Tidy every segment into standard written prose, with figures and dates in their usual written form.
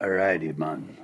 Alrighty, man.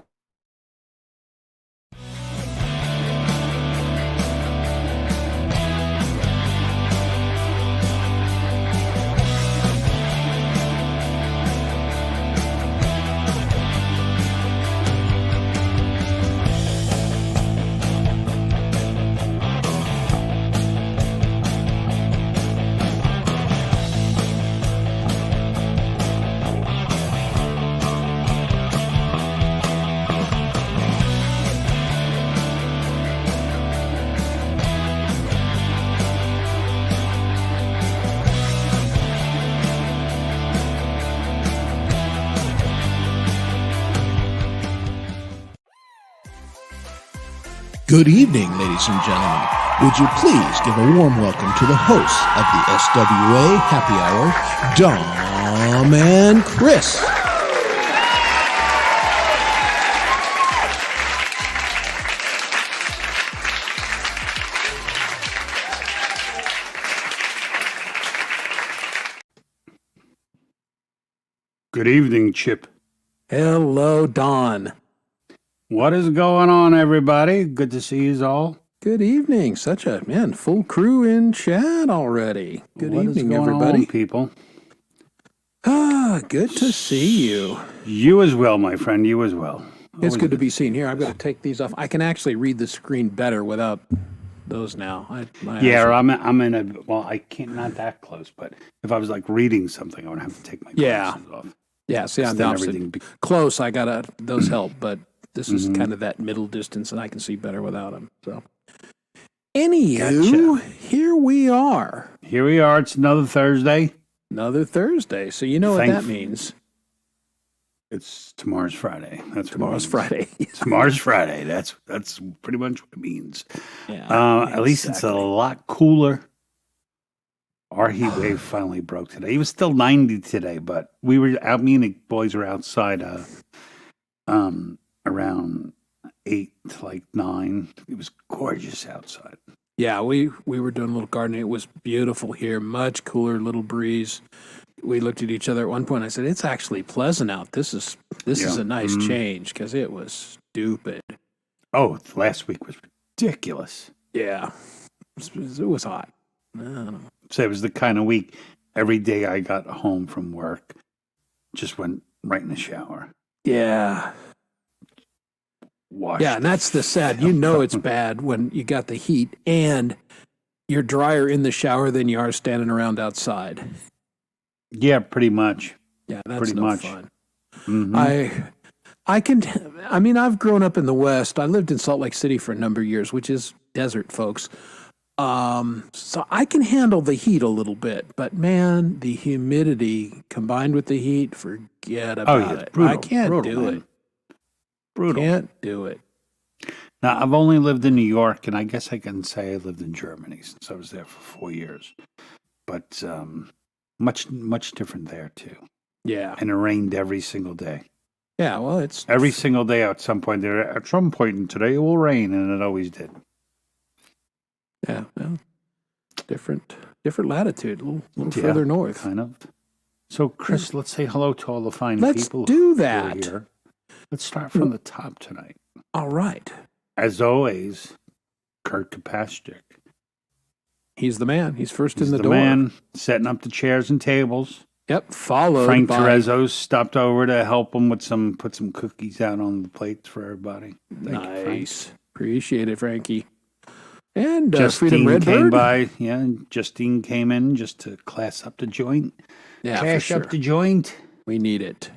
Good evening, ladies and gentlemen. Would you please give a warm welcome to the hosts of the SWA Happy Hour, Dom and Chris. Good evening, Chip. Hello, Don. What is going on, everybody? Good to see you all. Good evening. Such a full crew in chat already. Good What is evening, going everybody. on, people? Good to see you. You as well, my friend. You as well. It's good to be seen here. I'm going to take these off. I can actually read the screen better without those now. Yeah, I'm in a. Well, I can't, not that close, but if I was like reading something, I would have to take my glasses off. Yeah, see, I'm the Then opposite. everything Close, I got those help, but this is kind of that middle distance, and I can see better without them. So, anywho, here we are. Here we are. It's another Thursday. Another Thursday. So you know what that means. It's tomorrow's Friday. That's Tomorrow's what it Friday. means. Tomorrow's Friday. That's pretty much what it means. Yeah, At least it's a lot cooler. Our heat wave finally broke today. It was still 90 today, but we were out. Me and the boys were outside around 8 to like 9. It was gorgeous outside. Yeah, we were doing a little gardening. It was beautiful here, much cooler, little breeze. We looked at each other at one point. I said, "It's actually pleasant out. This is a nice change because it was stupid." Oh, last week was ridiculous. Yeah, it was hot. I don't know. So it was the kind of week every day I got home from work, just went right in the shower. Yeah. Washed. Yeah, and that's the sad. You know it's bad when you got the heat and you're drier in the shower than you are standing around outside. Yeah, pretty much. Yeah, that's Pretty no much. fun. Mhm. I've grown up in the West. I lived in Salt Lake City for a number of years, which is desert, folks. So I can handle the heat a little bit, but man, the humidity combined with the heat, forget about yeah, it. brutal, I can't brutal, do man. it. Brutal. Can't do it. Now, I've only lived in New York, and I guess I can say I lived in Germany since I was there for 4 years. But much different there, too. Yeah. And it rained every single day. Yeah, well, it's Every single day at some point there. At some point in today, it will rain, and it always did. yeah, well, different latitude, a little Yeah, further north. Kind of. So, Chris, let's say hello to all the fine Let's people do who are that. here. Let's start from the top tonight. All right. As always, Kurt Kapastik. He's the man. He's first He's in the the door. man setting up the chairs and tables. Yep, followed Frank by Terezzo stopped over to help him with put some cookies out on the plates for everybody. Thank you, Frank. Nice. Appreciate it, Frankie. And Freedom Justine Redbird. came by. Yeah, and Justine came in just to class up the joint. Yeah, for Cash sure. up the joint. We need it.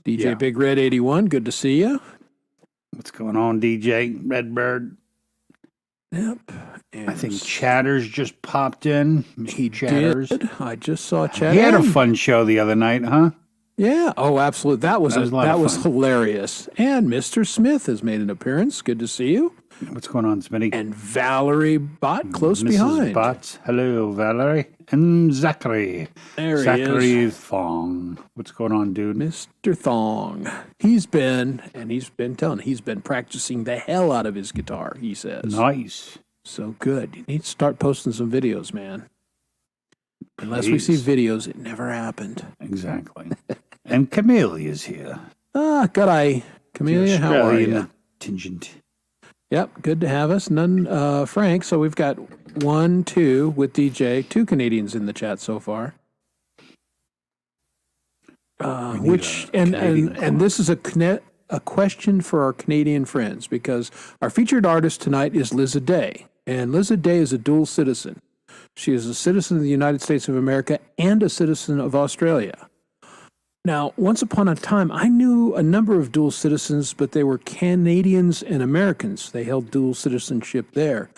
DJ Yeah. Big Red 81, good to see you. What's going on, DJ Redbird? Yep. And I think Chatters just popped in. Mr. he Chatters. did. I just saw Chat. He had a M. fun show the other night, huh? Yeah. Oh, absolutely. That was That was a lot of fun. hilarious. And Mr. Smith has made an appearance. Good to see you. What's going on, Smitty? And Valerie Bott close Mrs. behind. Botts. Hello, Valerie. And Zachary. There he Zachary is. Thong. What's going on, dude? Mr. Thong. He's been practicing the hell out of his guitar, he says. Nice. So good. You need to start posting some videos, man. Unless we see Please. videos, it never happened. Exactly. And Camille is here. G'day, Camellia. How are Australian you? contingent. Yep, good to have us. None, Frank. So we've got 1, 2 with DJ, 2 Canadians in the chat so far. Which a Canadian and this is a question for our Canadian friends, because our featured artist tonight is Liza Day, and Liza Day is a dual citizen. She is a citizen of the United States of America and a citizen of Australia. Now, once upon a time, I knew a number of dual citizens, but they were Canadians and Americans. They held dual citizenship there.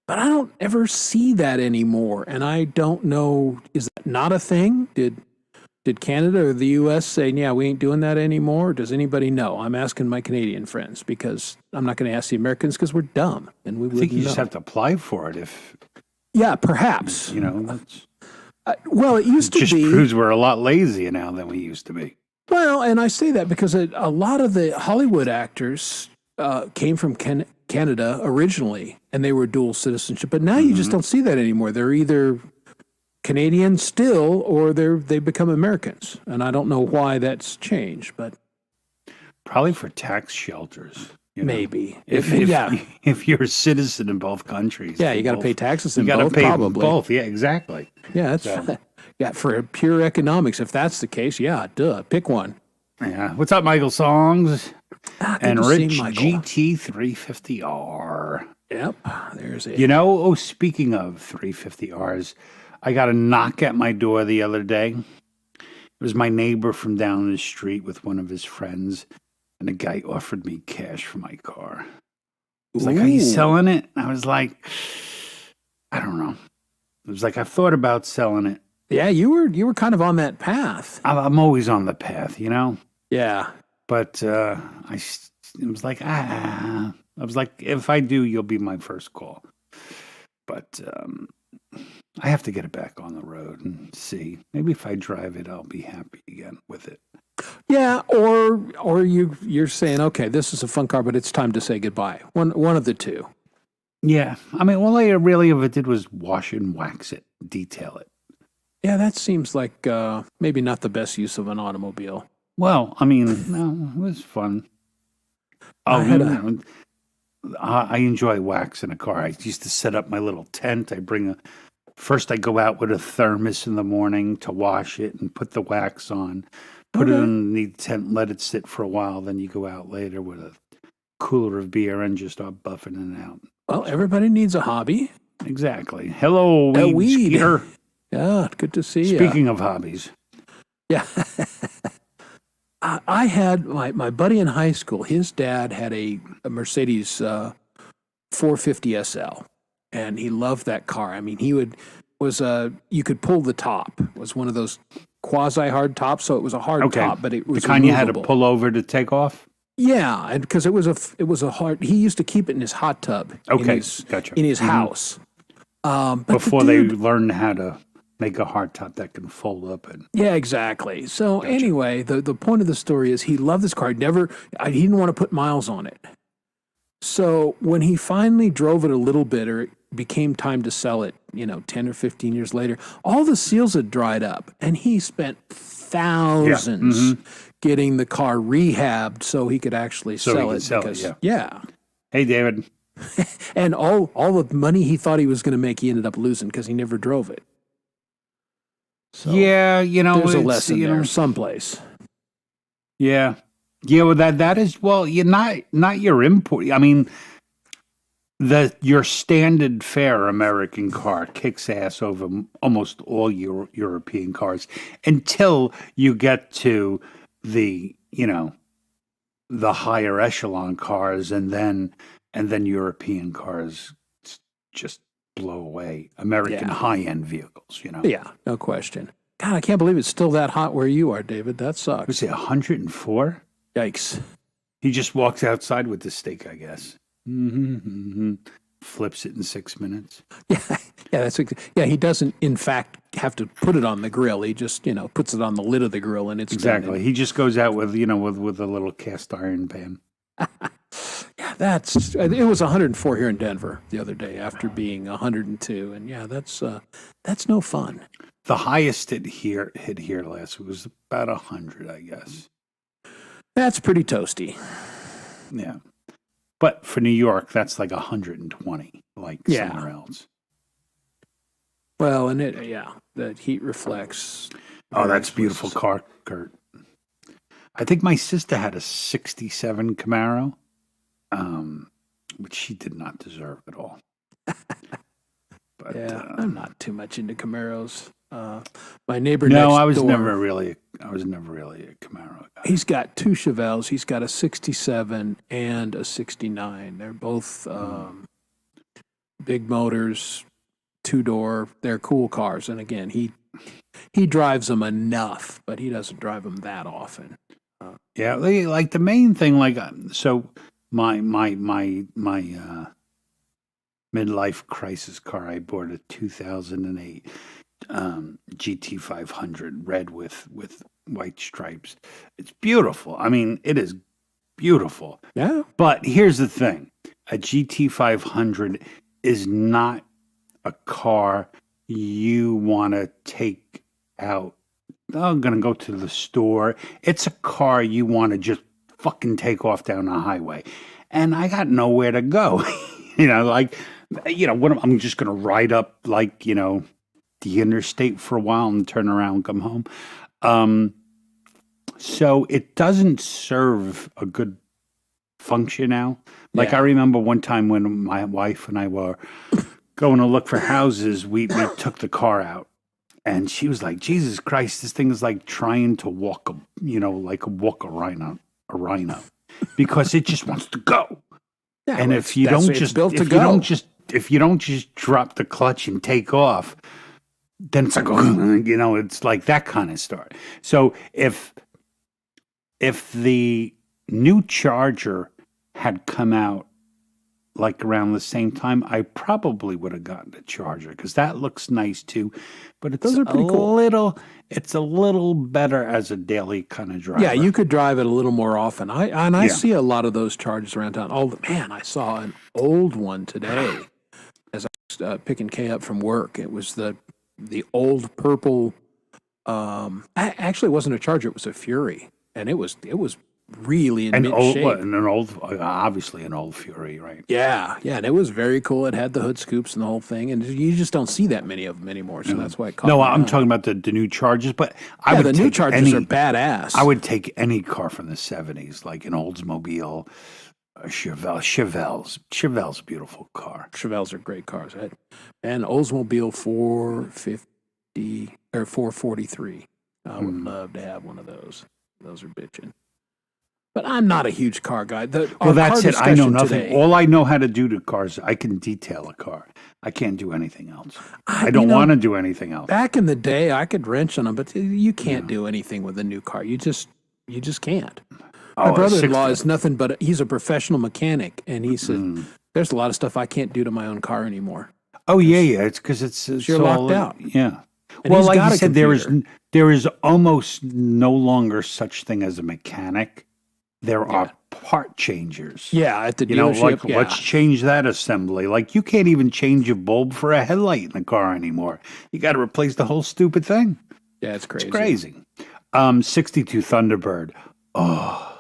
But I don't ever see that anymore, and I don't know, is that not a thing? Did Canada or the U.S. say, yeah, we ain't doing that anymore? Or does anybody know? I'm asking my Canadian friends, because I'm not going to ask the Americans because we're dumb and we I think wouldn't you know. just have to apply for it if, Yeah, perhaps. you know, that's, Well, it used to just be. proves we're a lot lazier now than we used to be. Well, and I say that because a lot of the Hollywood actors came from Canada originally, and they were dual citizenship. But now you just don't see that anymore. They're either Canadian still, or they become Americans, and I don't know why that's changed, but Probably for tax shelters. You know? maybe. If you're a citizen in both countries. Yeah, they you got to both- pay taxes You in got to both, pay probably. both. Yeah, exactly. Yeah, that's yeah. For pure economics, if that's the case, yeah, duh, pick one. Yeah. What's up, Michael Songs Good and to see Rich Michael. GT350R? Yep, there's it. You know, speaking of 350Rs, I got a knock at my door the other day. It was my neighbor from down the street with one of his friends, and a guy offered me cash for my car. He's like, "Are you Ooh. selling it?" I was like, "I don't know." It was like, I've thought about selling it. Yeah, you were kind of on that path. I'm always on the path, you know? Yeah. But it was like, I was like, if I do, you'll be my first call. But I have to get it back on the road and see. Maybe if I drive it, I'll be happy again with it. Yeah, or you're saying, okay, this is a fun car, but it's time to say goodbye. One of the two. Yeah. I mean, all I really ever did was wash and wax it, detail it. Yeah, that seems like maybe not the best use of an automobile. Well, I mean, no, it was fun. Oh, I had I enjoy waxing a car. I used to set up my little tent. First I go out with a thermos in the morning to wash it and put the wax on. Put it Okay. in the tent, let it sit for a while. Then you go out later with a cooler of beer and just start buffing it out. Well, everybody needs a hobby. Exactly. Hello, weed, weed. Skeeter. Yeah, good to see you. Speaking of hobbies, Yeah. I had my buddy in high school, his dad had a Mercedes 450 SL, and he loved that car. I mean, you could pull the top. It was one of those quasi hard tops, so it was a hard okay, top, but it the was kind you had to movable. pull over to take off. Yeah, and because it was a hard. He used to keep it in his hot tub. Okay, in his, gotcha. In his Mhm. house. But Before the they dude, learn how to make a hard top that can fold up and Yeah, exactly. So anyway, the point of the story is he loved this car. He didn't want to put miles on it. So when he finally drove it a little bit, or it became time to sell it, 10 or 15 years later, all the seals had dried up, and he spent thousands getting the car rehabbed so he could actually So he sell could it. sell it, because, yeah. Hey, David. And all the money he thought he was going to make, he ended up losing because he never drove it. So Yeah, there's a it's, lesson there someplace. Yeah. Well, that is, well, you're not your import. I mean, your standard fare American car kicks ass over almost all European cars until you get to the higher echelon cars, and then European cars just blow away American high-end vehicles, Yeah, no question. God, I can't believe it's still that hot where you are, David. That sucks. Was it 104? Yikes. He just walks outside with the steak, I guess. Flips it in 6 minutes. Yeah, he doesn't, in fact, have to put it on the grill. He just, puts it on the lid of the grill, and it's done. Exactly. He just goes out with with a little cast iron pan. Yeah, it was 104 here in Denver the other day after being 102, and yeah, that's no fun. The highest it hit here last week was about 100, I guess. That's pretty toasty. Yeah. But for New York, that's like 120, like Yeah. somewhere else. Well, and the heat reflects. Oh, that's various beautiful places. car, Kurt. I think my sister had a 67 Camaro, which she did not deserve at all. But, Yeah, I'm not too much into Camaros. My neighbor no, next I was door, never really a Camaro guy. he's got two Chevelles. He's got a 67 and a 69. They're both big motors, two-door. They're cool cars. And again, he drives them enough, but he doesn't drive them that often. Yeah, like the main thing, like so, my midlife crisis car. I bought a 2008 GT500 red with white stripes. It's beautiful. I mean, it is beautiful. Yeah. But here's the thing: a GT500 is not a car you want to take out. I'm going to go to the store. It's a car you want to just fucking take off down the highway. And I got nowhere to go. I'm just going to ride up, the interstate for a while and turn around and come home. So it doesn't serve a good function now. Like Yeah. I remember one time when my wife and I were going to look for houses, we took the car out. And she was like, Jesus Christ, this thing is like trying to walk a rhino, because it just wants to go. Yeah, And well, if you that's don't what it's just, built to if go. you don't just drop the clutch and take off, then it's like, it's like that kind of start. So if the new Charger had come out like around the same time, I probably would have gotten a Charger because that looks nice too. But it's Those are pretty cool. It's a little better as a daily kind of driver. Yeah, you could drive it a little more often. I Yeah. see a lot of those Chargers around town. I saw an old one today as I was picking Kay up from work. It was the old purple. Actually, it wasn't a Charger; it was a Fury, and it was really in mint shape. Obviously an old Fury, right? Yeah, and it was very cool. It had the hood scoops and the whole thing, and you just don't see that many of them anymore. So that's why it caught No, my I'm eye. talking about the new Chargers, but I Yeah, would the new take Chargers any, are badass. I would take any car from the 70s, like an Oldsmobile, a Chevelle. Chevelle's a beautiful car. Chevelles are great cars. And Oldsmobile 450 or 443. I would love to have one of those. Those are bitching. But I'm not a huge car guy. Well, that's it. I know discussion nothing. today- All I know how to do to cars, I can detail a car. I can't do anything else. I don't you know, want to do anything else. Back in the day, I could wrench on them, but you can't do anything with a new car. You just can't. My Oh, brother-in-law 60. is nothing but he's a professional mechanic, and he said, Mm. "There's a lot of stuff I can't do to my own car anymore." Oh yeah. It's because it's you're all- locked out. Yeah. And Well, he's like got you a said, computer. there is almost no longer such thing as a mechanic. There are part changers. Yeah, at the You know, dealership. like yeah. let's change that assembly. Like you can't even change a bulb for a headlight in the car anymore. You got to replace the whole stupid thing. Yeah, it's crazy. It's crazy. 62 Thunderbird. Oh,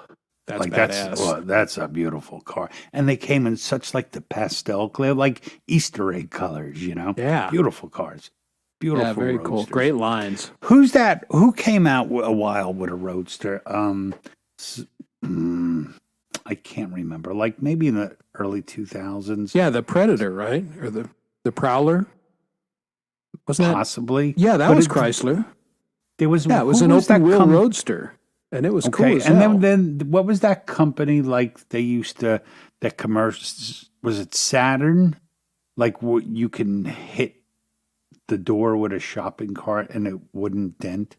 That's like badass. that's a beautiful car. And they came in such like the pastel clear, like Easter egg colors. Yeah. Beautiful cars. Beautiful. Yeah, very cool. roadsters. Great lines. Who's that? Who came out a while with a roadster? I can't remember. Like maybe in the early 2000s. Yeah, the Predator, right? Or the Prowler. Wasn't that? Possibly. Yeah, that But was it- Chrysler. There was Yeah, it was who an that open wheel com- roadster, and it was Okay, cool as and hell. then what was that company like? They used to that commercial. Was it Saturn? Like what you can hit the door with a shopping cart and it wouldn't dent.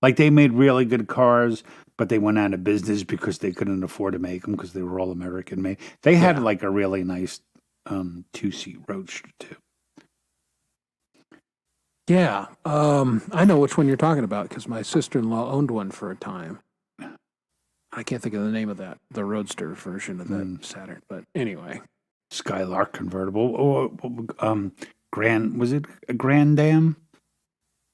Like they made really good cars, but they went out of business because they couldn't afford to make them because they were all American made. They had Yeah. like a really nice 2-seat roadster too. Yeah, I know which one you're talking about because my sister-in-law owned one for a time. I can't think of the name of the roadster version of that Saturn, but anyway. Skylark convertible. Grand was it a Grand Dam?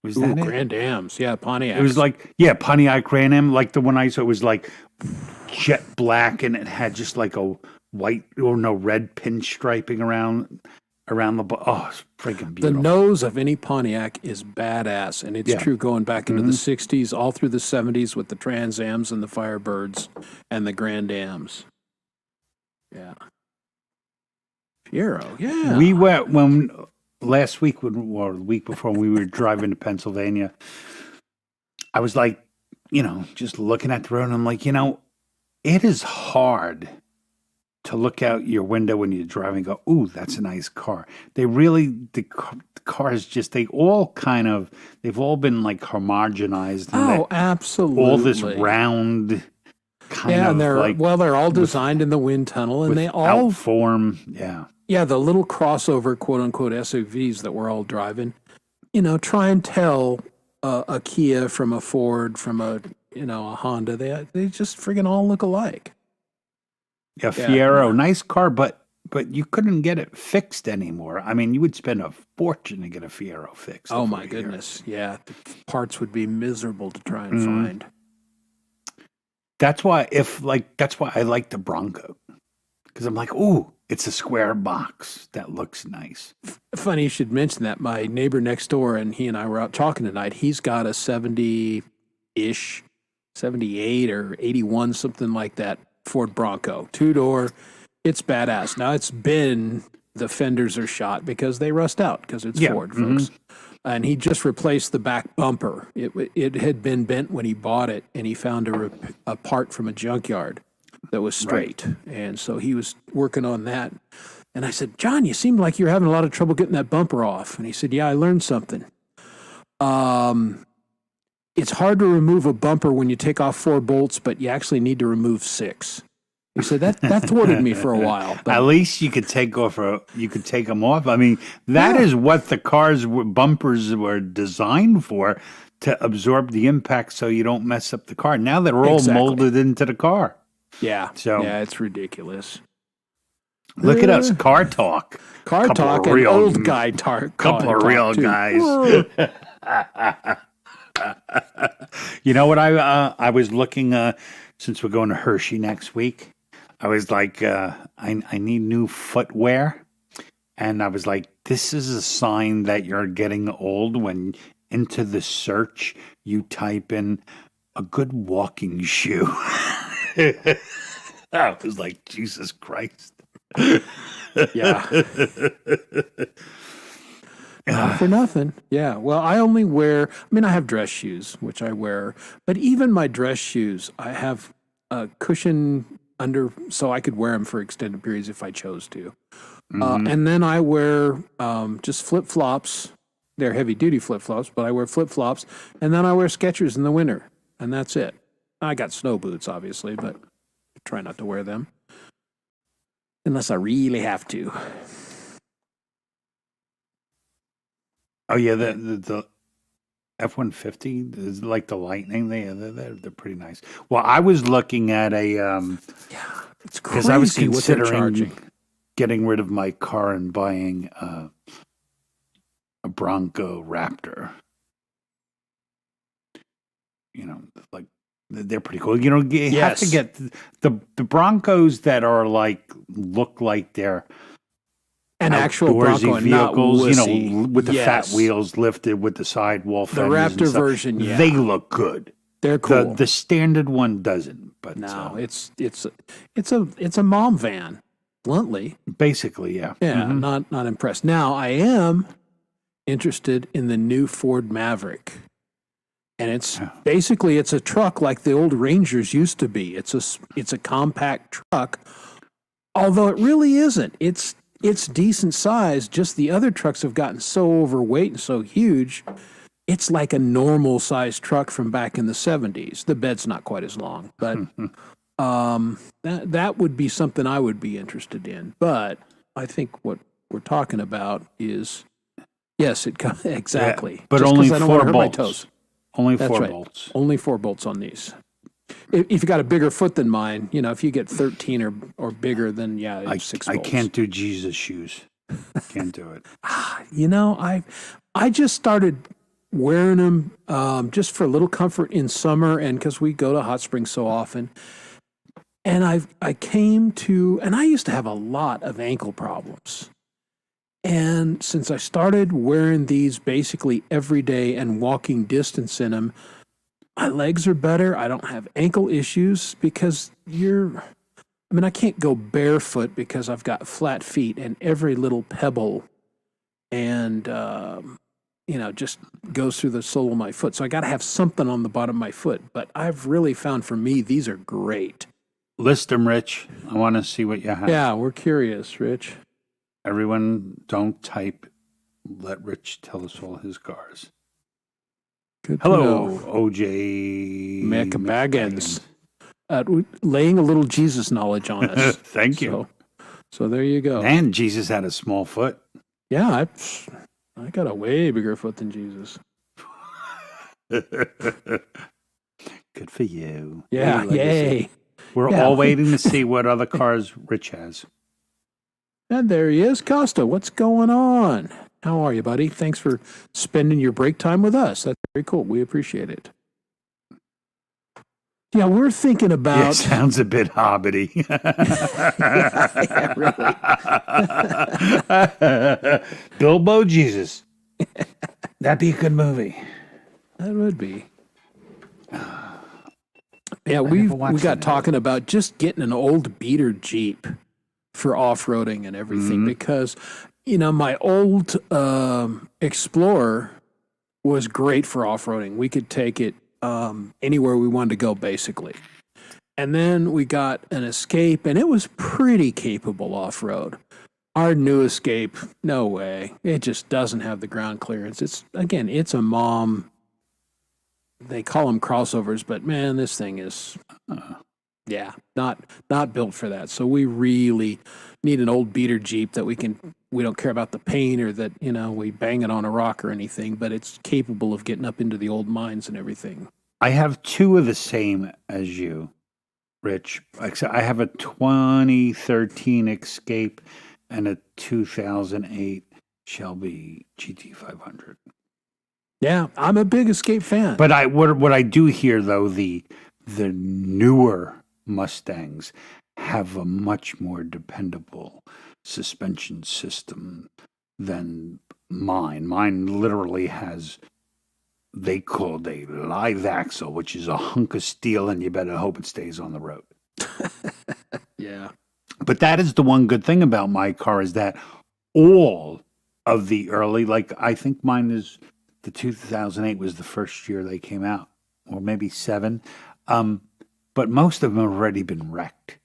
Was Ooh, that it? Grand Ams. Yeah, Pontiac. It was like, yeah, Pontiac Grand Am, like the one I saw was like jet black and it had just like a white or no red pinstriping around the oh, it's freaking the beautiful. nose of any Pontiac is badass, and it's Yeah. true going back into the 60s, all through the 70s with the Trans Ams and the Firebirds and the Grand Ams. Yeah. Fiero, yeah. We went when last week or the week before when we were driving to Pennsylvania. I was like, just looking at the road and I'm like, it is hard to look out your window when you're driving and go, ooh, that's a nice car. They really, the cars just, they've all been like homogenized. And Absolutely. all this round kind of and they're like they're all designed in the wind tunnel, and they all form. Yeah. Yeah, the little crossover quote unquote SUVs that we're all driving. Try and tell a Kia from a Ford from a Honda. They just friggin' all look alike. Yeah, Fiero, nice car, but you couldn't get it fixed anymore. I mean, you would spend a fortune to get a Fiero fixed. Oh my goodness, yeah, the parts would be miserable to try and find. That's why I like the Bronco, because I'm like, ooh, it's a square box that looks nice. Funny you should mention that. My neighbor next door and he and I were out talking tonight. He's got a 70-ish, 78 or 81, something like that, Ford Bronco, 2-door. It's badass. Now the fenders are shot because they rust out because it's Ford, folks. And he just replaced the back bumper. It had been bent when he bought it, and he found a part from a junkyard that was straight. Right. And so he was working on that. And I said, John, you seemed like you're having a lot of trouble getting that bumper off. And he said, yeah, I learned something. It's hard to remove a bumper when you take off 4 bolts, but you actually need to remove 6. He said that thwarted me for a while. But at least you could take them off. I mean, that is what the bumpers were designed for, to absorb the impact so you don't mess up the car. Now they're all molded into the car. Yeah. So it's ridiculous. Look at us, car talk. Car talk and old guy talk. Couple of real guys. You know what I was looking, since we're going to Hershey next week, I was like, I need new footwear. And I was like, this is a sign that you're getting old when into the search you type in a good walking shoe. I was like, Jesus Christ. Yeah. Not for nothing. Yeah. Well, I have dress shoes, which I wear, but even my dress shoes, I have a cushion under so I could wear them for extended periods if I chose to. And then I wear just flip-flops. They're heavy-duty flip-flops, but I wear flip-flops, and then I wear Skechers in the winter, and that's it. I got snow boots, obviously, but I try not to wear them unless I really have to. Oh yeah, the F-150 is like the Lightning. They're pretty nice. Well, I was looking at It's crazy because I was what they're considering charging. getting rid of my car and buying a Bronco Raptor. Like they're pretty cool. You have to get the Broncos that are look like they're An actual outdoorsy Bronco, and not vehicles, wussy. with the fat Yes. wheels lifted with the sidewall The fenders and Raptor stuff. version, yeah. They look good. They're cool. The standard one doesn't, but No, it's a mom van, bluntly. basically, yeah. Yeah, not impressed. Now I am interested in the new Ford Maverick, and it's basically a truck like the old Rangers used to be. It's a compact truck, although it really isn't. It's decent size. Just the other trucks have gotten so overweight and so huge. It's like a normal sized truck from back in the 70s. The bed's not quite as long, but that would be something I would be interested in. But I think what we're talking about is, yes, exactly. Yeah, but Just only 'cause I don't 4 wanna hurt my bolts. toes. Only That's 4 right. bolts. Only 4 bolts on these. If you got a bigger foot than mine, if you get 13 or bigger, then it's 6 I bolts. can't do Jesus shoes. Can't do it. I just started wearing them just for a little comfort in summer, and because we go to hot springs so often. And I came to, and I used to have a lot of ankle problems. And since I started wearing these basically every day and walking distance in them, my legs are better. I don't have ankle issues because I can't go barefoot because I've got flat feet, and every little pebble and, just goes through the sole of my foot. So I got to have something on the bottom of my foot. But I've really found for me, these are great. List them, Rich. I want to see what you have. Yeah, we're curious, Rich. Everyone, don't type. Let Rich tell us all his cars. Good to Hello, know. OJ McBaggins. Laying a little Jesus knowledge on us. Thank you. So there you go. And Jesus had a small foot. Yeah, I got a way bigger foot than Jesus. Good for you. Yeah, yay. We're Yeah. all waiting to see what other cars Rich has. And there he is, Costa. What's going on? How are you, buddy? Thanks for spending your break time with us. That's very cool. We appreciate it. Yeah, we're thinking Yeah, about. sounds a bit hobbity. Yeah, really. Bilbo Jesus. That'd be a good movie. That would be. Yeah, we watched got it. talking about just getting an old beater Jeep for off-roading and everything because, my old Explorer was great for off-roading. We could take it anywhere we wanted to go, basically. And then we got an Escape, and it was pretty capable off-road. Our new Escape, no way. It just doesn't have the ground clearance. It's a mom. They call them crossovers, but man, this thing is, not built for that. So we really need an old beater Jeep that we don't care about the paint or that, we bang it on a rock or anything, but it's capable of getting up into the old mines and everything. I have two of the same as you, Rich. Except I have a 2013 Escape and a 2008 Shelby GT500. Yeah, I'm a big Escape fan. But what I do hear though, the newer Mustangs have a much more dependable suspension system than mine. Mine literally has, they called a live axle, which is a hunk of steel, and you better hope it stays on the road. Yeah. But that is the one good thing about my car is that all of the early, like I think mine is the 2008 was the first year they came out, or maybe 7. But most of them have already been wrecked,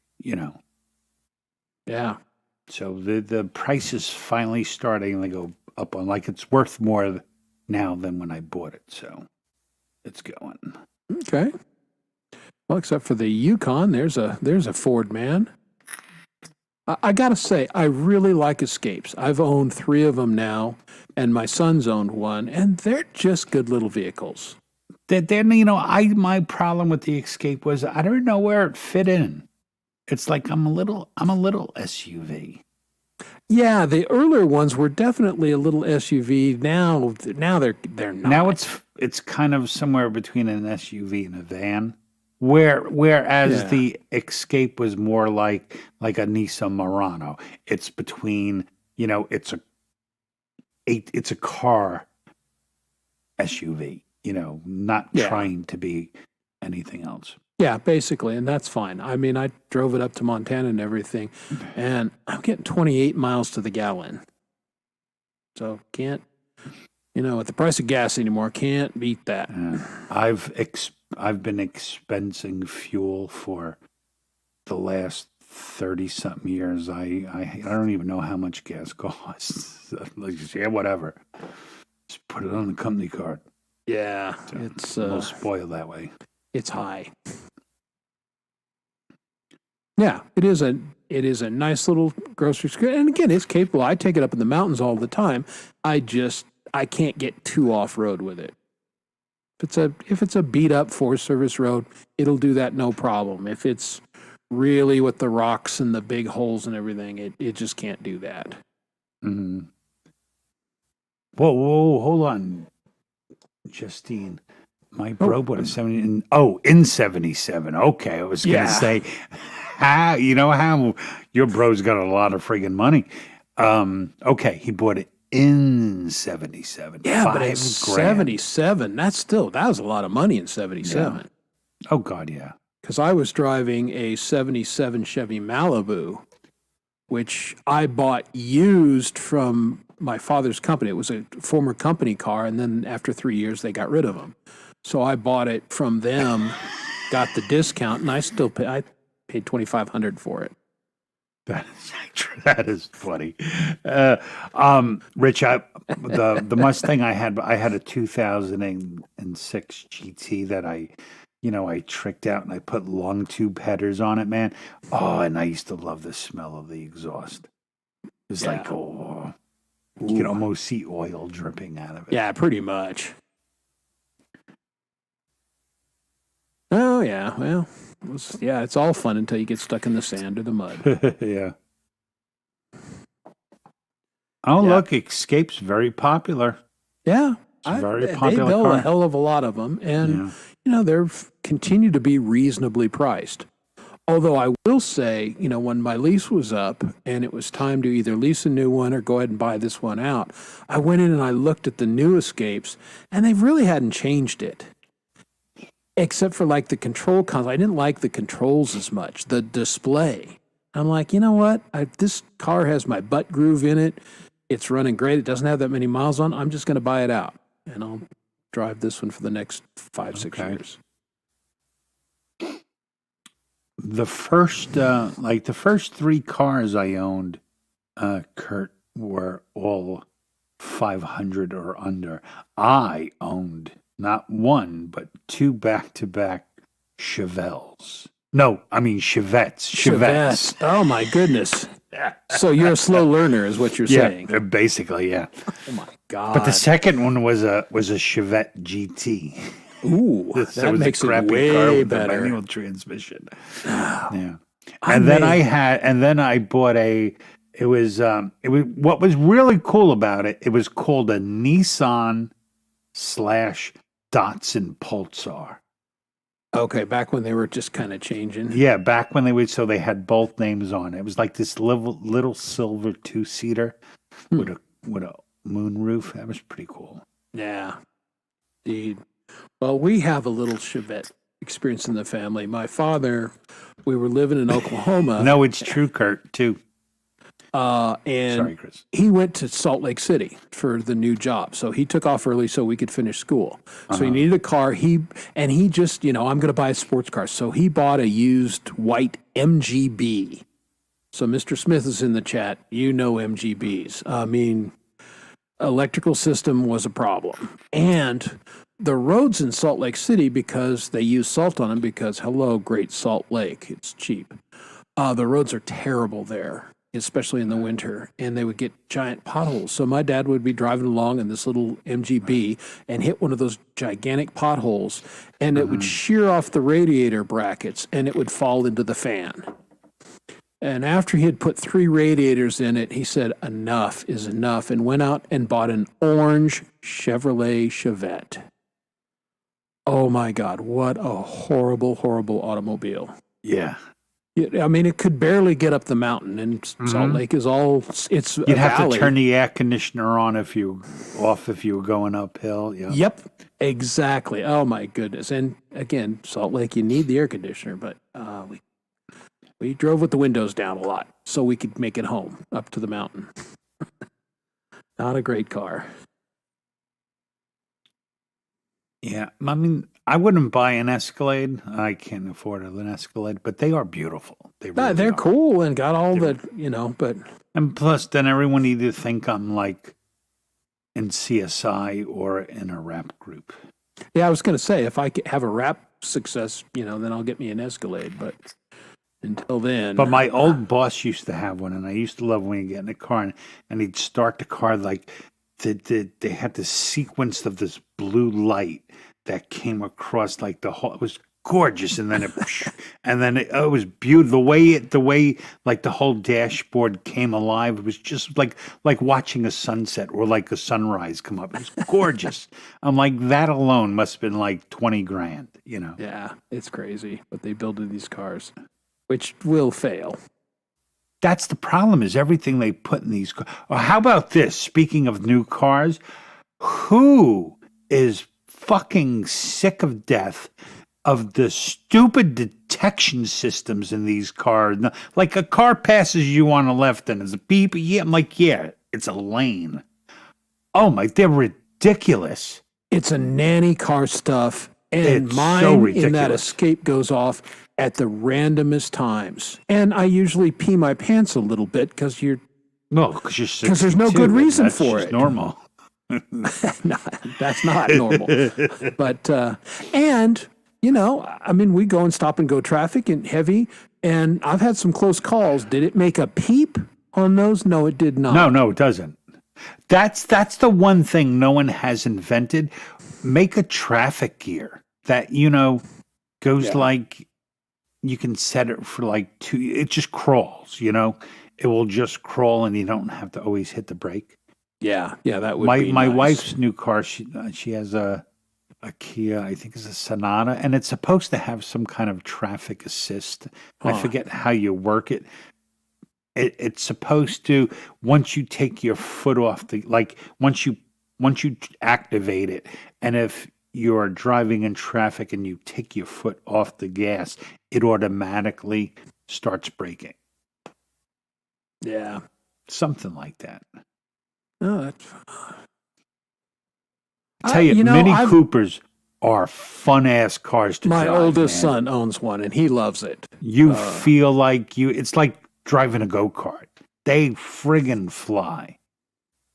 Yeah. So the price is finally starting to go up on, like it's worth more now than when I bought it. So it's going. Okay. Well, except for the Yukon, there's a Ford man. I got to say, I really like Escapes. I've owned 3 of them now, and my son's owned one, and they're just good little vehicles. Then my problem with the Escape was I don't know where it fit in. It's like I'm a little SUV. Yeah, the earlier ones were definitely a little SUV. Now they're not. Now it's kind of somewhere between an SUV and a van. Whereas Yeah. the Escape was more like a Nissan Murano. It's between, it's a car SUV, not Yeah. trying to be anything else. Yeah, basically, and that's fine. I mean, I drove it up to Montana and everything, and I'm getting 28 miles to the gallon. So can't, at the price of gas anymore, can't beat that. I've been expensing fuel for the last 30 something years. I don't even know how much gas costs. Like, yeah, whatever. Just put it on the company card. Yeah, So we'll spoil that way. it's high. Yeah, it is a nice little grocery store, and again, it's capable. I take it up in the mountains all the time. I can't get too off road with it. If it's a beat up Forest Service road, it'll do that no problem. If it's really with the rocks and the big holes and everything, it just can't do that. Mm-hmm. Whoa, hold on. Justine. My bro bought a 70 in 77. Okay, I was gonna Yeah. say how your bro's got a lot of friggin' money. Okay, he bought it in 77. Yeah, but 5 in grand. 77, that was a lot of money in 77. Oh God, yeah. Because I was driving a 77 Chevy Malibu, which I bought used from my father's company. It was a former company car, and then after 3 years, they got rid of them. So I bought it from them, got the discount, and I paid $2,500 for it. That is funny. Rich, the Mustang I had a 2006 GT that I tricked out and I put long tube headers on it, man. Oh, and I used to love the smell of the exhaust. It was Yeah. like, you could almost see oil dripping out of it. Yeah, pretty much. Oh, yeah. Well, it's all fun until you get stuck in the sand or the mud. Yeah. Oh, Yeah. look, Escape's very popular. Yeah. It's a very They popular build car. a hell of a lot of them. And, they're continue to be reasonably priced. Although I will say, when my lease was up and it was time to either lease a new one or go ahead and buy this one out, I went in and I looked at the new Escapes, and they really hadn't changed it. Except for like the control console. I didn't like the controls as much, the display. I'm like, you know what? This car has my butt groove in it. It's running great. It doesn't have that many miles on. I'm just going to buy it out. And I'll drive this one for the next 5-6 Okay. years. The first 3 cars I owned, Kurt, were all 500 or under. I owned not one, but 2 back-to-back Chevelles. No, I mean Chevettes. Chevettes. Oh, my goodness. So you're a slow learner is what you're saying. Yeah, basically, yeah. Oh, my God. But the second one was a Chevette GT. Ooh, So that was a makes it crappy car way with a better. manual transmission. Yeah. And then I bought it was what was really cool about it, it was called a Nissan / Datsun Pulsar. Okay, back when they were just kind of changing. Yeah, back when they had both names on it. It was like this little silver 2-seater with a moon roof. That was pretty cool. Yeah, indeed. Well, we have a little Chevette experience in the family. My father, we were living in Oklahoma. No, it's true, Kurt, too. And Sorry, Chris. he went to Salt Lake City for the new job. So he took off early so we could finish school. So he needed a car. He just, I'm going to buy a sports car. So he bought a used white MGB. So Mr. Smith is in the chat. You know MGBs. I mean, electrical system was a problem. And the roads in Salt Lake City, because they use salt on them, because hello, Great Salt Lake, it's cheap. The roads are terrible there, especially in the winter, and they would get giant potholes. So my dad would be driving along in this little MGB and hit one of those gigantic potholes, and it would shear off the radiator brackets, and it would fall into the fan. And after he had put 3 radiators in it, he said, enough is enough, and went out and bought an orange Chevrolet Chevette. Oh my God, what a horrible, horrible automobile. Yeah. I mean, it could barely get up the mountain, and Salt Lake is it's You'd a have valley. to turn the air conditioner on if you were going uphill. Yeah. Yep, exactly. Oh my goodness. And again, Salt Lake, you need the air conditioner, but we drove with the windows down a lot so we could make it home up to the mountain. Not a great car. Yeah. I mean, I wouldn't buy an Escalade. I can't afford an Escalade, but they are beautiful. They really They're are. cool and got all the, but And plus, then everyone either think I'm like in CSI or in a rap group. yeah, I was going to say, if I could have a rap success, then I'll get me an Escalade, but until then. But my old boss used to have one, and I used to love when you get in the car and he'd start the car like they had this sequence of this blue light that came across like the whole. It was gorgeous, and then it was beautiful. The way like the whole dashboard came alive. It was just like watching a sunset or like a sunrise come up. It was gorgeous. I'm like, that alone must have been like 20 grand, you know. Yeah, it's crazy what they build in these cars, which will fail. That's the problem, is everything they put in these cars. Or how about this? Speaking of new cars, who is fucking sick of death of the stupid detection systems in these cars? Like, a car passes you on the left and it's a beep. Yeah, I'm like, yeah, it's a lane. Oh my, they're ridiculous. It's a nanny car stuff, and It's mine so in that ridiculous. escape goes off at the randomest times. And I usually pee my pants a little bit because No, because you're 62. 'Cause there's no good and reason that's for just it. normal. that's not normal. But, and, you know, I mean, we go in stop and go traffic and heavy, and I've had some close calls. Did it make a peep on those? No, it did not. No, it doesn't. That's the one thing no one has invented. Make a traffic gear that, you know, goes like, you can set it for like 2. It just crawls, you know. It will just crawl, and you don't have to always hit the brake. Yeah, that would My be my nice. wife's new car, she has a Kia, I think it's a Sonata, and it's supposed to have some kind of traffic assist. I Huh. forget how you work it. It's supposed to, once you take your foot off the, like, once you activate it, and if you're driving in traffic and you take your foot off the gas, it automatically starts braking. Yeah. Something like that. No, that's... Tell you, you know, Mini I've- Coopers are fun ass cars to My drive. oldest man. son owns one, and he loves it. You feel like it's like driving a go-kart. They friggin' fly.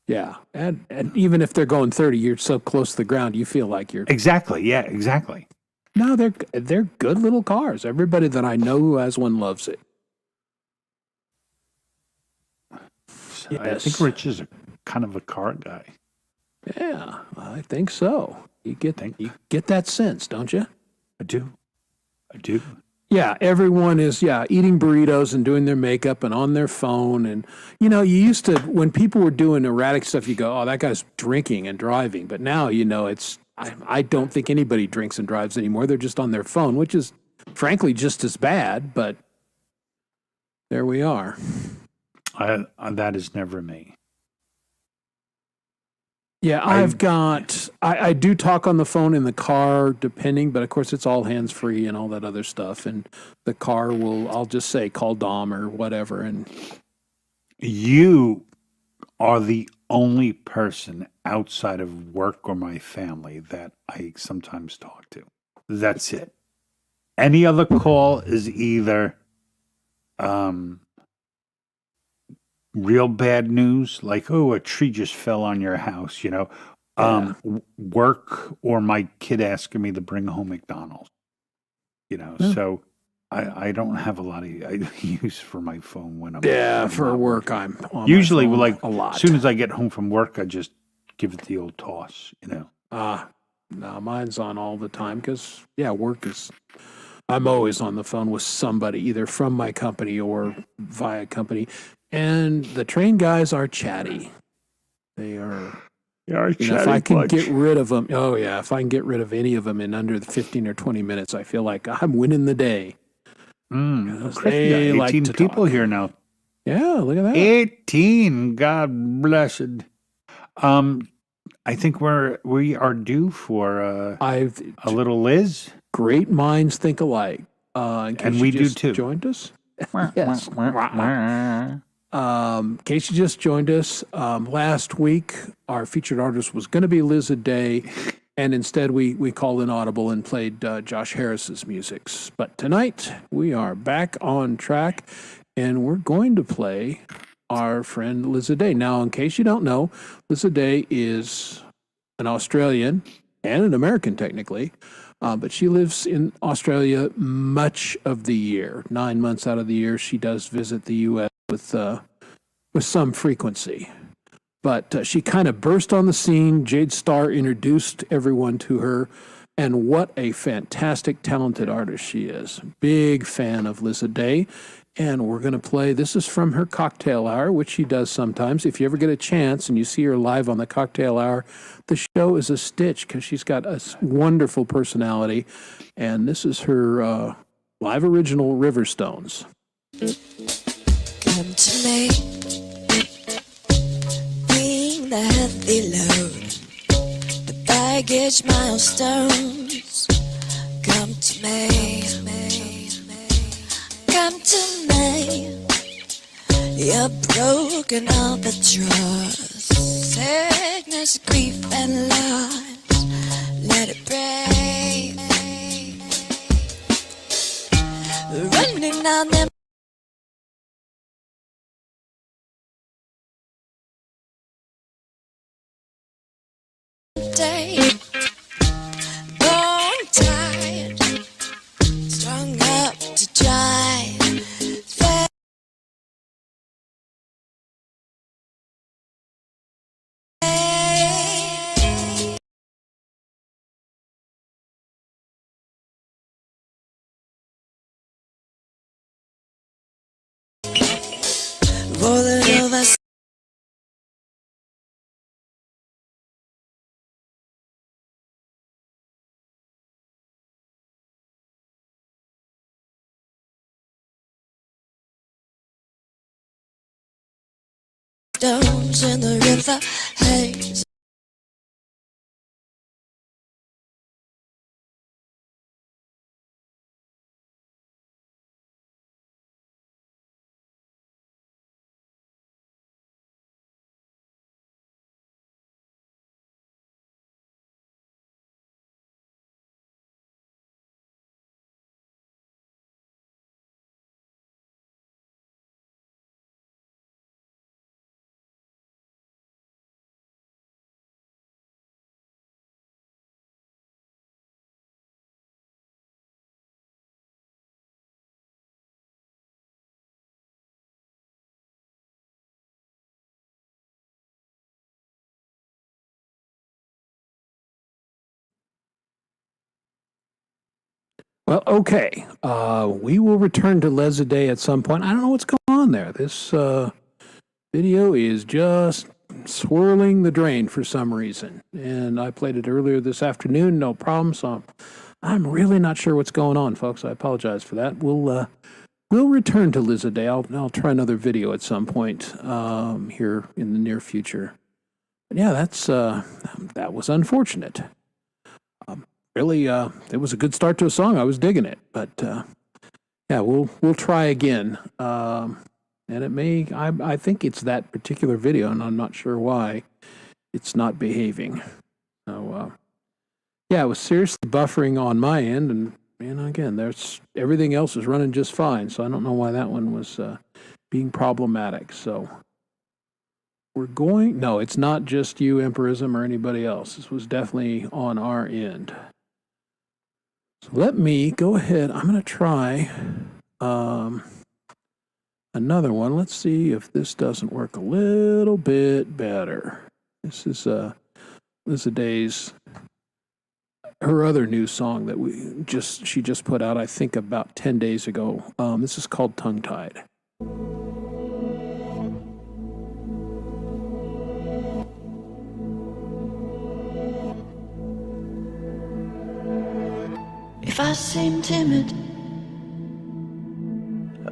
Yeah, and even if they're going 30, you're so close to the ground, you feel like you're... Exactly. Yeah, exactly. No, they're good little cars. Everybody that I know who has one loves it. So I Yes. think Rich is a kind of a car guy. Yeah, I think so. You get Think- you get that sense, don't you? I do. Yeah, everyone is eating burritos and doing their makeup and on their phone, and you know, you used to, when people were doing erratic stuff, you go, "Oh, that guy's drinking and driving." But now, you know, I don't think anybody drinks and drives anymore. They're just on their phone, which is frankly just as bad, but there we are. That is never me. Yeah, I do talk on the phone in the car, depending, but of course it's all hands free and all that other stuff. And the car I'll just say, call Dom or whatever. And You are the only person outside of work or my family that I sometimes talk to. That's it. Any other call is either real bad news, like, oh, a tree just fell on your house, you know, work, or my kid asking me to bring home McDonald's, you know. Yeah. So I don't have a lot of use for my phone when I'm for not work, working. I'm on Usually, my phone like, a lot. as soon as I get home from work, I just give it the old toss, you know. No, mine's on all the time because work is. I'm always on the phone with somebody, either from my company or via company. And the train guys are chatty. They are. Yeah, If I can get rid of them, if I can get rid of any of them in under the 15 or 20 minutes, I feel like I'm winning the day. Chris, They we got like 18 to people talk. here now. Yeah, look at that. 18, God bless it. I think we are due for a little Liz. Great minds think alike. In case And you we do just too. Joined us. Yes. In case you just joined us, last week our featured artist was going to be Liz Day, and instead we called in audible and played Josh Harris's music. But tonight we are back on track, and we're going to play our friend Liz Day. Now, in case you don't know, Liz Day is an Australian and an American technically, but she lives in Australia much of the year. 9 months out of the year, she does visit the U.S. with some frequency. But she kind of burst on the scene. Jade Starr introduced everyone to her And what a fantastic, talented artist she is. Big fan of Liza Day. And we're going to play, this is from her Cocktail Hour, which she does sometimes. If you ever get a chance and you see her live on the Cocktail Hour, the show is a stitch because she's got a wonderful personality. And this is her live original, Riverstones. Come to me, bring the heavy load, the baggage milestones. Come to me, come to me. You're broken albatross, sickness, grief, and loss. Let it break, running on them. Day, born tired, strung up to dry. Rolling over. Stones in the river haze. Well, okay. We will return to Liza Day at some point. I don't know what's going on there. This video is just swirling the drain for some reason. And I played it earlier this afternoon, no problem. So I'm really not sure what's going on, folks. I apologize for that. We'll return to Liza Day. I'll try another video at some point here in the near future. But yeah, that was unfortunate. Really, it was a good start to a song. I was digging it, but yeah, we'll try again. And it may, I think it's that particular video, and I'm not sure why it's not behaving. So yeah, it was seriously buffering on my end, and again, there's everything else is running just fine. So I don't know why that one was being problematic. So no, it's not just you, Empirism, or anybody else. This was definitely on our end. So let me go ahead. I'm going to try another one. Let's see if this doesn't work a little bit better. This is Liza Day's, her other new song that she just put out, I think, about 10 days ago. This is called Tongue Tied. If I seem timid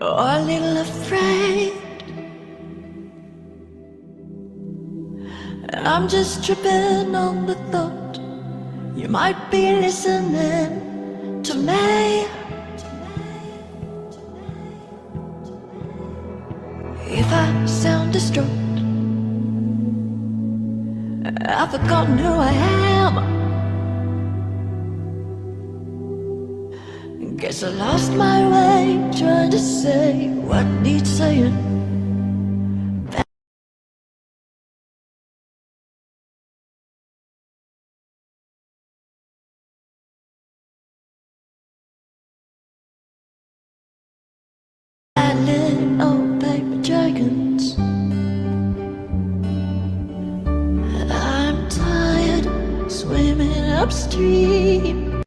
or a little afraid, I'm just tripping on the thought you might be listening to me. If I sound distraught, I've forgotten who I am. Guess I lost my way trying to say what needs saying. Little paper dragons, I'm tired swimming upstream.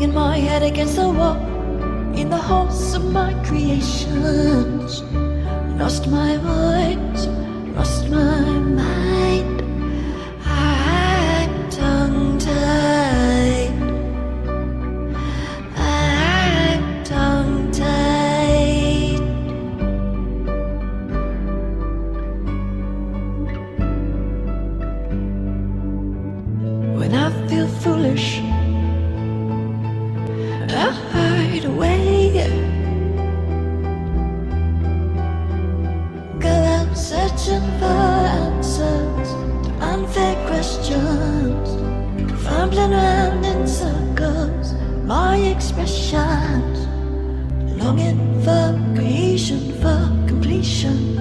banging my head against the wall in the halls of my creations. Lost my voice, lost my mind. I'm tongue-tied. I'm tongue-tied. When I feel foolish, I hide away. Go out searching for answers to unfair questions, fumbling around in circles, my expressions, longing for cohesion, for completion,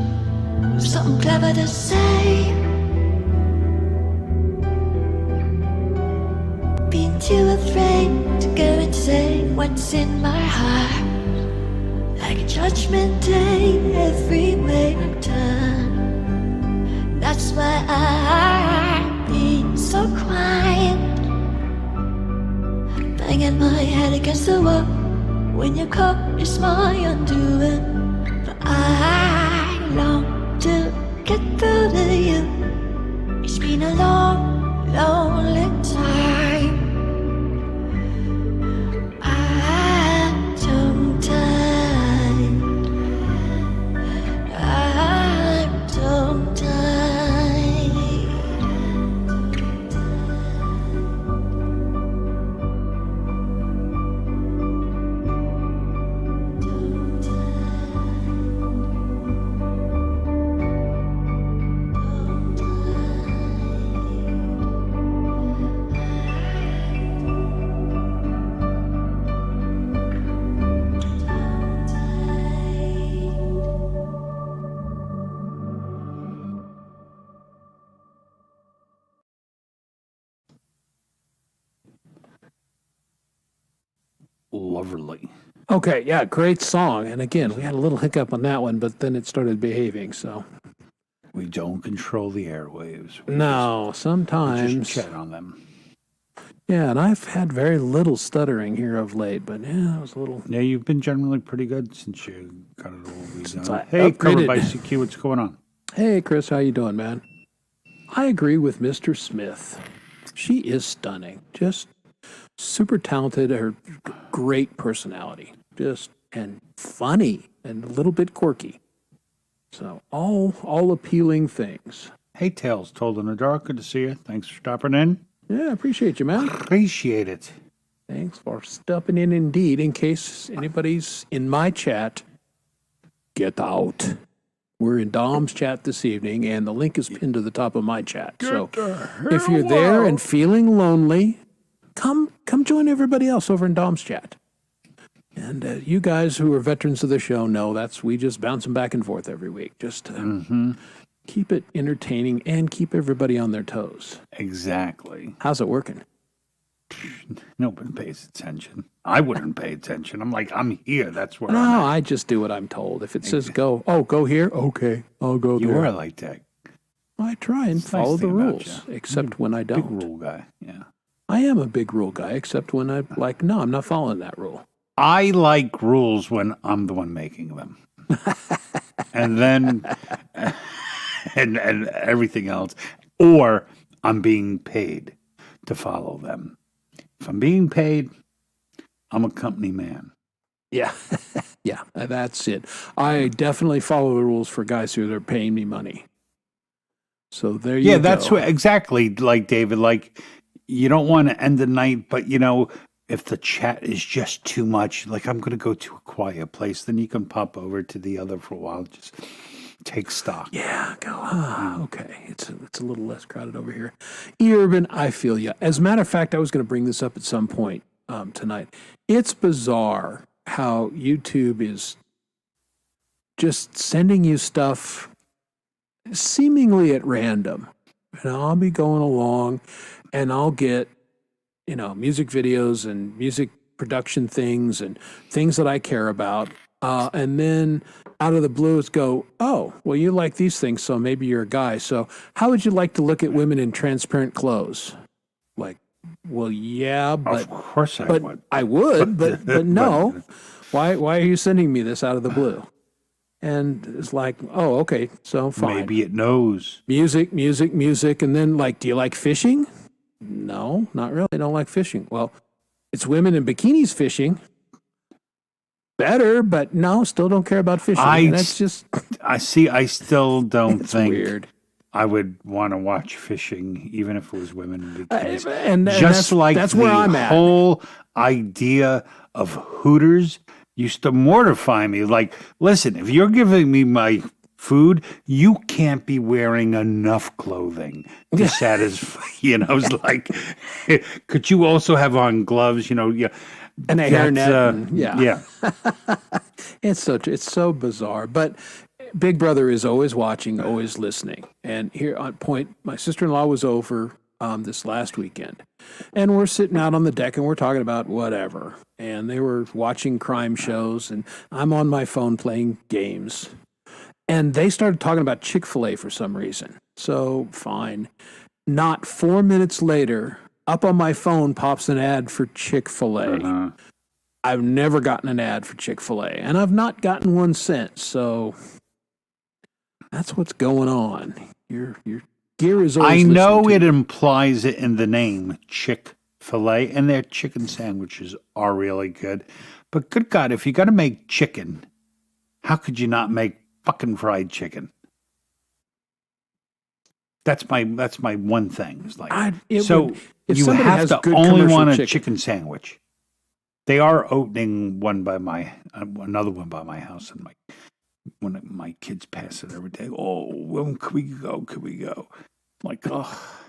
something clever to say. Being too afraid to go and say what's in my heart, like a judgment day everywhere I turn. That's why I've been so quiet, banging my head against the wall. When you call, it's my undoing. But I long to get through to you. It's been a long, lonely time. I'm tongue-tied. I'm tongue-tied. Lovely. Okay, yeah, great song. And again, we had a little hiccup on that one, but then it started behaving. So We don't control the airwaves. We no, just sometimes. chat on them. Yeah, and I've had very little stuttering here of late, but yeah, it was a little. Yeah, you've been generally pretty good since you got it all Since I redone. Hey, covered upgraded. by CQ, what's going on? Hey, Chris, how you doing, man? I agree with Mr. Smith. She is stunning. Just super talented. Her great personality. Just and funny and a little bit quirky. So all appealing things. Hey, Tails, told in the dark. Good to see you. Thanks for stopping in. Yeah, I appreciate you, man. Appreciate it. Thanks for stepping in indeed. In case anybody's in my chat, get out. We're in Dom's chat this evening, and the link is pinned to the top of my chat. So if you're there and feeling lonely, come join everybody else over in Dom's chat. And you guys who are veterans of the show know we just bounce them back and forth every week, just to keep it entertaining and keep everybody on their toes. Exactly. How's it working? Nobody pays attention. I wouldn't pay attention. I'm like, I'm here. That's where No, I'm at. I just do what I'm told. If it says go, go here, okay, I'll go You there. are like that. I try and It's a nice follow the thing about rules, you. except when I Big don't. rule guy. Yeah. I am a big rule guy, except when I'm like, no, I'm not following that rule. I like rules when I'm the one making them. And then and everything else. Or I'm being paid to follow them. If I'm being paid, I'm a company man. Yeah, yeah, that's it. I definitely follow the rules for guys who are paying me money. So there you go. Yeah, that's what exactly like David. Like you don't want to end the night, but if the chat is just too much, like I'm gonna go to a quiet place, then you can pop over to the other for a while, just take stock. Yeah, go. Okay, it's a little less crowded over here. Urban, I feel you. As a matter of fact, I was going to bring this up at some point tonight. It's bizarre how YouTube is just sending you stuff seemingly at random. And I'll be going along, and I'll get music videos and music production things and things that I care about, and then out of the blue, it's go, oh, well, you like these things, so maybe you're a guy. So how would you like to look at women in transparent clothes? Like, Well, yeah, but of course I but would. I would, but no. Why are you sending me this out of the blue? And it's like, oh, okay, so fine. Maybe it knows. Music, and then like, do you like fishing? No, not really. I don't like fishing. Well, it's women in bikinis fishing. Better, but no, still don't care about fishing. And that's just I see. I still don't it's think weird. I would want to watch fishing, even if it was women in bikinis. And Just like that's the where I'm at. whole idea of Hooters used to mortify me. Like, listen, if you're giving me my food, you can't be wearing enough clothing to satisfy. It's like, could you also have on gloves? Yeah, And a hairnet. yeah. It's so bizarre. But Big Brother is always watching, always listening. And here on point, my sister-in-law was over this last weekend. And we're sitting out on the deck and we're talking about whatever. And they were watching crime shows and I'm on my phone playing games. And they started talking about Chick-fil-A for some reason. So fine. Not 4 minutes later, up on my phone pops an ad for Chick-fil-A. I've never gotten an ad for Chick-fil-A, and I've not gotten one since. So that's what's going on. Your gear is always I know listening it to implies it in the name Chick-fil-A, and their chicken sandwiches are really good. But good God, if you got to make chicken, how could you not make fucking fried chicken? That's my one thing. It's like, if you somebody have has to good only commercial want a chicken. chicken sandwich. They are opening one by another one by my house, and when my kids pass it every day. Oh, when can we go? Can we go? I'm like, oh,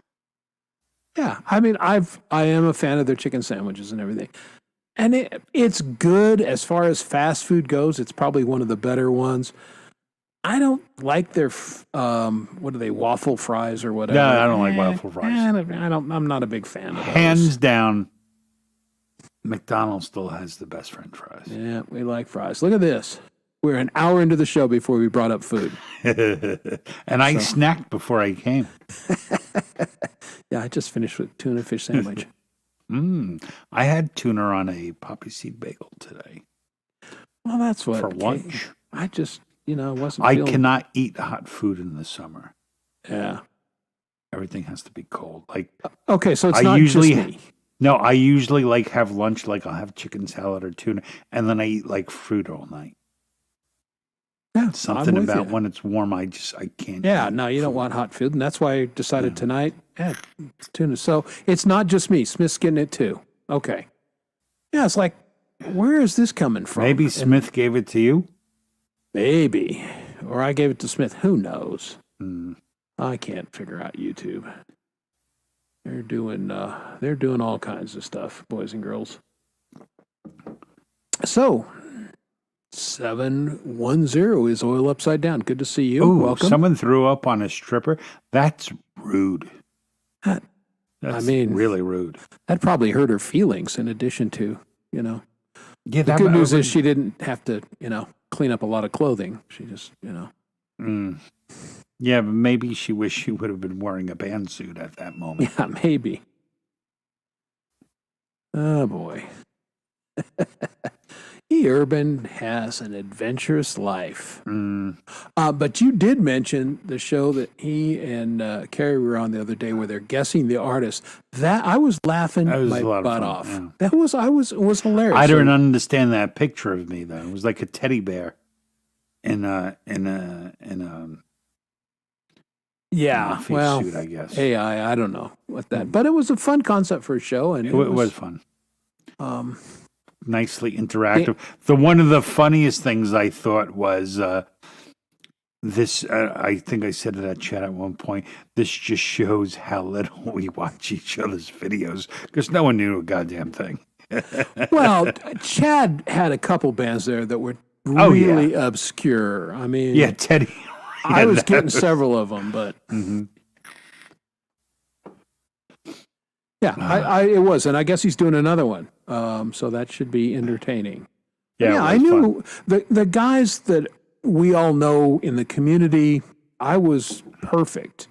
Yeah, I mean, I am a fan of their chicken sandwiches and everything, and it's good as far as fast food goes. It's probably one of the better ones. I don't like their what are they, waffle fries or whatever. no, I don't like waffle fries. I'm not a big fan of those. Hands down, McDonald's still has the best French fries. Yeah, we like fries. Look at this. We're an hour into the show before we brought up food. And I snacked before I came. Yeah, I just finished with tuna fish sandwich. I had tuna on a poppy seed bagel today Well, that's what for lunch. I just, wasn't. I feeling, cannot eat hot food in the summer. Yeah. Everything has to be cold. Like, Okay, so it's I not usually just me. no, I usually have lunch. Like, I'll have chicken salad or tuna, and then I eat like fruit all night. Yeah, Something I'm with about you. when it's warm, I can't. Yeah, eat no, you don't food. want hot food, and that's why I decided tonight, tuna. So it's not just me. Smith's getting it too. Okay. Yeah, it's like, where is this coming from? Maybe Smith gave it to you. Maybe. Or I gave it to Smith. Who knows? Mm. I can't figure out YouTube. They're doing all kinds of stuff, boys and girls. So 710 is Oil Upside Down. Good to see you. Ooh, Welcome. someone threw up on a stripper. That's rude. That- That's mean- really rude. That probably hurt her feelings in addition to, Yeah, The that good news is she didn't have to, clean up a lot of clothing. She just, Yeah, but maybe she wished she would have been wearing a band suit at that moment. yeah, maybe. Oh, boy. E. Urban has an adventurous life. But you did mention the show that he and Carrie were on the other day where they're guessing the artist. That I was laughing That was my a lot of butt fun, off. yeah. That was it was hilarious. I So- don't understand that picture of me though. It was like a teddy bear in a Yeah, mafia well, suit, I guess. AI, I don't know what that, but it was a fun concept for a show, and It was fun. um, Nicely interactive. One of the funniest things I thought was this. I think I said in that chat at one point. This just shows how little we watch each other's videos because no one knew a goddamn thing. well, Chad had a couple bands there that were Oh, yeah. really obscure. I mean, Yeah, Teddy. I Yeah, was that getting several of them, but yeah, it was, and I guess he's doing another one. So that should be entertaining. Yeah, it I was knew the guys that we all know in the community. I was perfect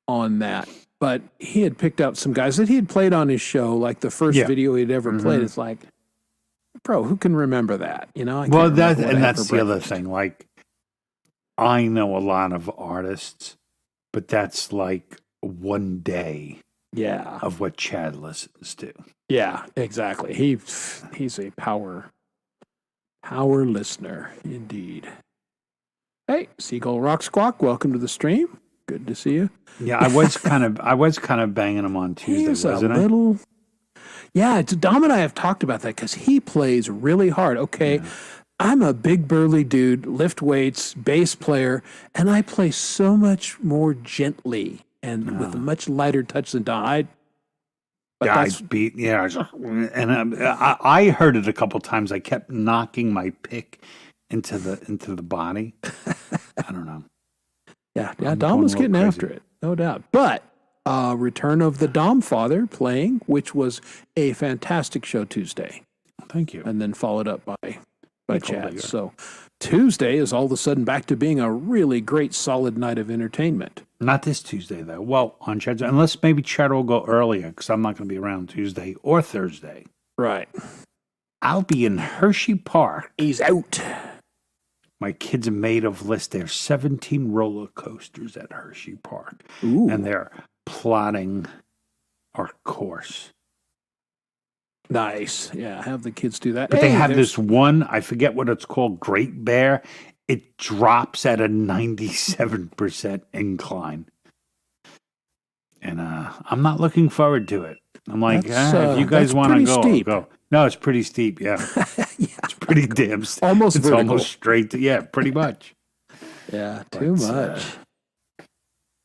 on that. but he had picked out some guys that he had played on his show, like the first Yeah. video he'd ever played. It's like, bro, who can remember that? You know, I can't Well, remember that what I and had that's for the other breakfast. thing. Like, I know a lot of artists, but that's like one day Yeah, of what Chad listens to. yeah, exactly. He's a power listener indeed. Hey, Seagull Rock Squawk, welcome to the stream. Good to see you. Yeah, I was kind of banging him on Tuesday, He's a wasn't I? little. Yeah, Dom and I have talked about that because he plays really hard. Okay, I'm a big burly dude, lift weights, bass player, and I play so much more gently and with a much lighter touch than Dom. But I that's beat, yeah, and I heard it a couple times. I kept knocking my pick into the body. I don't know. yeah, I'm Dom going was a little getting crazy. after it, no doubt. But return of the Dom Father playing, which was a fantastic show Tuesday, Thank you. and then followed up by Nicole Chad. Digger. So Tuesday is all of a sudden back to being a really great, solid night of entertainment. Not this Tuesday though. Well, on Chad's, unless maybe Chad will go earlier because I'm not going to be around Tuesday or Thursday. Right. I'll be in Hershey Park. He's out. My kids have made of list. There's 17 roller coasters at Hershey Park, Ooh, and they're plotting our course. nice. Yeah, have the kids do that. But they Hey, have there's- this one, I forget what it's called, Great Bear. It drops at a 97% incline. And I'm not looking forward to it. I'm like, That's, if you guys that's want to pretty go, I'll steep. go. No, it's pretty steep, yeah. It's pretty damn steep. Almost It's vertical. almost straight to, yeah, pretty much. Yeah, too But, much.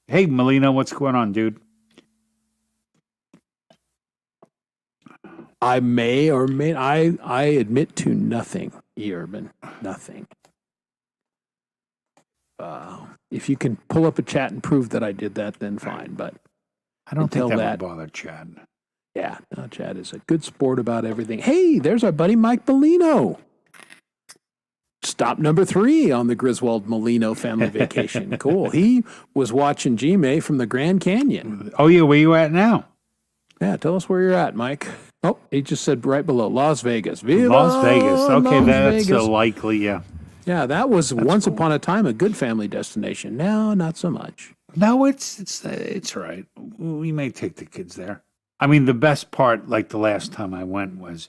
Hey, Melina, what's going on, dude? I may or may I admit to nothing, Urban. Nothing. If you can pull up a chat and prove that I did that, then fine. But I don't think Until that that- would bother Chad. yeah, no, Chad is a good sport about everything. Hey, there's our buddy Mike Bellino. Stop number 3 on the Griswold Molino family vacation. Cool. He was watching G-May from the Grand Canyon. Oh, yeah, where you at now? Yeah, tell us where you're at, Mike. Oh, he just said right below Las Vegas. Viva Las Vegas. Okay, Las that's Vegas. likely, yeah. Yeah, that was once cool. upon a time a good family destination. Now, not so much. No, it's all right. We may take the kids there. I mean, the best part, like the last time I went, was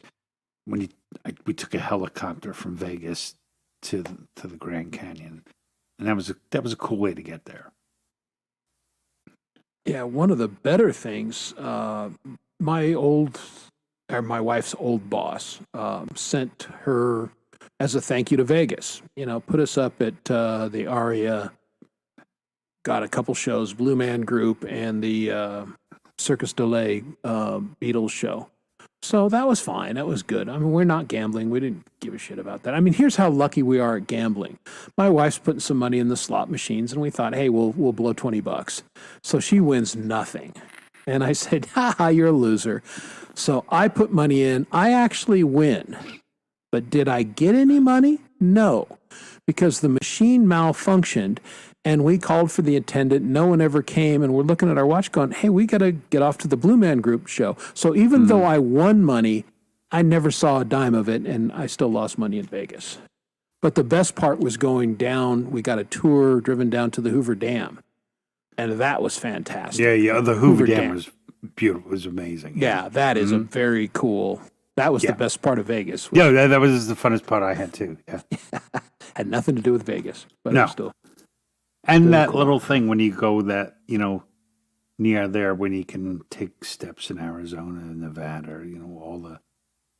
when we took a helicopter from Vegas to the Grand Canyon, and that was a cool way to get there. Yeah, one of the better things, my wife's old boss sent her as a thank you to Vegas. You know, put us up at the Aria, got a couple shows, Blue Man Group and the Circus du Soleil Beatles show. So that was fine. That was good. I mean, we're not gambling. We didn't give a shit about that. I mean, here's how lucky we are at gambling. My wife's putting some money in the slot machines, and we thought, hey, we'll blow $20. So she wins nothing. And I said, ha, you're a loser. So I put money in. I actually win. But did I get any money? No, because the machine malfunctioned and we called for the attendant. No one ever came. And we're looking at our watch going, hey, we got to get off to the Blue Man Group show. So even though I won money, I never saw a dime of it. And I still lost money in Vegas. But the best part was going down. We got a tour driven down to the Hoover Dam. And that was fantastic. Yeah. The Hoover Hoover Dam Dam. was beautiful. It was amazing. Yeah, that is a very cool. That was Yeah. the best part of Vegas. Yeah, that was the funnest part I had too. Yeah. Had nothing to do with Vegas, but it No. was still. And Very that cool. little thing when you go that, near there when you can take steps in Arizona and Nevada, or, all the,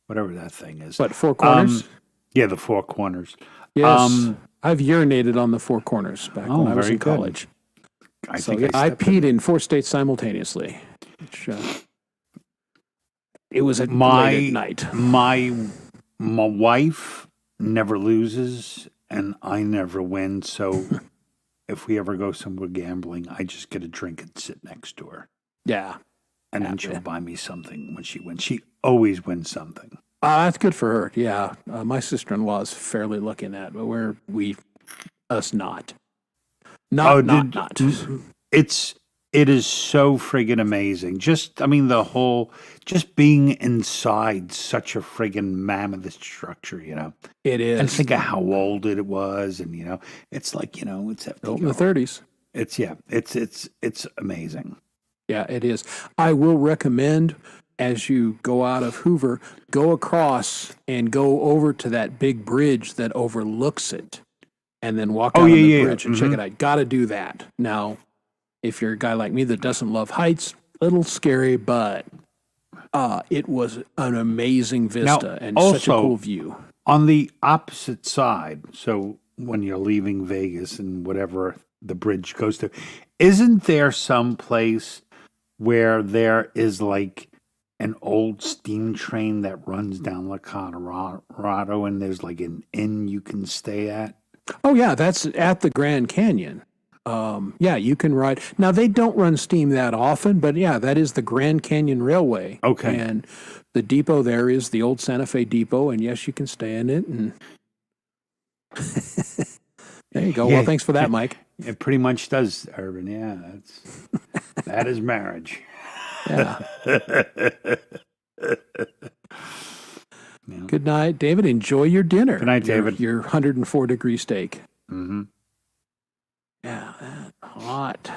whatever that thing is. But Four Corners? Yeah, the Four Corners. Yes. I've urinated on the Four Corners back when I was very in good. college. I So think yeah, I stepped in. peed in 4 states simultaneously. Which, it was at late My at night. my wife never loses and I never win. So if we ever go somewhere gambling, I just get a drink and sit next to her, Yeah. and then Gotcha. she'll buy me something when she wins. She always wins something. That's good for her. Yeah. My sister-in-law is fairly lucky in that, but us not. Not. It's It is so friggin' amazing. Just being inside such a friggin' mammoth structure, It and is. think of how old it was, and it's like it's Built in the 30s. it's amazing. Yeah, it is. I will recommend as you go out of Hoover, go across and go over to that big bridge that overlooks it, and then walk out on the bridge and check it out. Got to do that. Now, if you're a guy like me that doesn't love heights, a little scary, but it was an amazing vista and such a also, cool view. On the opposite side, so when you're leaving Vegas and whatever the bridge goes to, isn't there some place where there is like an old steam train that runs down La Colorado and there's like an inn you can stay at? Oh, yeah, that's at the Grand Canyon. Yeah, you can ride. Now, they don't run steam that often, but yeah, that is the Grand Canyon Railway. Okay. And the depot there is the old Santa Fe Depot, and yes, you can stay in it. And there you go. Yeah, Well, thanks for that, Mike. It pretty much does, Urban. Yeah, that is marriage. Yeah. Good night, David. Enjoy your dinner. Good night, David. Your 104-degree steak. Mm-hmm. Yeah, hot.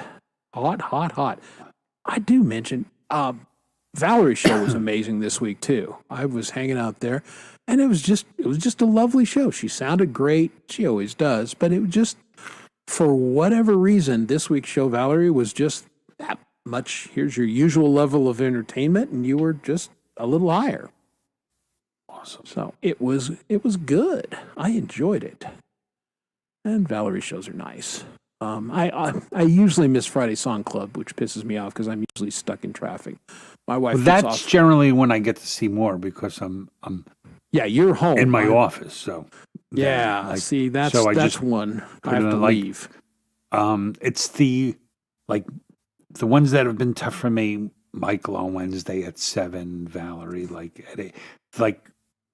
I do mention Valerie's show was amazing this week too. I was hanging out there, and it was just a lovely show. She sounded great. She always does, but it was just, for whatever reason, this week's show, Valerie, was just that much. Here's your usual level of entertainment, and you were just a little higher. Awesome. So it was good. I enjoyed it, and Valerie's shows are nice. I usually miss Friday Song Club, which pisses me off because I'm usually stuck in traffic. My wife. Well, gets that's off. generally when I get to see more because I'm Yeah, you're home in my office. So Yeah, like, see, that's so I that's just one I put have it to in, like, leave. it's the ones that have been tough for me. Michael on Wednesday at 7, Valerie at 8.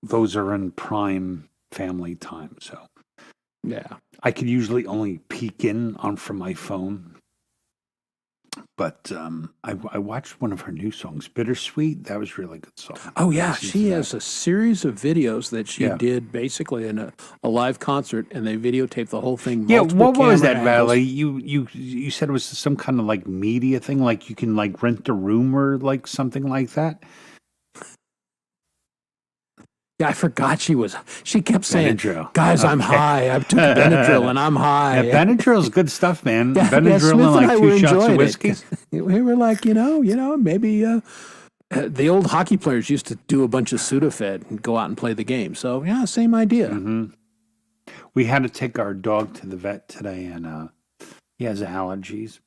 Those are in prime family time. So Yeah. I could usually only peek in from my phone. But I watched one of her new songs, Bittersweet. That was a really good song. Oh yeah, Listened she to has that. a series of videos that she Yeah. did basically in a live concert, and they videotaped the whole thing. Yeah, multiple what was that, camera angles. Valley? You said it was some kind of like media thing, like you can like rent a room or like something like that. Yeah, I forgot she kept saying, Benadryl. "Guys, I'm Okay. high. I took Benadryl and I'm high." Yeah, Benadryl's good stuff, man. Yeah, Benadryl Smith and and like I were 2 shots of enjoying whiskey. it. We were like, maybe the old hockey players used to do a bunch of Sudafed and go out and play the game. So yeah, same idea. Mm-hmm. We had to take our dog to the vet today, and he has allergies.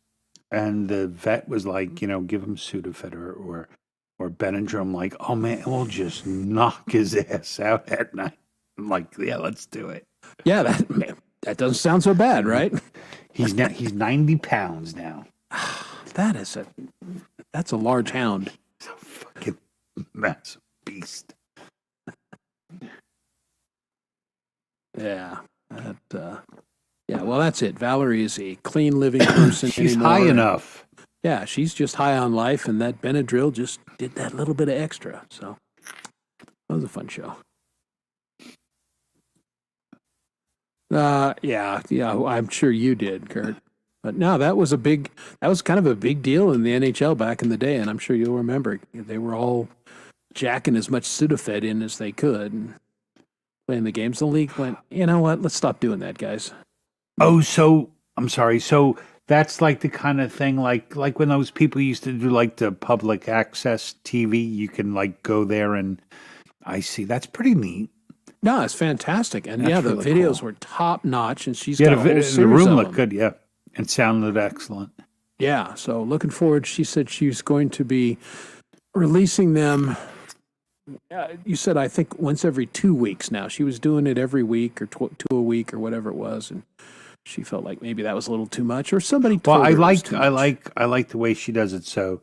And the vet was like, give him Sudafed or Benadryl. I'm like, oh man, we'll just knock his ass out at night. I'm like, yeah, let's do it. Yeah, that doesn't sound so bad, right? He's 90 pounds now. That's a large hound. He's a fucking massive beast. Yeah. Yeah, well, that's it. Valerie is a clean living person. She's anymore. high enough. Yeah, she's just high on life, and that Benadryl just did that little bit of extra. So that was a fun show. Yeah, I'm sure you did, Kurt. But no, that was kind of a big deal in the NHL back in the day, and I'm sure you'll remember. They were all jacking as much Sudafed in as they could and playing the games. The league went, you know what? Let's stop doing that, guys. Oh, so I'm sorry. So that's like the kind of thing, like when those people used to do like the public access TV. You can like go there, and I see. That's pretty neat. No, it's fantastic, and That's yeah, the really videos cool. were top notch, and she's Yeah, got a whole the series room of looked them. good. Yeah, and sounded excellent. Yeah, so looking forward. She said she's going to be releasing them. You said, I think, once every 2 weeks now. She was doing it every week or 2 a week or whatever it was, and she felt like maybe that was a little too much, or somebody told Well, her I it was like too I much. like the way she does it. So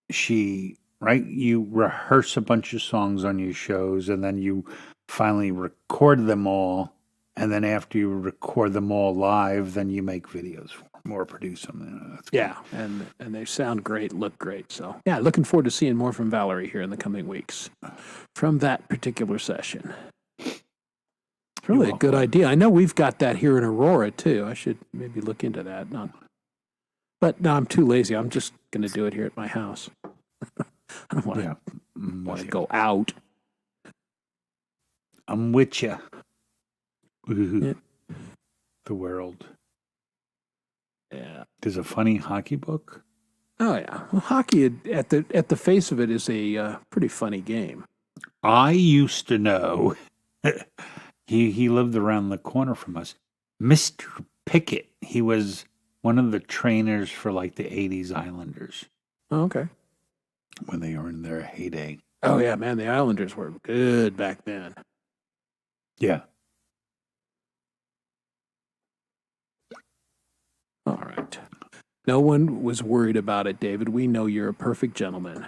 you rehearse a bunch of songs on your shows, and then you finally record them all, And then after you record them all live, then you make videos for them or produce them. That's cool. Yeah, and they sound great, look great. So yeah, looking forward to seeing more from Valerie here in the coming weeks from that particular session. It's really a good idea. I know we've got that here in Aurora too. I should maybe look into that. But no, I'm too lazy. I'm just going to do it here at my house. I don't want to go out. I'm with you. Yeah. The world. Yeah. There's a funny hockey book. Oh yeah. Well, hockey at the face of it is a pretty funny game. I used to know. He lived around the corner from us. Mr. Pickett. He was one of the trainers for like the 80s Islanders Oh, okay. when they were in their heyday. Oh yeah, man, the Islanders were good back then. Yeah. All right. No one was worried about it, David. We know you're a perfect gentleman.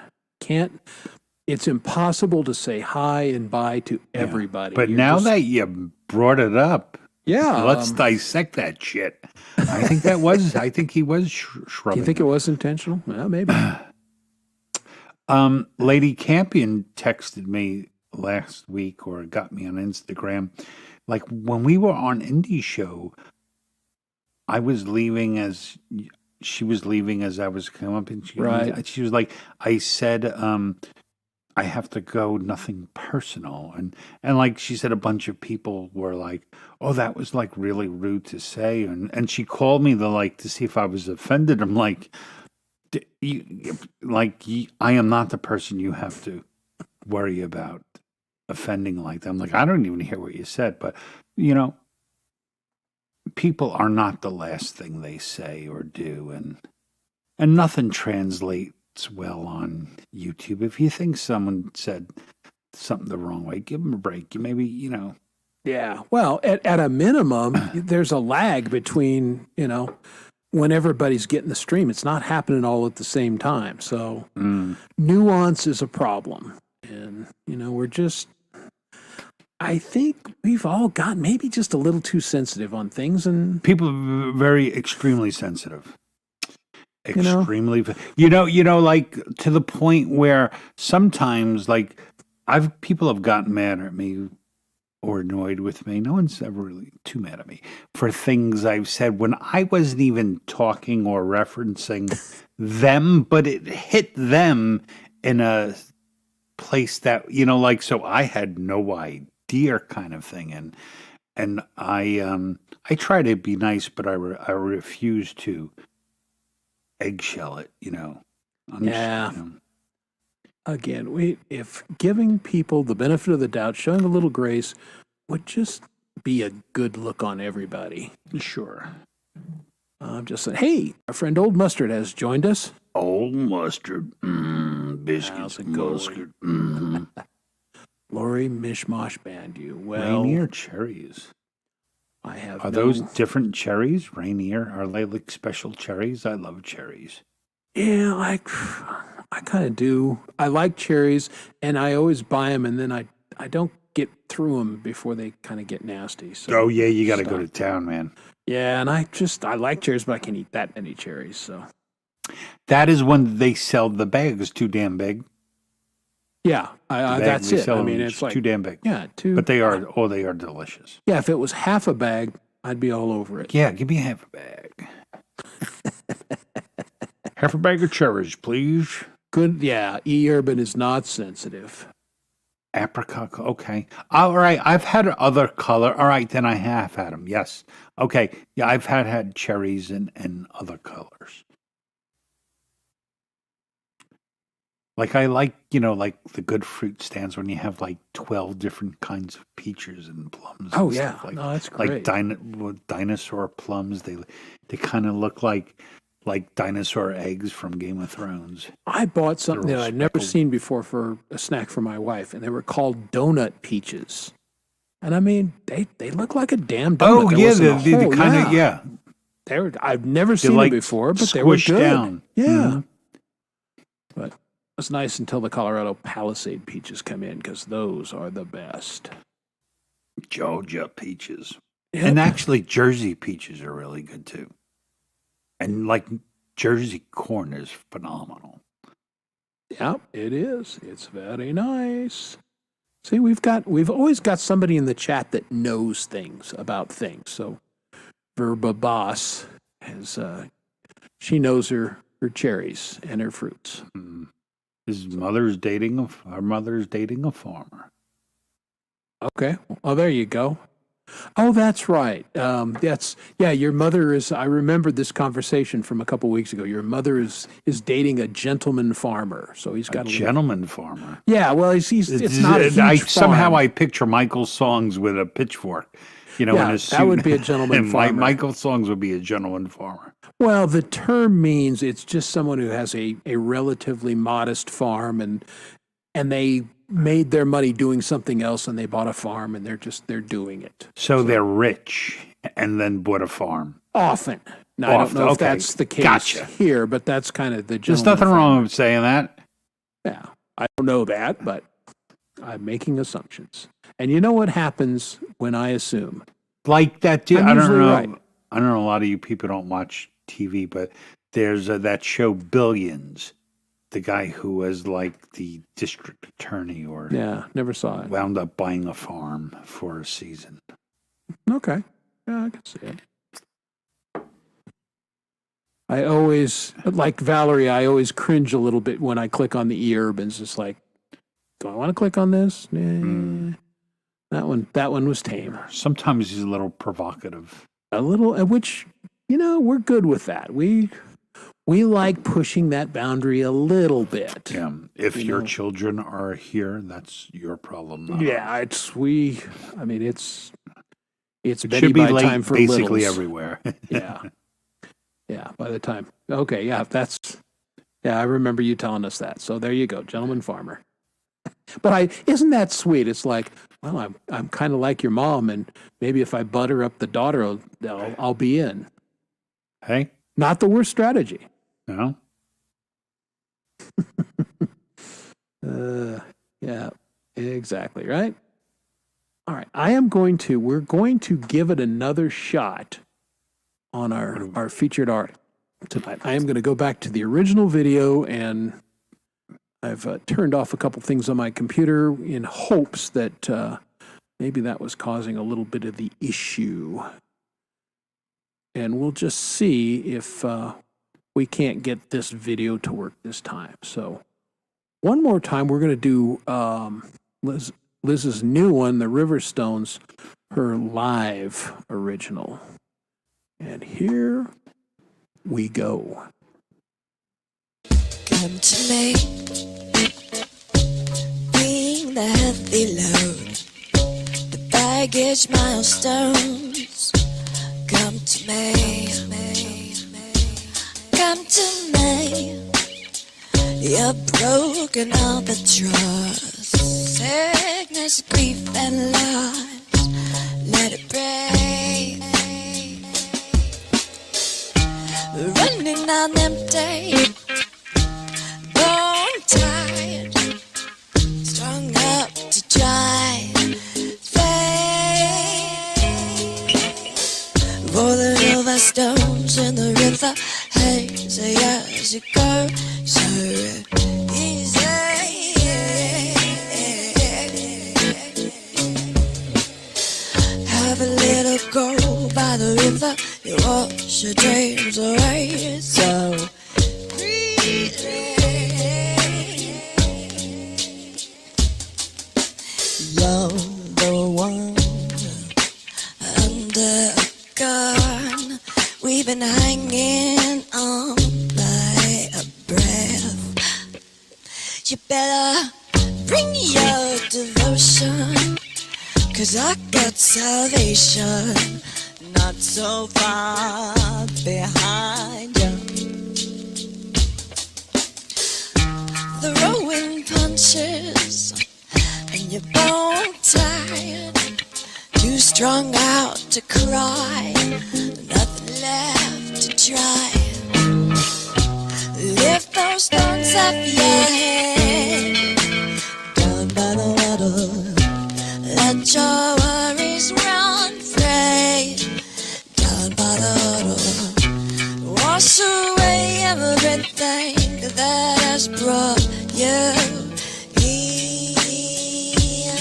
It's impossible to say hi and bye to everybody. But You're now just- that you brought it up, yeah, let's dissect that shit. I think he was do shrubbing. you think it was intentional? Well, maybe. Lady Campion texted me last week or got me on Instagram. Like when we were on Indie Show, I was leaving as she was leaving as I was coming up, and she was like, I said, I have to go, nothing personal. And like she said, a bunch of people were like, oh, that was like really rude to say. And she called me to see if I was offended. I'm like, I am not the person you have to worry about offending like that. I'm like, I don't even hear what you said, but people are not the last thing they say or do, and nothing translates well on YouTube. If you think someone said something the wrong way, give them a break. You maybe, Yeah. Well, at a minimum, there's a lag between, when everybody's getting the stream. It's not happening all at the same time. So nuance is a problem. And, I think we've all got maybe just a little too sensitive on things. And people are very extremely sensitive. know? Extremely, like to the point where sometimes, like, people have gotten mad at me or annoyed with me. No one's ever really too mad at me for things I've said when I wasn't even talking or referencing them, but it hit them in a place that, so I had no idea kind of thing. And I try to be nice, but I refuse to eggshell it, Yeah. Again, if giving people the benefit of the doubt, showing a little grace, would just be a good look on everybody. Sure. I'm just saying, hey, our friend Old Mustard has joined us. Old Mustard, biscuits, How's it going? mustard, Lori Mishmash Band you. Well, Rainier cherries. I have Are no- those different cherries? Rainier? Are they like special cherries? I love cherries. Yeah, I kind of do. I like cherries, and I always buy them, and then I don't get through them before they kind of get nasty. So Oh yeah, you got to go to town, man. yeah, and I like cherries, but I can't eat that many cherries. So That is when they sell the bags too damn big. yeah, The bag that's they it. sell I mean, them it's like too damn big. yeah, two. But they are delicious. Yeah, if it was half a bag, I'd be all over it. Yeah, give me half a bag. Half a bag of cherries, please. Good. Yeah, E-Urban is not sensitive. Apricot. Okay. All right. I've had other color. All right. Then I have had them. Yes. Okay. Yeah. I've had cherries and other colors. Like I like, like the good fruit stands when you have like 12 different kinds of peaches and plums. Oh and yeah, stuff no, that's great. Like dinosaur plums. They kind of look like dinosaur eggs from Game of Thrones. I bought something They're that all I'd never speckled. seen before for a snack for my wife, and they were called donut peaches. And I mean, they look like a damn donut. Oh There yeah, wasn't a the hole. kind of yeah. They were. I've never seen like them before, but they were squished good. down. Yeah, Mhm. but it was nice until the Colorado Palisade peaches come in because those are the best. Georgia peaches. And actually, Jersey peaches are really good too. And like Jersey corn is phenomenal. Yeah, it is. It's very nice. See, we've always got somebody in the chat that knows things about things. So Verba Boss has she knows her cherries and her fruits. His mother's dating our mother's dating a farmer. Okay. Oh, there you go. Oh, that's right. Your mother is. I remember this conversation from a couple weeks ago. Your mother is dating a gentleman farmer, so he's got a Gentleman farmer. Yeah, well, it's not a huge Somehow farm. I picture Michael Songs with a pitchfork, in his suit. That would be a gentleman And farmer. Michael Songs would be a gentleman farmer. Well, the term means it's just someone who has a relatively modest farm, and they made their money doing something else, and they bought a farm, and they're doing it. So they're rich and then bought a farm. Often. Now, I don't know if Okay. that's the case Gotcha. here, but that's kind of the There's gentleman nothing farmer. wrong with saying that. Yeah, I don't know that, but I'm making assumptions. And you know what happens when I assume? Like that, I'm I don't usually know. right. I don't know. A lot of you people don't watch TV, but there's that show Billions. The guy who was like the district attorney, or Yeah, never saw it. wound up buying a farm for a season. Okay. Yeah, I can see it. I always, like Valerie, I always cringe a little bit when I click on the e-urbans. It's like, do I want to click on this? Nah. That one was tame. Sometimes he's a little provocative. A little, which, we're good with that. We like pushing that boundary a little bit. Yeah. If You your know. children are here, that's your problem. Not Yeah, ours. it's It Betty should be by late time for basically littles. everywhere. Yeah. Yeah, by the time. Okay, yeah, I remember you telling us that. So there you go, gentleman farmer. But isn't that sweet? It's like, well, I'm kind of like your mom, and maybe if I butter up the daughter, I'll be in. Hey, Not the worst strategy. no? Yeah, exactly, right? All right, we're going to give it another shot on our featured art tonight. I am going to go back to the original video, and I've turned off a couple things on my computer in hopes that maybe that was causing a little bit of the issue. And we'll just see if we can't get this video to work this time. So one more time, we're going to do Liz's new one, the Riverstones, her live original. And here we go. Come to me, bring the heavy load, the baggage milestones. Come to me, come to me. You're broken albatross, sickness, grief, and loss. Let it break. Running on empty, bone tired, strung up to dry. For the river stones in the river hazy as you go, so easy. Have a little go by the river, you wash your dreams away, so easy. You're the one under a gun. We've been hanging on by a breath. You better bring your devotion, 'cause I got salvation not so far behind you. Throwing punches and you're bone tired, too strung out to cry, nothing left to try. Lift those stones off your head, down by the water, let your worries run free. Wash away everything that has brought you here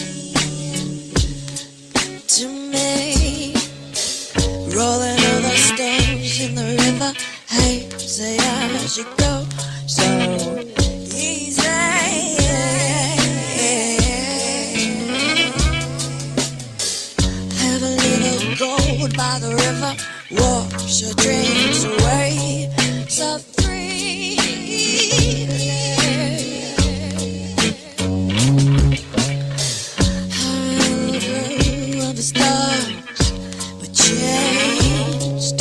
to me. Rolling over stones in the river, hazy as you go, so easy. Have a little gold by the river, wash your dreams away, so free. All of the stars were changed.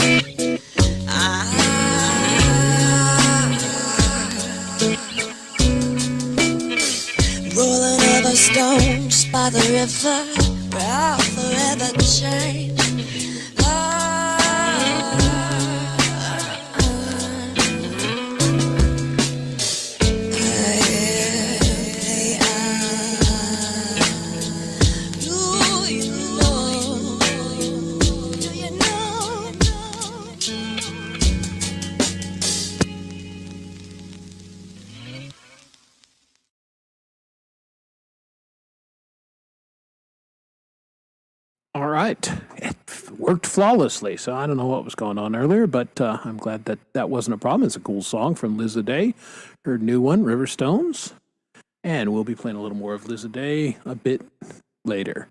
Rolling over stones by the river, where I'll forever change. All right. It worked flawlessly, so I don't know what was going on earlier, but I'm glad that that wasn't a problem. It's a cool song from Liz Day, her new one, River Stones. And we'll be playing a little more of Liz Day a bit later.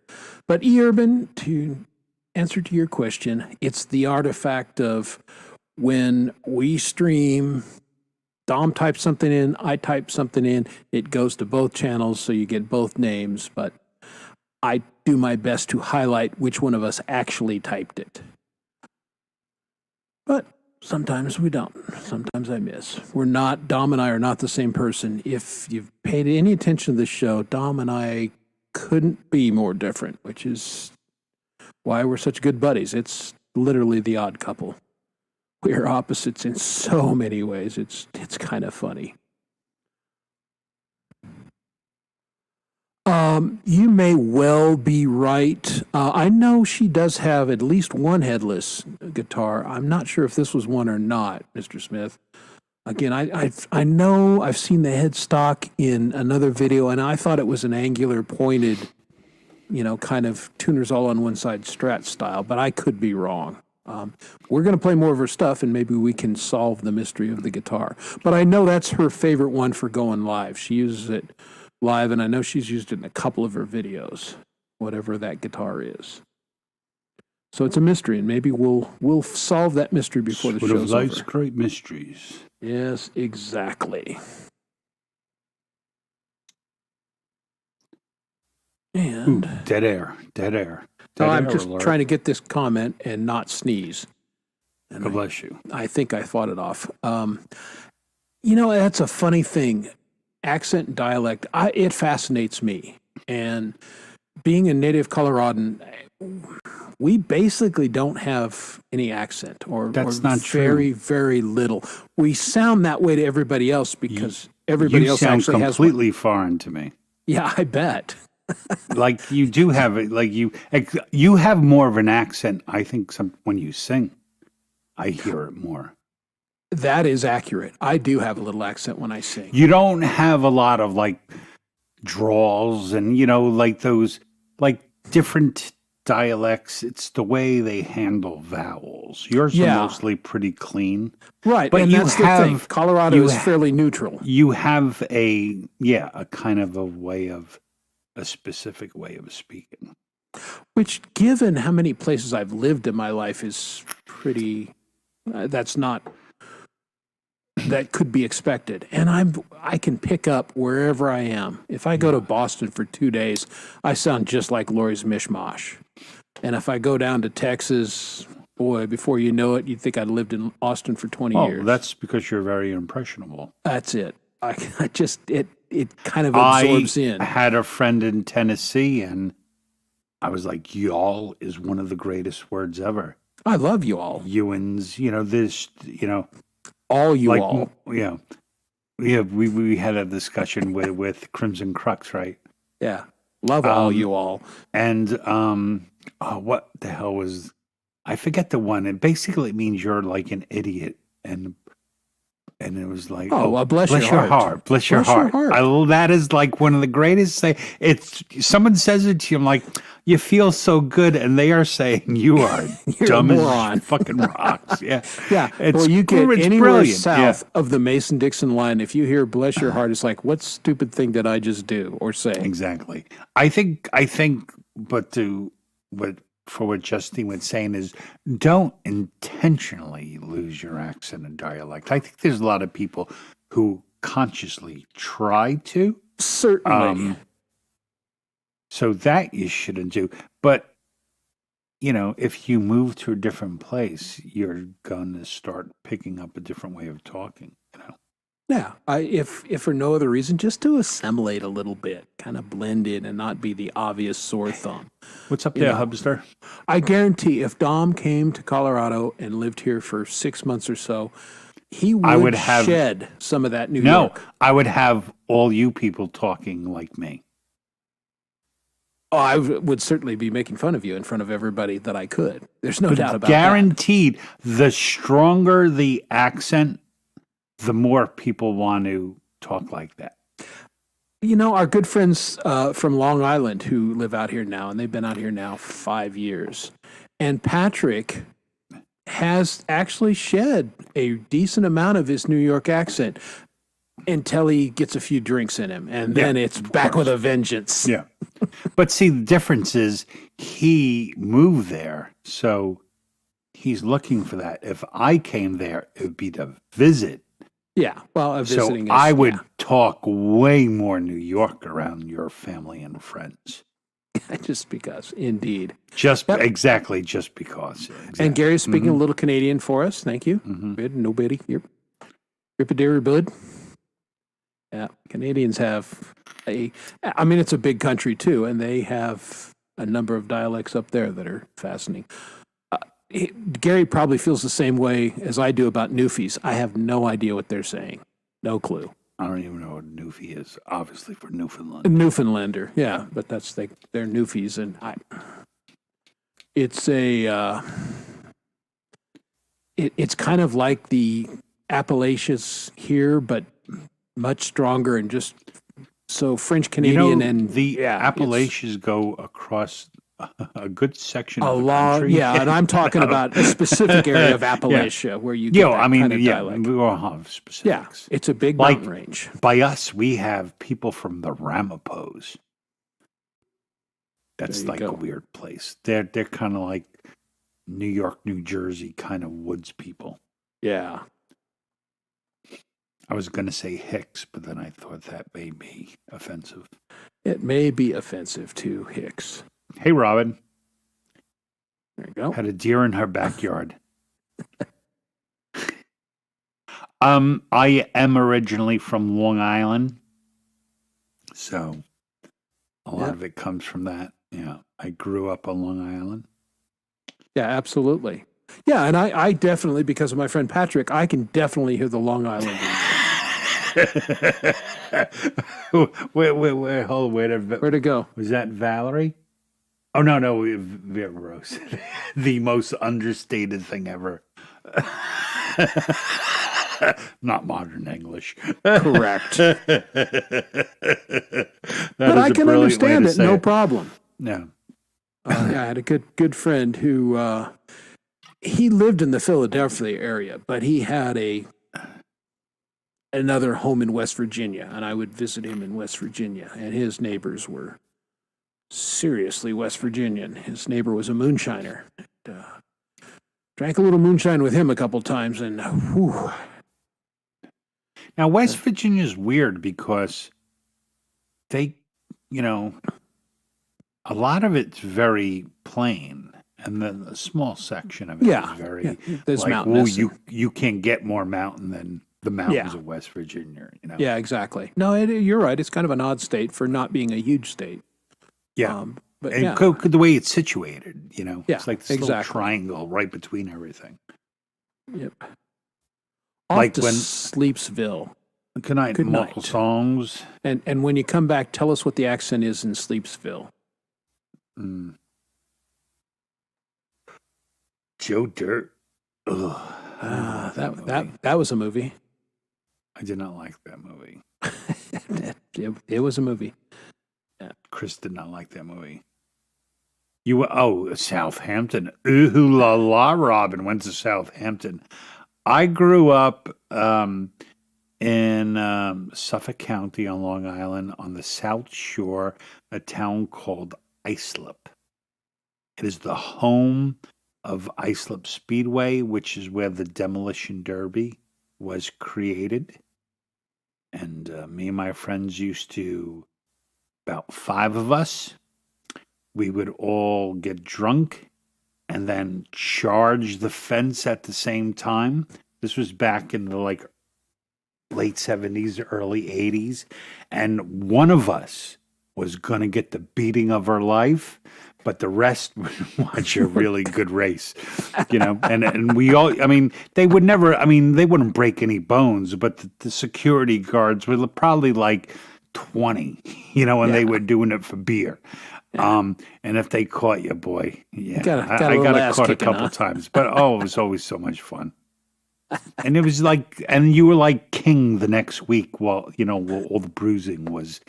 But E-Urban, to answer to your question, it's the artifact of when we stream, Dom types something in, I type something in, it goes to both channels, so you get both names, but I do my best to highlight which one of us actually typed it. But sometimes we don't. Sometimes I miss. Dom and I are not the same person. If you've paid any attention to this show, Dom and I couldn't be more different, which is why we're such good buddies. It's literally the odd couple. We are opposites in so many ways. It's kind of funny. You may well be right. I know she does have at least one headless guitar. I'm not sure if this was one or not, Mr. Smith. Again, I know I've seen the headstock in another video, and I thought it was an angular pointed, kind of tuners all on one side Strat style, but I could be wrong. We're going to play more of her stuff, and maybe we can solve the mystery of the guitar. But I know that's her favorite one for going live. She uses it live, and I know she's used it in a couple of her videos, whatever that guitar is. So it's a mystery, and maybe we'll solve that mystery before the One of show's life's over. great mysteries. Yes, exactly. And Dead air. Dead air. I'm just trying to get this comment and not sneeze. And God bless you. I think I fought it off. That's a funny thing. Accent and dialect, it fascinates me. And being a native Coloradan, we basically don't have any accent, or not very, true. very little. We sound that way to everybody else because everybody You else sound actually has completely foreign to me. Yeah, I bet. Like you do have it. Like you have more of an accent. I think when you sing, I hear it more. That is accurate. I do have a little accent when I sing. You don't have a lot of like draws and like those like different dialects. It's the way they handle vowels. Yours Yeah. are mostly pretty clean. Right, But and you that's the thing. have- Colorado you is ha- fairly neutral. You have a kind of a specific way of speaking. Which, given how many places I've lived in my life, is pretty. That could be expected, and I can pick up wherever I am. If I go to Boston for 2 days, I sound just like Lori's Mishmash, and if I go down to Texas, boy, before you know it, you'd think I'd lived in Austin for 20 Oh, years. that's because you're very impressionable. That's it. I just it kind of absorbs in. I had a friend in Tennessee, and I was like, "Y'all" is one of the greatest words ever. I love you all. Ewans, All you like, all. yeah. We had a discussion with Crimson Crux, right? Yeah. Love all you all. And what the hell was? I forget the one. It basically means you're like an idiot and it was like, Oh, well, bless bless your your heart. heart, bless your Bless your heart. heart. That is like one of the greatest. It's someone says it to you, I'm like, you feel so good, and they are saying you are You're dumb a as moron. fucking rocks. Yeah, Yeah. it's Well, you get it's anywhere brilliant. south of the Mason-Dixon line, if you hear "bless your heart," it's like, what stupid thing did I just do or say? Exactly. I think, but for what Justine was saying is, don't intentionally lose your accent and dialect. I think there's a lot of people who consciously try to, Certainly. so that you shouldn't do. But if you move to a different place, you're going to start picking up a different way of talking. Yeah. If for no other reason, just to assimilate a little bit, kind of blend in and not be the obvious sore thumb. What's up You there, know. Hubster? I guarantee if Dom came to Colorado and lived here for 6 months or so, he would shed some of that New York. I would have all you people talking like me. Oh, I would certainly be making fun of you in front of everybody that I could. There's no doubt about Guaranteed, the stronger the accent, the more people want to talk like that. that. Our good friends from Long Island who live out here now, and they've been out here now 5 years. And Patrick has actually shed a decent amount of his New York accent until he gets a few drinks in him. And then it's back with a vengeance. Yeah. But see, the difference is he moved there, so he's looking for that. If I came there, it would be to visit. Yeah. Well, So visiting I would yeah. talk way more New York around your family and friends. Just because, indeed. Exactly, just because. Exactly. And Gary's speaking a little Canadian for us. Thank you. Mhm. Good. Nobody. Yep. Rippadary bud. Yeah. Canadians have it's a big country too, and they have a number of dialects up there that are fascinating. Gary probably feels the same way as I do about Newfies. I have no idea what they're saying. No clue. I don't even know what Newfie is, obviously for Newfoundland. Newfoundlander, yeah, but they're Newfies, and it's kind of like the Appalachians here, but much stronger and just so French Canadian the Appalachians go across a good section a of the lot, country. yeah, and I'm talking about a specific area of Appalachia where you get that kind of dialect. we all have Yeah, specifics. it's a big Like- mountain range. By us, we have people from the Ramapos. That's There you like go. a weird place. They're kind of like New York, New Jersey kind of woods people. Yeah, I was going to say Hicks, but then I thought that may be offensive. it may be offensive to Hicks. Hey, Robin, There you go. had a deer in her backyard. I am originally from Long Island, so a lot Yeah. of it comes from that. Yeah, I grew up on Long Island. Yeah, absolutely. Yeah, and I definitely, because of my friend Patrick, I can definitely hear the Long Island. wait, hold on, wait. Where'd it go? Was that Valerie? Oh, no, Vera Rose. The most understated thing ever. Not modern English. Correct. That But is I a can brilliant way understand to it, say no problem. Yeah. Yeah, I had a good friend who he lived in the Philadelphia area, but he had another home in West Virginia, and I would visit him in West Virginia, and his neighbors were seriously West Virginian. His neighbor was a moonshiner. And, drank a little moonshine with him a couple times, and whew, Now, West Virginia's weird because they, a lot of it's very plain, and then a small section of it yeah, is very yeah, there's like, mountainous. you can't get more mountain than the mountains Yeah. of West Virginia. Yeah, exactly. No, you're right. It's kind of an odd state for not being a huge state. Yeah. But And yeah, the way it's situated, Yeah, it's like this little exactly. triangle right between everything. yep. Off like to when- Sleepsville. Good night, Good Michael night. Songs. And when you come back, tell us what the accent is in Sleepsville. Joe Dirt. Ugh. That was a movie. I did not like that movie. It was a movie. Chris did not like that movie. You were, Southampton. Ooh la la, Robin went to Southampton. I grew up in Suffolk County on Long Island on the South Shore, a town called Islip. It is the home of Islip Speedway, which is where the Demolition Derby was created. And me and my friends used to, about 5 of us, we would all get drunk and then charge the fence at the same time. This was back in the late 70s, early 80s. And one of us was going to get the beating of her life, but the rest would watch a really good race, and we all, they would never, they wouldn't break any bones, but the security guards were probably like 20, and they were doing it for beer. And if they caught you, boy, I got caught a couple times, but it was always so much fun. And it was and you were like king the next week while all the bruising was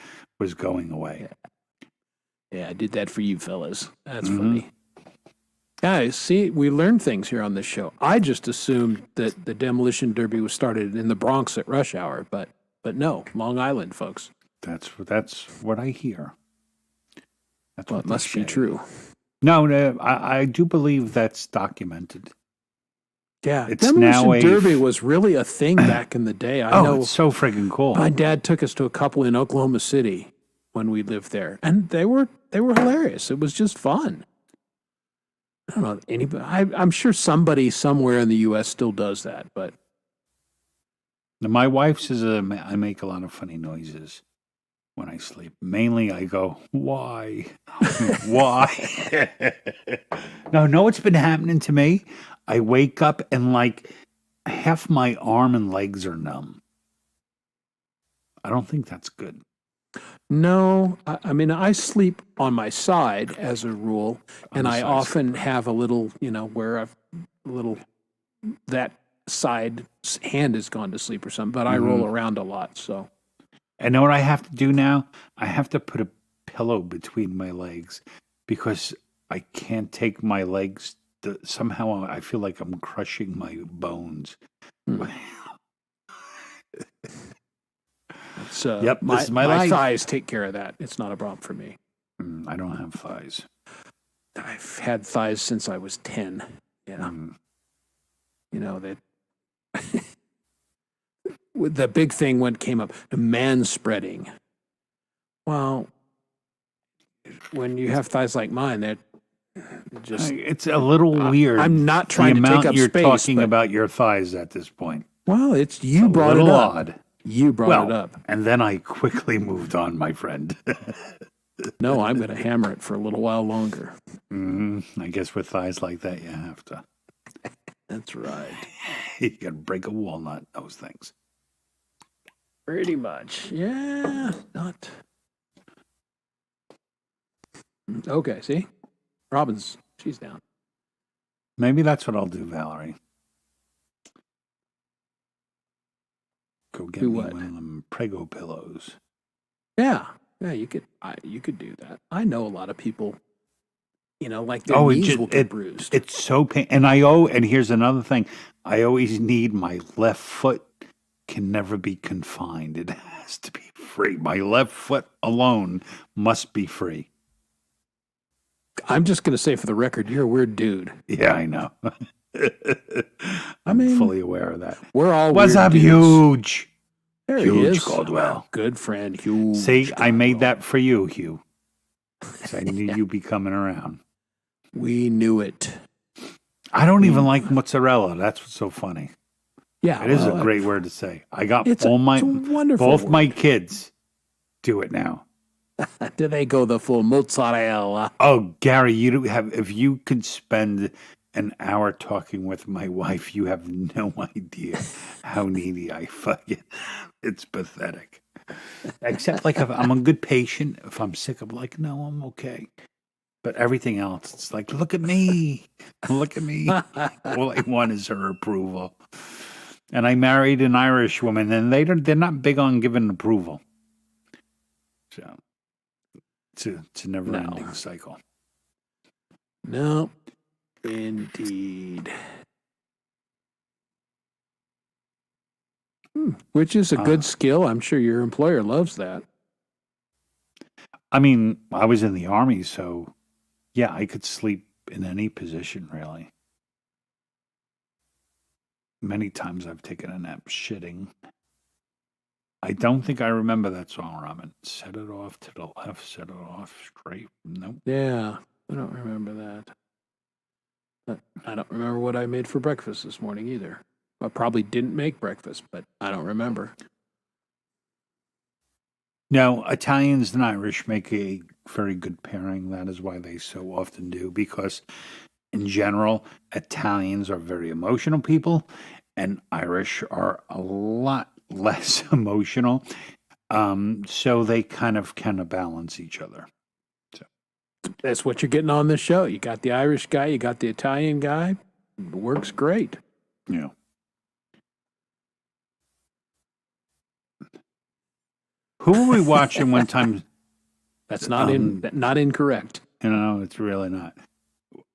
going away. Yeah, I did that for you fellas. That's funny. Guys, see, we learn things here on this show. I just assumed that the Demolition Derby was started in the Bronx at rush hour, but no, Long Island, folks. That's what I hear. That's well, what it must be true. No, I do believe that's documented. Yeah, it's Demolition now Derby was really a thing back in the day. I know it's so friggin' cool. My dad took us to a couple in Oklahoma City when we lived there, and they were hilarious. It was just fun. I don't know anybody. I'm sure somebody somewhere in the U.S. still does that, but now, my wife says I make a lot of funny noises when I sleep. Mainly, I go, "Why, why?" No, know what's been happening to me? I wake up and half my arm and legs are numb. I don't think that's good. No, I sleep on my side as a rule, and I often have a little, where that side hand has gone to sleep or something, but I roll around a lot, so. And know what I have to do now? I have to put a pillow between my legs because I can't take my legs. Somehow I feel like I'm crushing my bones. So yep, this is my life. Thighs take care of that. It's not a problem for me. I don't have thighs. I've had thighs since I was 10. Yeah. That the big thing came up, the man spreading. Well, when you have thighs like mine, that just it's a little weird. I'm not trying to take up you're space. You're talking about your thighs at this point. Well, you brought it up. Odd. You brought it up. And then I quickly moved on, my friend. No, I'm going to hammer it for a little while longer. I guess with thighs like that, you have to. That's right. You can break a walnut, those things. Pretty much. Yeah. Not. Okay, see? She's down. Maybe that's what I'll do, Valerie. Go get me one of them Prego pillows. Yeah, you could do that. I know a lot of people, like their knees will get bruised. It's so pain. And here's another thing. I always need my left foot can never be confined. It has to be free. My left foot alone must be free. I'm just going to say for the record, you're a weird dude. Yeah, I know. I'm fully aware of that. We're all What's up, dudes. Huge? There Huge he is. Caldwell. Good friend, Huge. See, Caldwell. I made that for you, Hugh. I knew you'd be coming around. We knew it. I don't even like mozzarella. That's what's so funny. Yeah, it is a great word to say. I got it's a wonderful both word. my kids do it now. Do they go the full mozzarella? Oh, Gary, if you could spend an hour talking with my wife, you have no idea how needy I fucking. It's pathetic. Except if I'm a good patient, if I'm sick, I'm like, no, I'm okay. But everything else, it's like, look at me. Look at me. All I want is her approval. And I married an Irish woman, and they're not big on giving approval. So it's a never-ending cycle. No, indeed. Which is a good skill. I'm sure your employer loves that. I mean, I was in the Army, so yeah, I could sleep in any position, really. Many times I've taken a nap shitting. I don't think I remember that song, Robin. Set it off to the left, set it off straight. Nope. Yeah, I don't remember that. I don't remember what I made for breakfast this morning either. I probably didn't make breakfast, but I don't remember. No, Italians and Irish make a very good pairing. That is why they so often do, because in general, Italians are very emotional people, and Irish are a lot less emotional. So they kind of balance each other. So that's what you're getting on this show. You got the Irish guy, you got the Italian guy. It works great. Yeah. Who were we watching one time? That's not not incorrect. No, it's really not.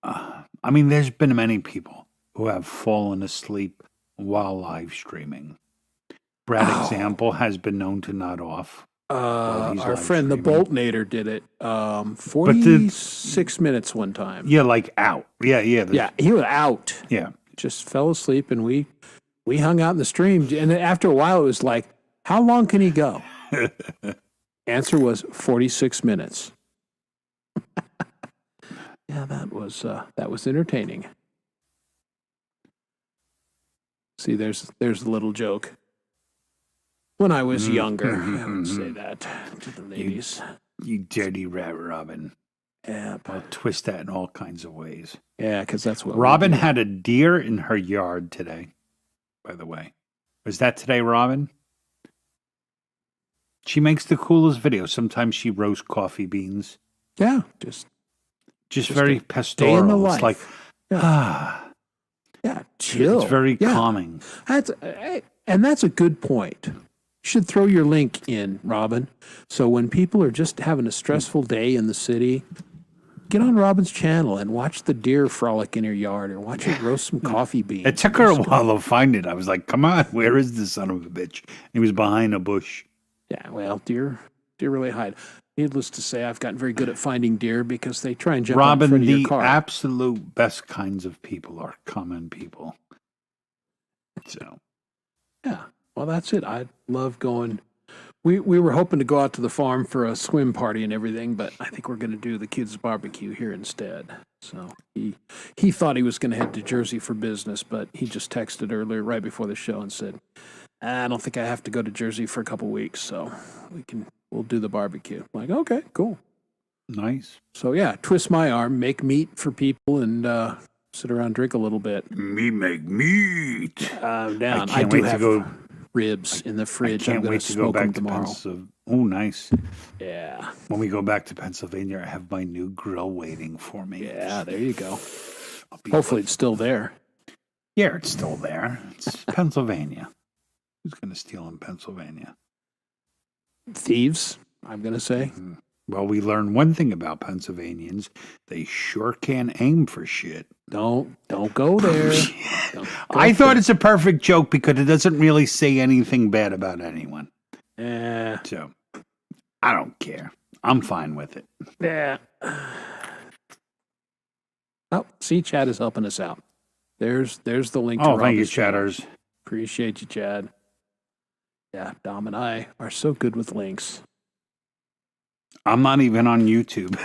I mean, there's been many people who have fallen asleep while live streaming. Brad Example has been known to nod off. Our friend the Boltnator did it. 46 minutes one time. Yeah, like out. Yeah. Yeah, he was out. Yeah. Just fell asleep, and we hung out in the stream. And after a while, it was like, how long can he go? Answer was 46 minutes. Yeah, that was entertaining. See, there's a little joke. When I was younger, I would say that to the ladies. You dirty rat, Robin. Yeah, I'll twist that in all kinds of ways. yeah, because that's what Robin had a deer in her yard today, by the way. Was that today, Robin? She makes the coolest videos. Sometimes she roasts coffee beans. Yeah, Just very a pastoral. day in the life. It's like, yeah, chill. It's very Yeah. calming. And that's a good point. You should throw your link in, Robin. So when people are just having a stressful day in the city, get on Robin's channel and watch the deer frolic in her yard, or watch her roast some coffee beans. It took her a while to find it. I was like, come on, where is this son of a bitch? He was behind a bush. Yeah, well, deer really hide. Needless to say, I've gotten very good at finding deer because they try and jump out in Robin, front of your the car. absolute best kinds of people are common people. So, Yeah, well, that's it. I love going. We were hoping to go out to the farm for a swim party and everything, but I think we're going to do the kids' barbecue here instead. So he thought he was going to head to Jersey for business, but he just texted earlier right before the show and said, I don't think I have to go to Jersey for a couple weeks, so we'll do the barbecue. I'm like, okay, cool. nice. So yeah, twist my arm, make meat for people, and sit around, drink a little bit. Me make meat. I'm down. I can't do wait to have go. ribs in the I fridge. I'm can't going wait to to go smoke them back to tomorrow. Pennsylvania. Oh, nice. Yeah, When we go back to Pennsylvania, I have my new grill waiting for me. yeah. There you go. I'll be Hopefully, it's still there. Yeah, it's still there. It's Pennsylvania. Who's going to steal in Pennsylvania? Thieves, I'm going to say. Well, we learned one thing about Pennsylvanians. They sure can aim for shit. Don't go there. I thought it's a perfect joke because it doesn't really say anything bad about anyone. Yeah, So, I don't care. I'm fine with it. yeah. Oh, see, Chad is helping us out. There's the link. to Oh, thank you, Robin's channel. chatters. Appreciate you, Chad. Yeah, Dom and I are so good with links. I'm not even on YouTube.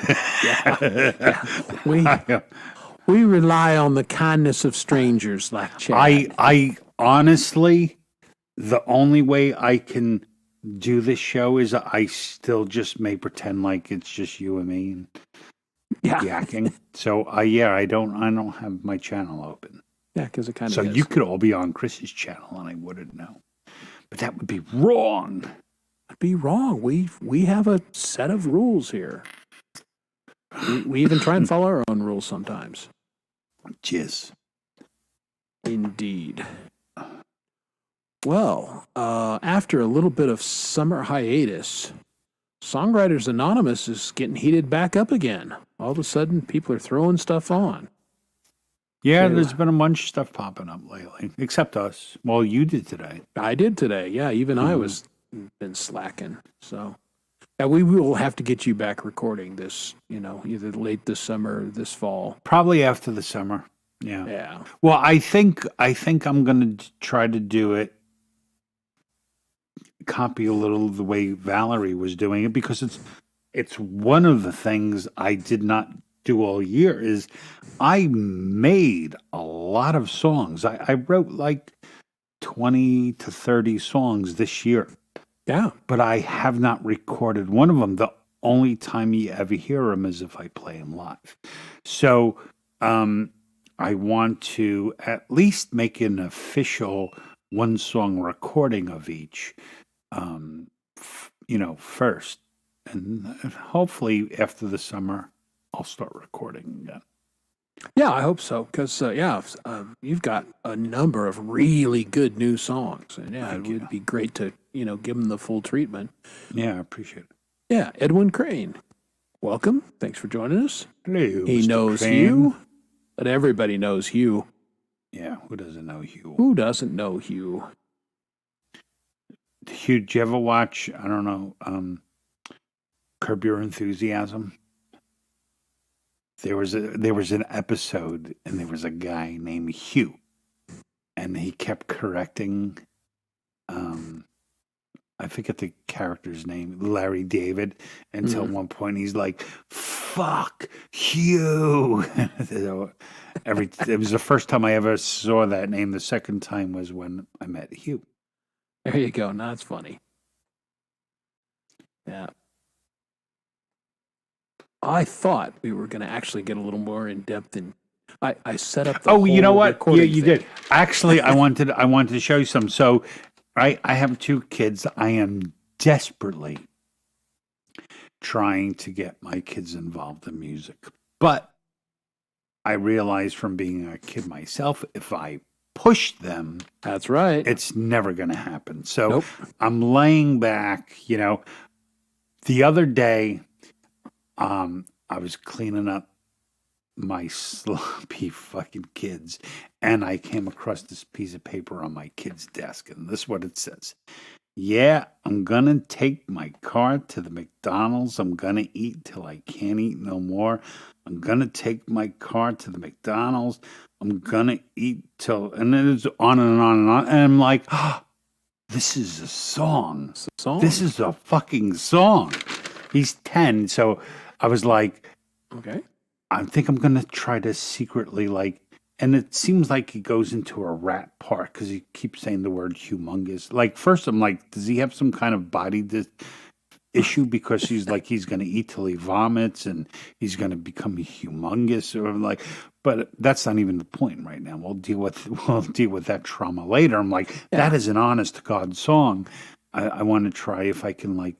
We rely on the kindness of strangers like Chad. I honestly, the only way I can do this show is I still just may pretend like it's just you and me and yakking. So I don't have my channel open. Yeah, because it kind of So is. you could all be on Chris's channel and I wouldn't know. But that would be wrong. I'd be wrong. We have a set of rules here. We even try and follow our own rules sometimes. Jizz. Indeed. Well, after a little bit of summer hiatus, Songwriters Anonymous is getting heated back up again. All of a sudden, people are throwing stuff on. Yeah, Yeah. there's been a bunch of stuff popping up lately, except us. Well, you did today. I did today. Yeah, even I was been slacking. So, yeah, we will have to get you back recording this. Either late this summer or this fall. Probably after the summer. Yeah. Yeah. Well, I think I'm going to try to do it. Copy a little of the way Valerie was doing it, because it's one of the things I did not do all year is I made a lot of songs. I wrote like 20 to 30 songs this year, Yeah. but I have not recorded one of them. The only time you ever hear them is if I play them live. So I want to at least make an official one song recording of each, first. And hopefully after the summer, I'll start recording again. Yeah, I hope so. Because, you've got a number of really good new songs. And, yeah, Thank it you. would be great to, give them the full treatment. Yeah, I appreciate it. Yeah, Edwin Crane. Welcome. Thanks for joining us. Hello, He Mr. knows Crane. Hugh, but everybody knows Hugh. Yeah, who doesn't know Hugh? Who doesn't know Hugh? Hugh, did you ever watch, I don't know, Curb Your Enthusiasm? There was an episode, and there was a guy named Hugh, and he kept correcting, I forget the character's name, Larry David, until one point he's like, "Fuck Hugh." So it was the first time I ever saw that name. The second time was when I met Hugh. There you go. Now it's funny. Yeah. I thought we were going to actually get a little more in depth in. I set up. The Oh, you know whole what? Yeah, recording you thing. did. Actually, I wanted to show you some. So, I have 2 kids. I am desperately trying to get my kids involved in music, but I realized from being a kid myself, if I push them, That's right. it's never going to happen. So Nope. I'm laying back. The other day, I was cleaning up my sloppy fucking kids, and I came across this piece of paper on my kid's desk, and this is what it says. Yeah, I'm gonna take my car to the McDonald's. I'm gonna eat till I can't eat no more. I'm gonna take my car to the McDonald's. I'm gonna eat till, and then it's on and on and on. And I'm like, this is a song. It's a song. This is a fucking song. He's 10, so I was like, okay. I think I'm going to try to secretly and it seems like he goes into a rat park because he keeps saying the word humongous. Like, first I'm like, does he have some kind of body issue because he's going to eat till he vomits and he's going to become humongous, or but that's not even the point right now. We'll deal with that trauma later. I'm like, that is an honest to God song. I want to try if I can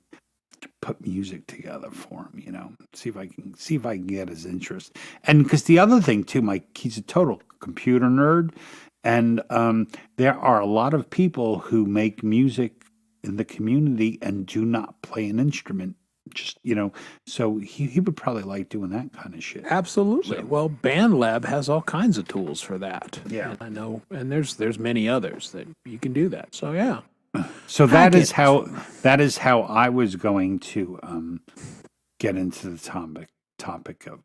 put music together for him, see if I can get his interest. And because the other thing too, he's a total computer nerd, and there are a lot of people who make music in the community and do not play an instrument. Just so he would probably like doing that kind of shit. Absolutely. So- Well, BandLab has all kinds of tools for that. Yeah. And I know, and there's many others that you can do that. So yeah. So I that get is how I was going to get into the topic of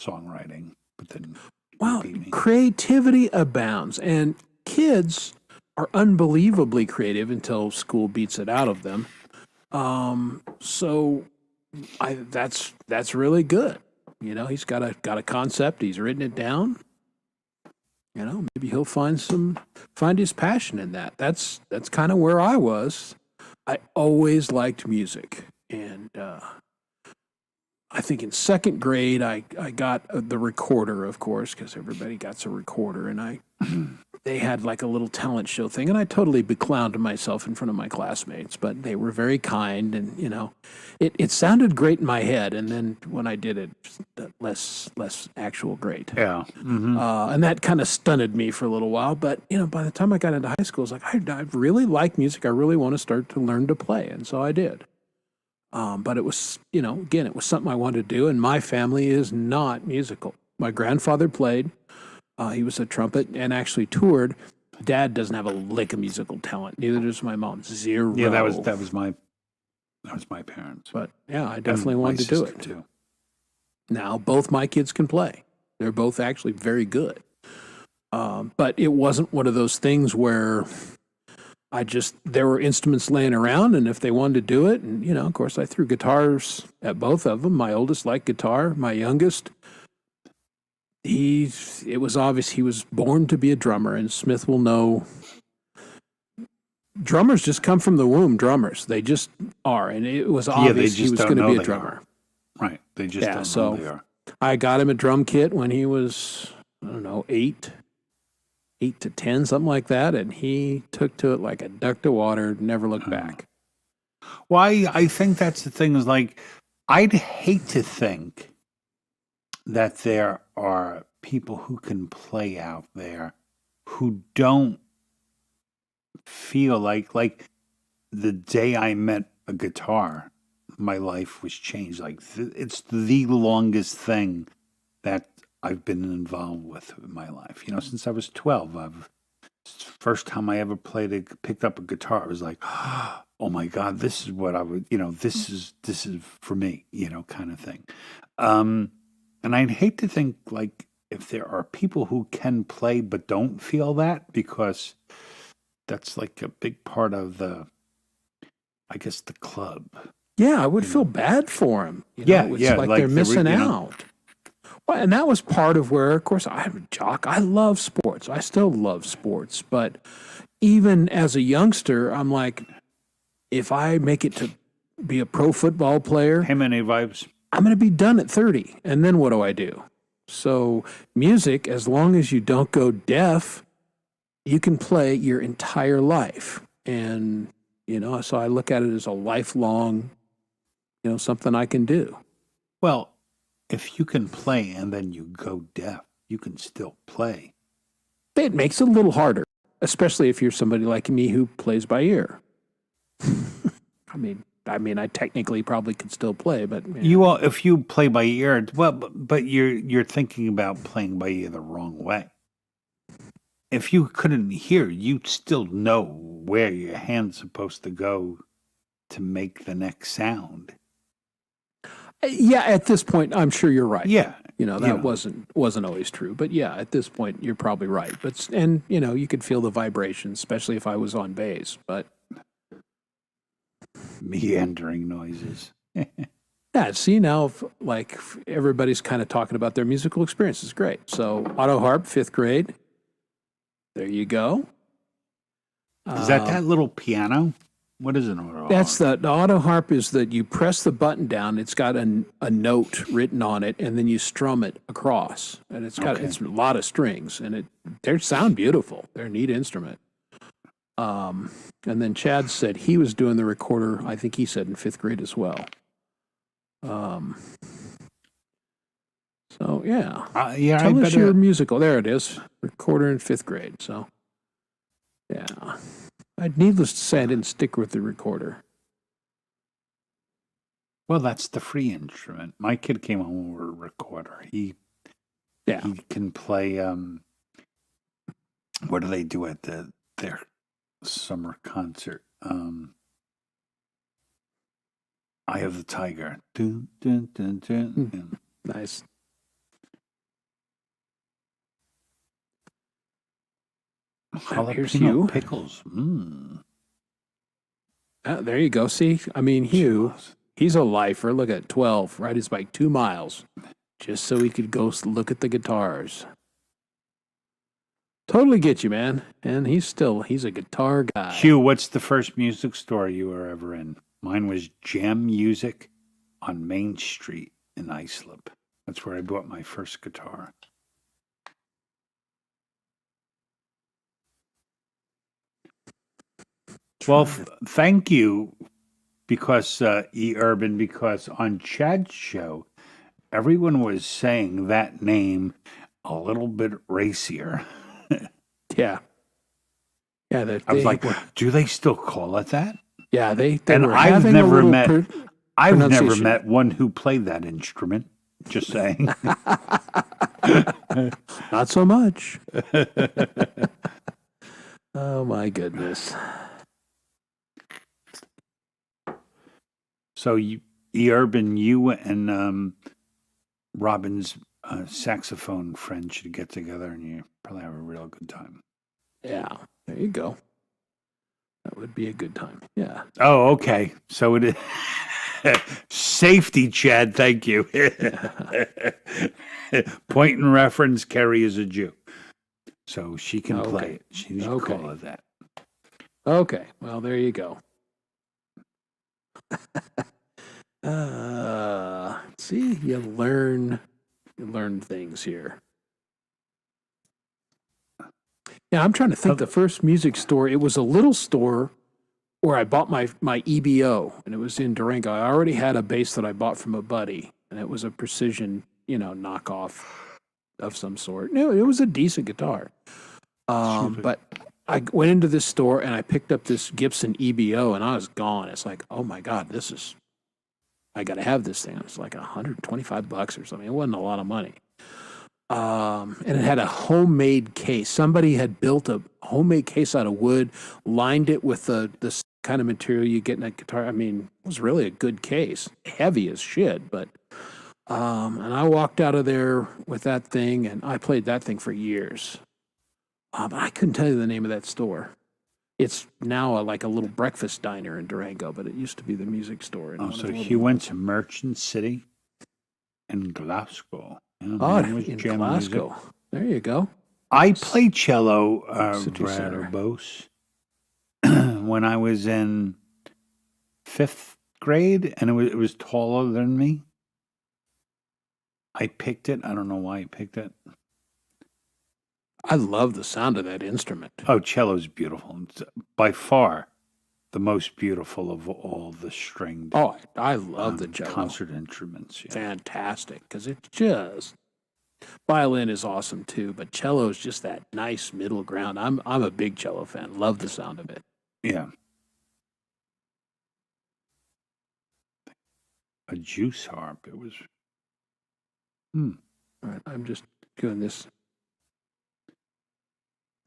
songwriting, but then Wow, beat me. creativity abounds, and kids are unbelievably creative until school beats it out of them. So that's really good. He's got a concept. He's written it down. Maybe he'll find his passion in that. That's kind of where I was. I always liked music, and I think in second grade, I got the recorder, of course, because everybody got a recorder, and they had like a little talent show thing, and I totally beclowned myself in front of my classmates, but they were very kind, and it sounded great in my head, and then when I did it, less actual great. Yeah. And that kind of stunted me for a little while. But, by the time I got into high school, I was like, I really like music. I really want to start to learn to play. And so I did. But it was, again, it was something I wanted to do. And my family is not musical. My grandfather played. He was a trumpet and actually toured. Dad doesn't have a lick of musical talent. Neither does my mom. Zero. Yeah, that was my parents. But yeah, I definitely wanted to do it too. Now both my kids can play. They're both actually very good. But it wasn't one of those things where there were instruments laying around, and if they wanted to do it, and, of course I threw guitars at both of them. My oldest liked guitar. My youngest, it was obvious he was born to be a drummer, and Smith will know. Drummers just come from the womb, drummers. They just are, and it was obvious he was going to be a drummer. Right. They just don't know they are. I got him a drum kit when he was, I don't know, 8 to 10, something like that, and he took to it like a duck to water, never looked back. Well, I think that's the thing is like, I'd hate to think that there are people who can play out there who don't feel like the day I met a guitar, my life was changed. Like it's the longest thing that I've been involved with in my life. Since I was 12, first time I ever picked up a guitar, I was like, oh my God, this is what I would, this is for me, kind of thing. And I'd hate to think like if there are people who can play but don't feel that, because that's like a big part of the club. Yeah, I would feel bad for him. Yeah, it's yeah, like like they're missing the out. Well, and that was part of where, of course, I'm a jock. I love sports. I still love sports. But even as a youngster, I'm like, if I make it to be a pro football player, How many vibes? I'm going to be done at 30. And then what do I do? So music, as long as you don't go deaf, you can play your entire life. And, so I look at it as a lifelong, something I can do. Well, if you can play and then you go deaf, you can still play. It makes it a little harder, especially if you're somebody like me who plays by ear. I mean, I technically probably could still play, but If you play by ear, well, but you're thinking about playing by ear the wrong way. If you couldn't hear, you'd still know where your hand's supposed to go to make the next sound. yeah, at this point, I'm sure you're right. Yeah, That wasn't always true, but yeah, at this point, you're probably right. And you could feel the vibrations, especially if I was on bass. But meandering noises. yeah, see now, if everybody's kind of talking about their musical experiences. Great. So auto harp, 5th grade. There you go. Is that little piano? What is an auto harp? That's the auto harp is that you press the button down. It's got a note written on it, and then you strum it across. And it's a lot of strings, and they sound beautiful. They're a neat instrument. And then Chad said he was doing the recorder. I think he said in 5th grade as well. So yeah, Tell us your musical. There it is, recorder in 5th grade. So yeah. Needless to say, I didn't stick with the recorder. Well, that's the free instrument. My kid came home with a recorder. He can play. What do they do at their summer concert? Eye of the Tiger. Dun, dun, dun, dun. Nice. Here's Hugh. Jalapeno pickles. There you go. See, Hugh, he's a lifer. Look at 12. Ride his bike 2 miles just so he could go look at the guitars. Totally get you, man. And he's a guitar guy. Hugh, what's the first music store you were ever in? Mine was Jam Music on Main Street in Islip. That's where I bought my first guitar. Well, thank you, because E. Urban, because on Chad's show, everyone was saying that name a little bit racier. Yeah. Yeah, I was like, do they still call it that? yeah, they And were I've having never a little met I've never pronunciation. met one who played that instrument. Just saying. Not so much. Oh my goodness. So you, E. Urban, you and Robin's saxophone friend should get together, and you probably have a real good time. Yeah, there you go. That would be a good time. Yeah. Oh, okay. So it is safety, Chad. Thank you. Point and reference. Carrie is a Jew, so she can play Okay. it. She's Okay. call it that. Okay. Well, there you go. See, you learn things here. Yeah, I'm trying to think. The first music store, it was a little store where I bought my EBO, and it was in Durango. I already had a bass that I bought from a buddy, and it was a precision, knockoff of some sort. No, it was a decent guitar. But I went into this store and I picked up this Gibson EBO, and I was gone. It's like, oh my God, I got to have this thing. It was like $125 or something. It wasn't a lot of money. And it had a homemade case. Somebody had built a homemade case out of wood, lined it with this kind of material you get in a guitar. I mean, it was really a good case, heavy as shit. But and I walked out of there with that thing, and I played that thing for years. But I couldn't tell you the name of that store. It's now like a little breakfast diner in Durango, but it used to be the music store. Oh, so he went to Merchant City in Glasgow. Yeah, Oh, man, was in jam Glasgow. music. There you go. I played cello, City Brad Center. Bose, when I was in 5th grade, and it was taller than me. I picked it. I don't know why I picked it. I love the sound of that instrument. Oh, cello's beautiful. It's by far the most beautiful of all the stringed Oh, I love the cello. concert instruments. Yeah. Fantastic, because it's just violin is awesome too, but cello is just that nice middle ground. I'm a big cello fan. Love the sound of it. Yeah. A juice harp. It was. All right, I'm just doing this.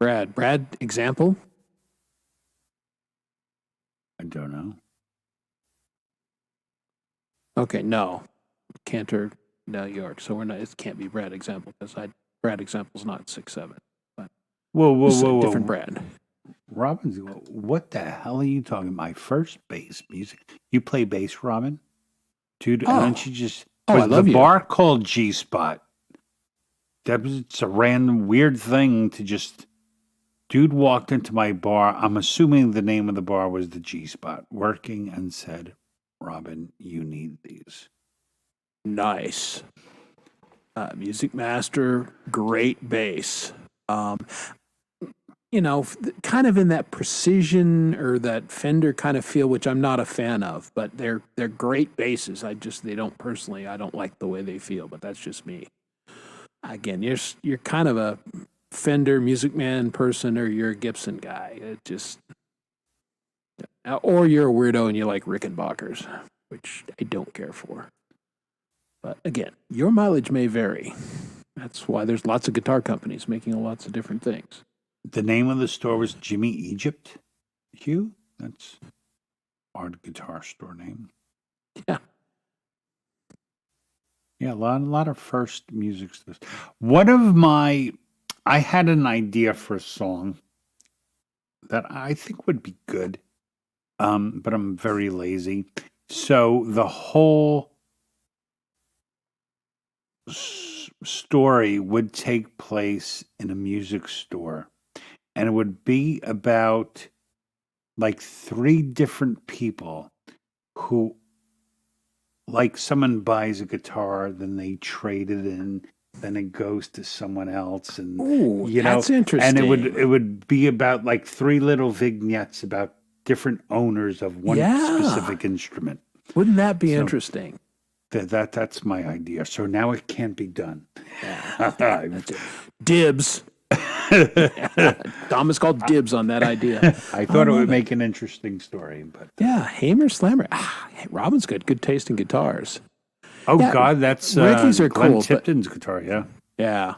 Brad, example. I don't know. Okay, no, Cantor, New York. So we're not. It can't be Brad example because Brad example's not 6'7". Whoa, This is a whoa, whoa. different Brad. Robin's, what the hell are you talking? My first bass music. You play bass, Robin? Dude, Oh. don't you just. Oh, I was love the you. bar called G Spot? It's a random weird thing to just. Dude walked into my bar. I'm assuming the name of the bar was the G Spot, working, and said, Robin, you need these. Nice. Music Master, great bass. Kind of in that precision or that Fender kind of feel, which I'm not a fan of, but they're great basses. I don't like the way they feel, but that's just me. Again, you're kind of a Fender Music Man person, or you're a Gibson guy. Or you're a weirdo and you like Rickenbackers, which I don't care for. But again, your mileage may vary. That's why there's lots of guitar companies making lots of different things. The name of the store was Jimmy Egypt. Hugh? That's our guitar store name. Yeah. Yeah, a lot of first music stores. I had an idea for a song that I think would be good, but I'm very lazy. So the whole story would take place in a music store, and it would be about like 3 different people who like someone buys a guitar, then they trade it in, then it goes to someone else, and Ooh, you know, that's interesting. and it would be about like 3 little vignettes about different owners of one Yeah. specific instrument. Wouldn't that be So- interesting? That's my idea. So now it can't be done. Dibs. Thomas called dibs on that idea. I thought it would make an interesting story, but Yeah, Hamer Slammer. Hey, Robin's got good taste in guitars. oh Yeah, god, that's Ricky's are Glenn cool, but- Tipton's guitar. Yeah, Yeah.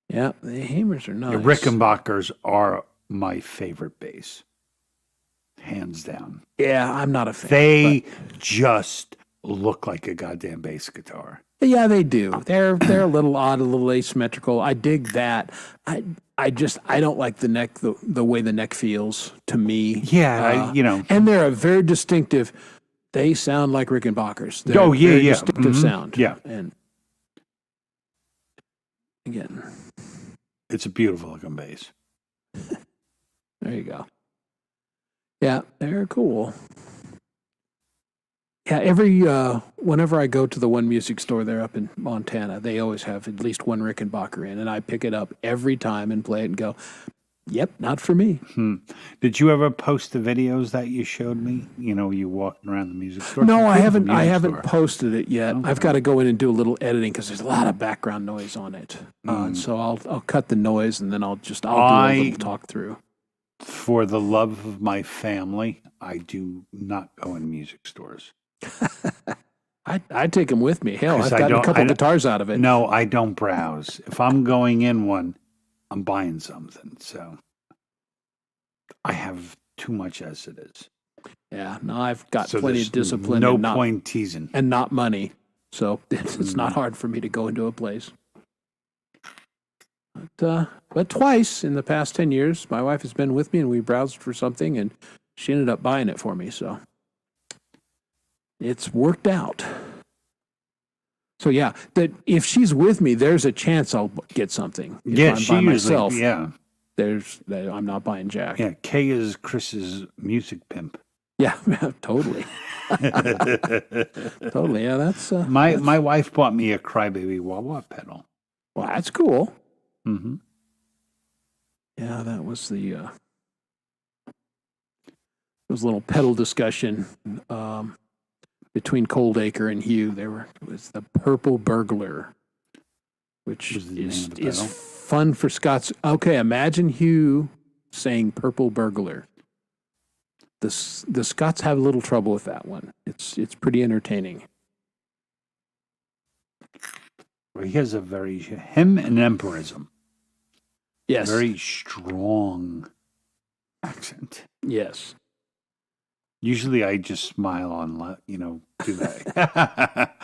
Yeah, the Hamers are nice. the Rickenbackers are my favorite bass, hands down. Yeah, I'm not a fan. They just look like a goddamn bass guitar. Yeah, they do. They're a little odd, a little asymmetrical. I dig that. I don't like the neck, the way the neck feels to me. Yeah, you know. And they're a very distinctive. They sound like Rickenbackers. They're Oh, yeah, a very yeah. distinctive Mhm. sound. Yeah. And again, It's a beautiful looking bass. there you go. Yeah, they're cool. Yeah, whenever I go to the one music store there up in Montana, they always have at least one Rickenbacker in, and I pick it up every time and play it and go, "Yep, not for me." Did you ever post the videos that you showed me? You know, you walking around the music store. No, I Beautiful haven't. I music haven't store. posted it yet. I've got to go in and do a little editing because there's a lot of background noise on it. So I'll cut the noise and then I'll do a little talk through. For the love of my family, I do not go in music stores. I take them with me. Hell, 'Cause I've I gotten a don't- couple I don't- guitars out of it. No, I don't browse. If I'm going in one, I'm buying something. So I have too much as it is. Yeah, no, I've got So plenty there's of discipline no and not point teasing. and not money, so it's not hard for me to go into a place. But twice in the past 10 years, my wife has been with me and we browsed for something and she ended up buying it for me. So it's worked out. So yeah, that if she's with me, there's a chance I'll get something. If Yeah, I'm she by usually. myself. Yeah, I'm not buying jack. yeah. Kay is Chris's music pimp. Yeah, totally. Totally. Yeah, that's My wife bought me a Crybaby wah-wah pedal. well, that's cool. Mm-hmm. Yeah, that was the there was a little pedal discussion between Coldacre and Hugh. It was the Purple Burglar, which Was the name is of the pedal? fun for Scots. Okay, imagine Hugh saying Purple Burglar. The Scots have a little trouble with that one. It's pretty entertaining. Well, he has him and Emperism, Yes. very strong accent. Yes. Usually I just smile do that.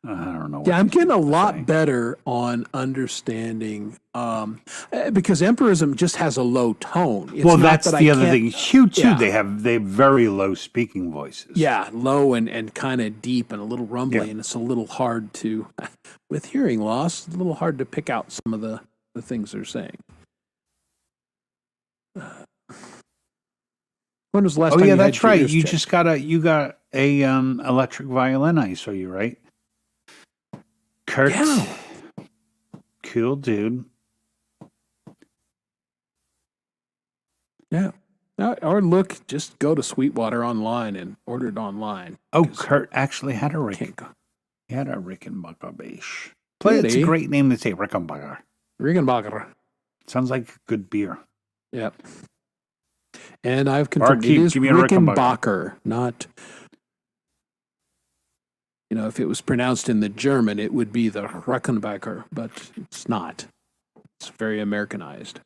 I don't know. Yeah, I'm getting a lot say. better on understanding because Emperism just has a low tone. It's Well, not that's that the I other can't- thing. Hugh too. Yeah. They have very low speaking voices. Yeah, low and kind of deep and a little rumbly, and it's a little hard to, with hearing loss, a little hard to pick out some of the things they're saying. When was the last Oh time yeah, you had that's your right. ears You checked? just got a electric violin. I saw you, right? Kurt, Yeah. cool dude. Yeah. Or just go to Sweetwater online and order it online. Oh, Kurt actually had a Can't go. He had a Rickenbacker bass. Did It's a he? great name to say, Rickenbacker. Rickenbacker. Sounds like good beer. Yep. And I've confirmed it Barkeep, is give me a Rickenbacker. Rickenbacker, not, if it was pronounced in the German, it would be the Rickenbacker, but it's not. It's very Americanized,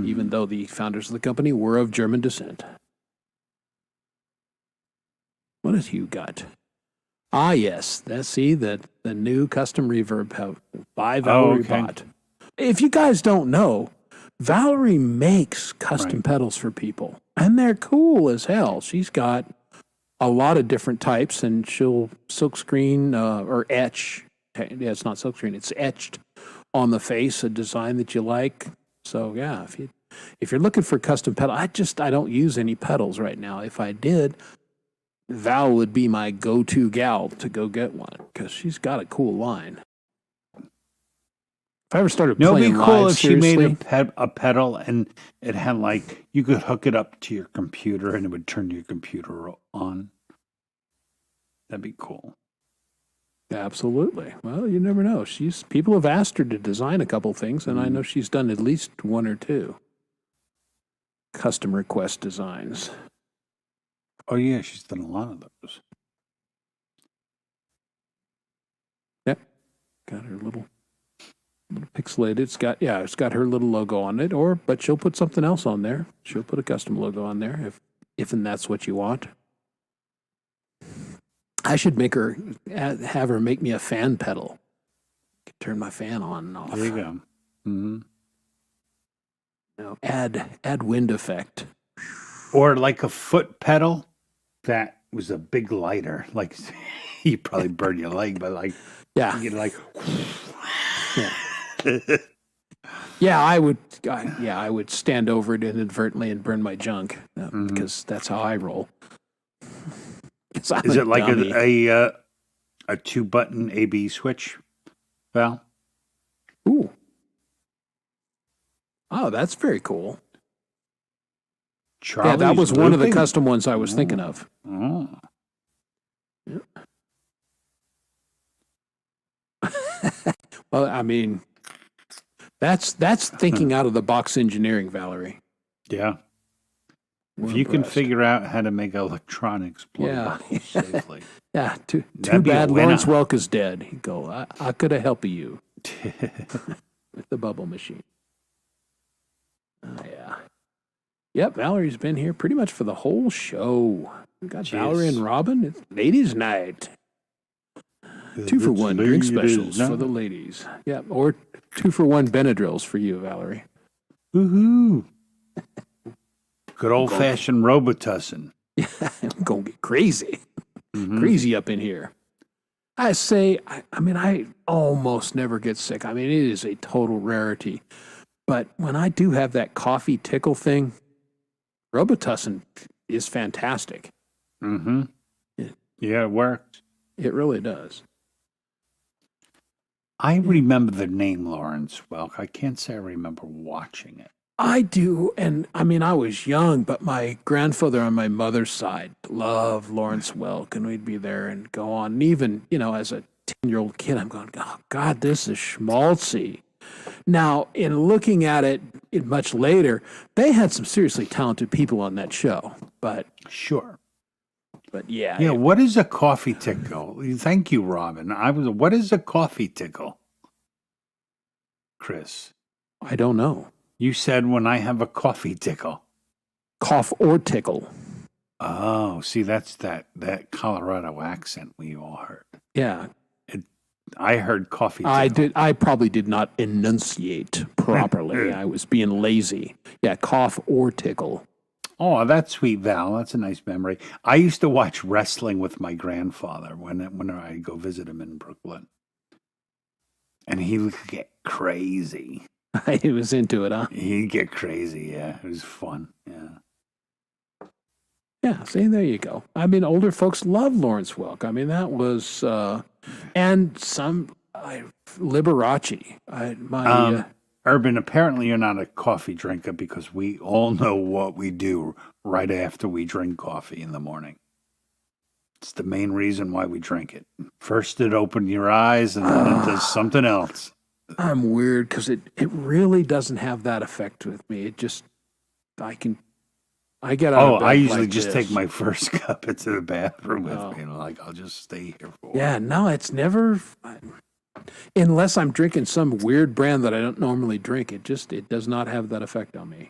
even though the founders of the company were of German descent. What has Hugh got? Ah, yes. The new custom reverb by Valerie okay. Bott. If you guys don't know, Valerie makes custom Right. pedals for people, and they're cool as hell. She's got a lot of different types, and she'll silkscreen or etch. Yeah, it's not silkscreen; it's etched on the face a design that you like. So yeah, if you're looking for custom pedal, I don't use any pedals right now. If I did, Val would be my go-to gal to go get one because she's got a cool line. If I ever started You know, it'd playing be cool live, if she made seriously, a pedal and it had like you could hook it up to your computer and it would turn your computer on. That'd be cool. absolutely. Well, you never know. People have asked her to design a couple things, and I know she's done at least one or two custom request designs. Oh yeah, she's done a lot of those. Yep, got her little pixelated. It's got her little logo on it. But she'll put something else on there. She'll put a custom logo on there if and that's what you want. I should have her make me a fan pedal. Turn my fan on and off. There you go. Mm-hmm. Add wind effect. Or like a foot pedal that was a big lighter. Like you probably burn your leg, but like Yeah, you get like yeah. Yeah, I would stand over it inadvertently and burn my junk because that's how I roll. 'Cause I'm is a it like dummy. a 2-button AB switch, Val? Ooh. Oh, that's very cool. Charlie's that was one of the looping? custom ones I was thinking of. Oh. Well, I mean, that's thinking out of the box engineering, Valerie. Yeah. We're If you can impressed. figure out how to make electronics blow Yeah. bubbles safely. Yeah, too That'd be a bad winner. Lawrence Welk is dead. He'd go, I could have helped you with the bubble machine. Oh, yeah. Yep, Valerie's been here pretty much for the whole show. We got Cheers. Valerie and Robin. It's ladies' night. 2-for-1 drink specials for the ladies. Yeah, or 2-for-1 Benadryls for you, Valerie. Woohoo! Good old fashioned Robitussin. I'm going to get crazy. Mhm. Crazy up in here. I almost never get sick. I mean, it is a total rarity. But when I do have that coffee tickle thing, Robitussin is fantastic. Mm-hmm. Yeah, it worked. It really does. I remember the name Lawrence Welk. I can't say I remember watching it. I do, and I mean, I was young, but my grandfather on my mother's side loved Lawrence Welk, and we'd be there and go on. And even, as a 10-year-old kid, I'm going, oh, God, this is schmaltzy. Now, in looking at it much later, they had some seriously talented people on that show. But Sure. yeah. Yeah, what is a coffee tickle? Thank you, Robin. What is a coffee tickle? Chris, I don't know. you said when I have a coffee tickle. Cough or tickle. Oh, see, that's that Colorado accent we all heard. Yeah. I heard coffee tickle. I did. I probably did not enunciate properly. I was being lazy. Yeah, cough or tickle. Oh, that's sweet, Val. That's a nice memory. I used to watch wrestling with my grandfather whenever I'd go visit him in Brooklyn. And he would get crazy. He was into it, huh? He'd get crazy, yeah. It was fun, yeah. Yeah, see, there you go. I mean, older folks love Lawrence Welk. I mean, that was, and some Liberace. Urban, apparently you're not a coffee drinker because we all know what we do right after we drink coffee in the morning. It's the main reason why we drink it. Get it open your eyes and then it does something else. I'm weird because it really doesn't have that effect with me. It just, I get out of bed I usually like just this. take my first cup into the bathroom with Oh. me and I'll just stay here for a while. Yeah, no, it's never, unless I'm drinking some weird brand that I don't normally drink, it does not have that effect on me.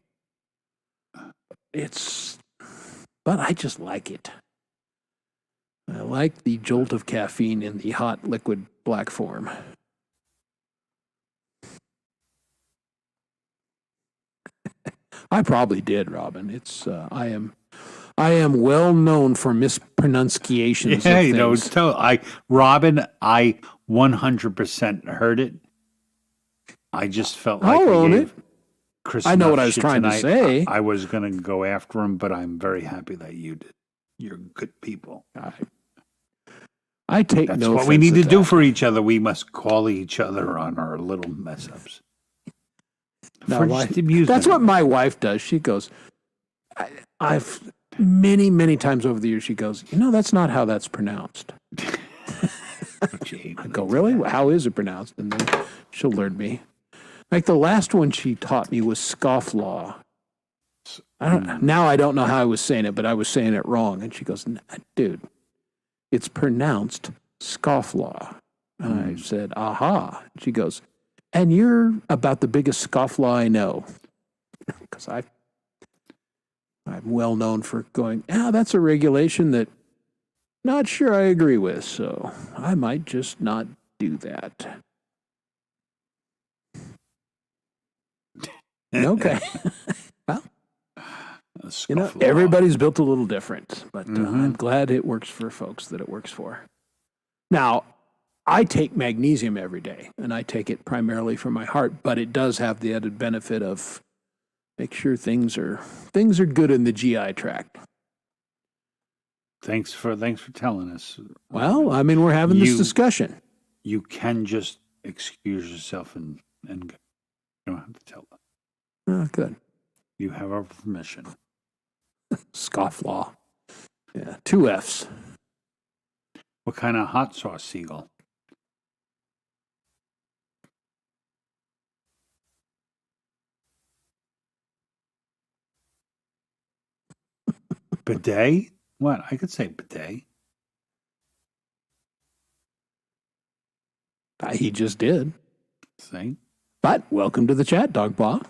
But I just like it. I like the jolt of caffeine in the hot liquid black form. I probably did, Robin. I am well known for mispronunciations. Yeah, of things. Robin, I 100% heard it. I just felt like I'll I own gave it. Chris I know enough what I was shit trying to tonight. say. I was going to go after him, but I'm very happy that you did. You're good people. I take That's no what we need offense to at do that. for each other. We must call each other on our little mess ups. No, For my- just amusement. that's what my wife does. She goes, I've many times over the years, she goes, that's not how that's pronounced. Don't you hate I when go, they do really? that? How is it pronounced? And then she'll learn me. Like the last one she taught me was scofflaw. Now I don't know how I was saying it, but I was saying it wrong. And she goes, dude, it's pronounced scofflaw. And I said, aha. She goes, and you're about the biggest scofflaw I know. Because I'm well known for going, that's a regulation that not sure I agree with, so I might just not do that. Okay. Well, Scofflaw. everybody's built a little different, but Mhm. I'm glad it works for folks that it works for. Now, I take magnesium every day, and I take it primarily for my heart, but it does have the added benefit of make sure things are good in the GI tract. Thanks for telling us. Well, I mean, we're having this You- discussion. You can just excuse yourself and go. You don't have to tell them. Oh, good. You have our permission. Scofflaw. Yeah, 2 Fs. What kind of hot sauce, Siegel? Bidet? What? I could say bidet. He just did. See? But welcome to the chat, Dog Paw.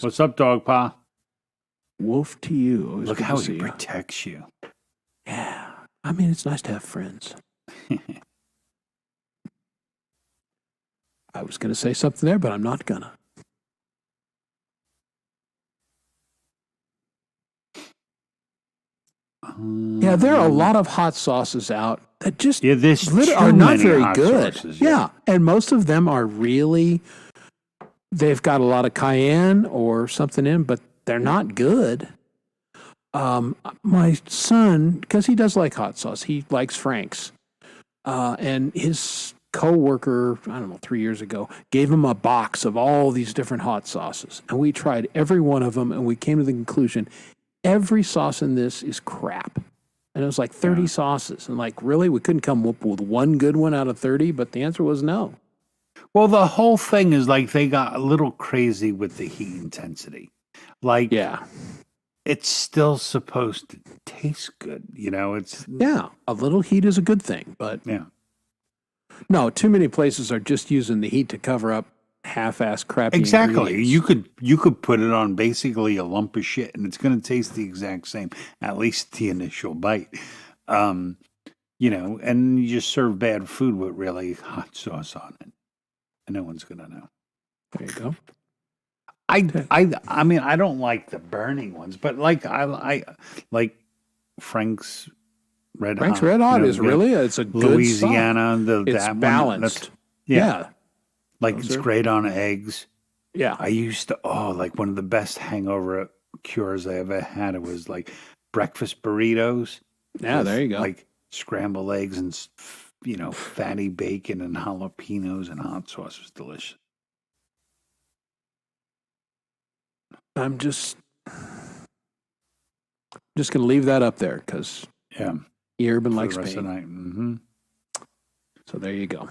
What's up, dog pa? Wolf to you. Always Look good how to see he you. protects you. Yeah. I mean, it's nice to have friends. I was going to say something there, but I'm not going to. Yeah, there are a lot of hot sauces out that just Yeah, there's lit- too are not many very hot good. sauces, yeah, and most of them are really, they've got a lot of cayenne or something in, but they're not good. My son, because he does like hot sauce, he likes Frank's. And his coworker, I don't know, 3 years ago, gave him a box of all these different hot sauces. And we tried every one of them, and we came to the conclusion every sauce in this is crap. And it was like 30 sauces. And like, really? We couldn't come up with one good one out of 30? But the answer was no. Well, the whole thing is like they got a little crazy with the heat intensity. Like, Yeah. it's still supposed to taste good. It's, Yeah. A little heat is a good thing. But yeah. no, too many places are just using the heat to cover up half-ass crappy Exactly. ingredients. You could put it on basically a lump of shit and it's going to taste the exact same, at least the initial bite. And you just serve bad food with really hot sauce on it. And no one's going to know. There you go. I mean, I don't like the burning ones, but like I like Frank's Red Frank's Hot. Red Hot is the really, it's a good sauce. Louisiana. It's that one, balanced. that's- Yeah. like Those it's are- great on eggs. Yeah. I used to like one of the best hangover cures I ever had. It was like breakfast burritos. Yeah, with, there you go. Like scrambled eggs and fatty bacon and jalapenos and hot sauce. It was delicious. I'm just going to leave that up there because Yeah, Urban for likes the rest of pain. the night. Mm-hmm. So there you go.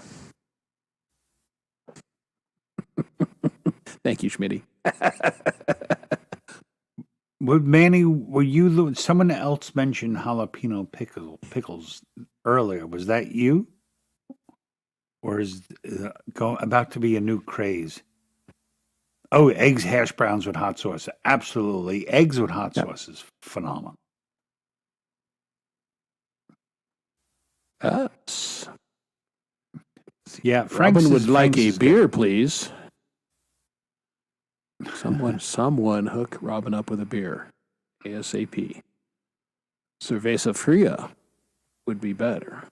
Thank you, Schmitty. Manny, were you someone else mentioned jalapeno pickles earlier? Was that you, or is about to be a new craze? Oh, eggs, hash browns with hot sauce. Absolutely, eggs with hot sauce is phenomenal. Yes. Yeah, Frank's Robin would is- like Frank's a is beer, please. Someone hook Robin up with a beer. ASAP. Cerveza Fria would be better.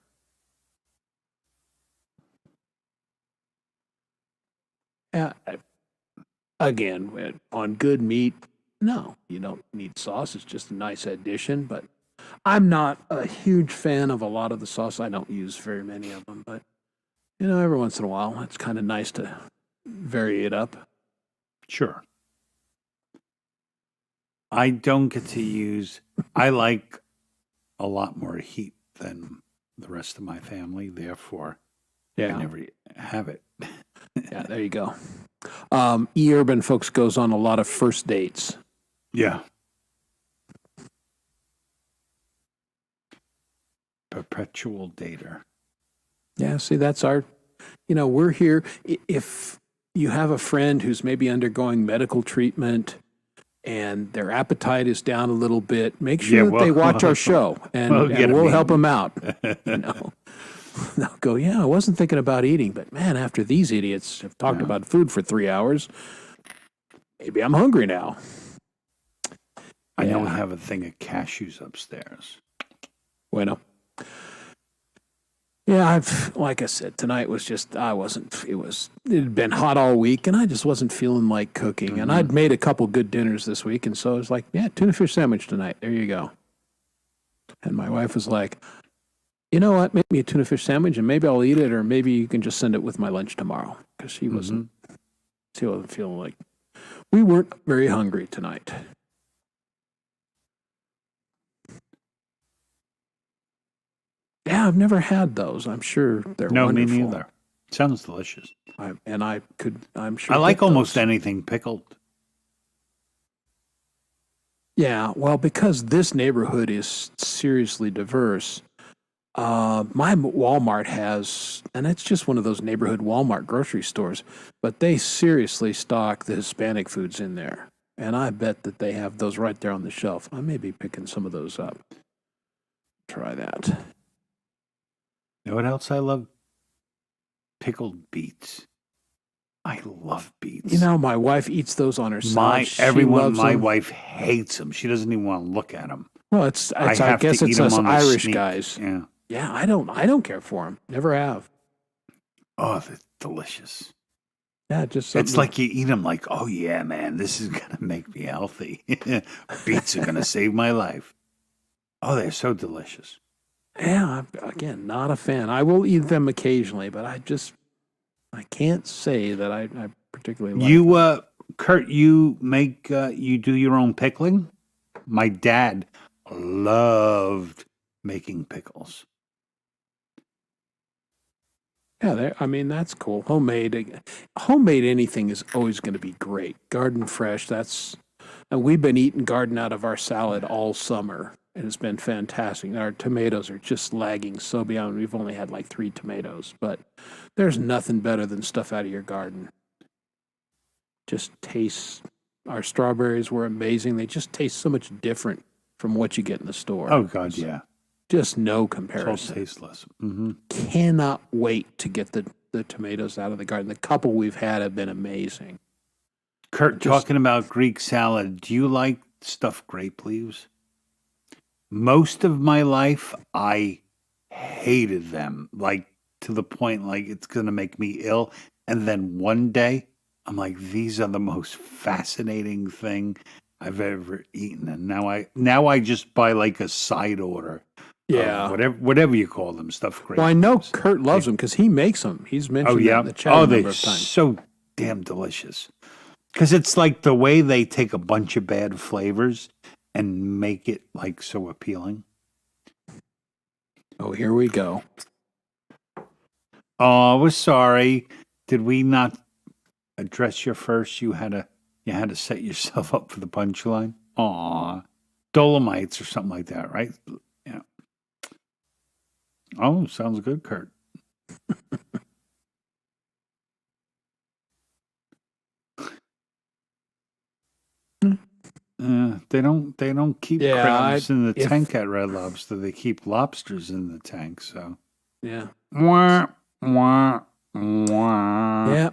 Again, on good meat, no, you don't need sauce. It's just a nice addition. But I'm not a huge fan of a lot of the sauce. I don't use very many of them, but every once in a while, it's kind of nice to vary it up. Sure. I don't get to use, I like a lot more heat than the rest of my family. Therefore, I Yeah, never have it. yeah. There you go. Urban Folks goes on a lot of first dates. Yeah. Perpetual dater. Yeah, see, that's our, we're here. If you have a friend who's maybe undergoing medical treatment and their appetite is down a little bit, make sure Yeah, that they well- watch our show and, Well, and get 'em we'll eating. help them out. They'll go, yeah, I wasn't thinking about eating, but man, after these idiots have talked about food for 3 hours, maybe I'm hungry now. I know we Yeah. have a thing of cashews upstairs. Bueno. Yeah, like I said, tonight was just, it had been hot all week and I just wasn't feeling like cooking. And I'd made a couple good dinners this week. And so I was like, yeah, tuna fish sandwich tonight. There you go. And my wife was like, you know what? Make me a tuna fish sandwich and maybe I'll eat it or maybe you can just send it with my lunch tomorrow. Because she wasn't feeling like, we weren't very hungry tonight. Yeah, I've never had those. I'm sure they're No, wonderful. me neither. Sounds delicious. I'm sure. I like get almost those. anything pickled. Yeah, well, because this neighborhood is seriously diverse, my Walmart has, and it's just one of those neighborhood Walmart grocery stores, but they seriously stock the Hispanic foods in there. And I bet that they have those right there on the shelf. I may be picking some of those up. Try that. You know what else I love? Pickled beets. I love beets. My wife eats those on her salad. She loves My them. wife hates them. She doesn't even want to look at them. Well, I have guess to it's eat 'em us on the Irish sneak. guys. Yeah. Yeah, I don't care for them. Never have. Oh, they're delicious. Yeah, just It's something- like you eat them like, oh yeah, man, this is going to make me healthy. Beets are going to save my life. Oh, they're so delicious. Yeah, again, not a fan. I will eat them occasionally, but I can't say that I particularly like them. Kurt, you do your own pickling? My dad loved making pickles. Yeah, that's cool. Homemade anything is always going to be great. Garden fresh, and we've been eating garden out of our salad all summer. And it's been fantastic. Our tomatoes are just lagging so beyond. We've only had like 3 tomatoes, but there's nothing better than stuff out of your garden. Just tastes. Our strawberries were amazing. They just taste so much different from what you get in the store. Oh God, yeah. Just no It's all comparison. tasteless. Mm-hmm. Cannot wait to get the tomatoes out of the garden. The couple we've had have been amazing. Kurt, talking about Greek salad, do you like stuffed grape leaves? Most of my life, I hated them, like to the point like it's going to make me ill. And then one day, I'm like, these are the most fascinating thing I've ever eaten. And now I just buy like a side order. Yeah. Whatever you call them, stuffed grape. Well, I know leaves. Kurt loves them because he makes them. He's mentioned Oh yeah. that in the chat a They're number of times. so damn delicious. Because it's like the way they take a bunch of bad flavors and make it like so appealing. Oh, here we go. Oh, we're sorry. Did we not address you first? You had to set yourself up for the punchline. Aw, Dolomites or something like that, right? Yeah. Oh, sounds good, Kurt. They don't keep Yeah, crabs in the if- tank at Red Lobster. They keep lobsters in the tank. So, Yeah. wah, wah, wah. Yeah.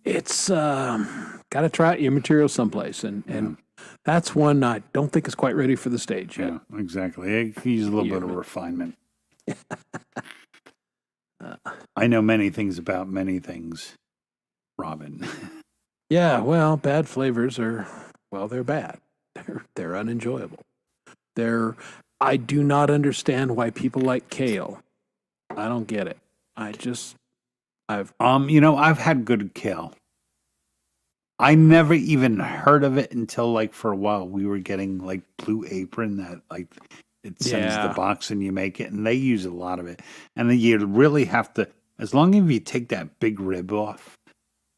It's got to try out your material someplace. And that's one I don't think is quite ready for the stage yet. Yeah, exactly. It needs a little bit of Yeah. refinement. I know many things about many things, Robin. Yeah, well, bad flavors they're bad. They're unenjoyable. They're I do not understand why people like kale. I don't get it. I've I've had good kale. I never even heard of it until like for a while we were getting like Blue Apron that like it sends the Yeah. box and you make it, and they use a lot of it. And then you really have to, as long as you take that big rib off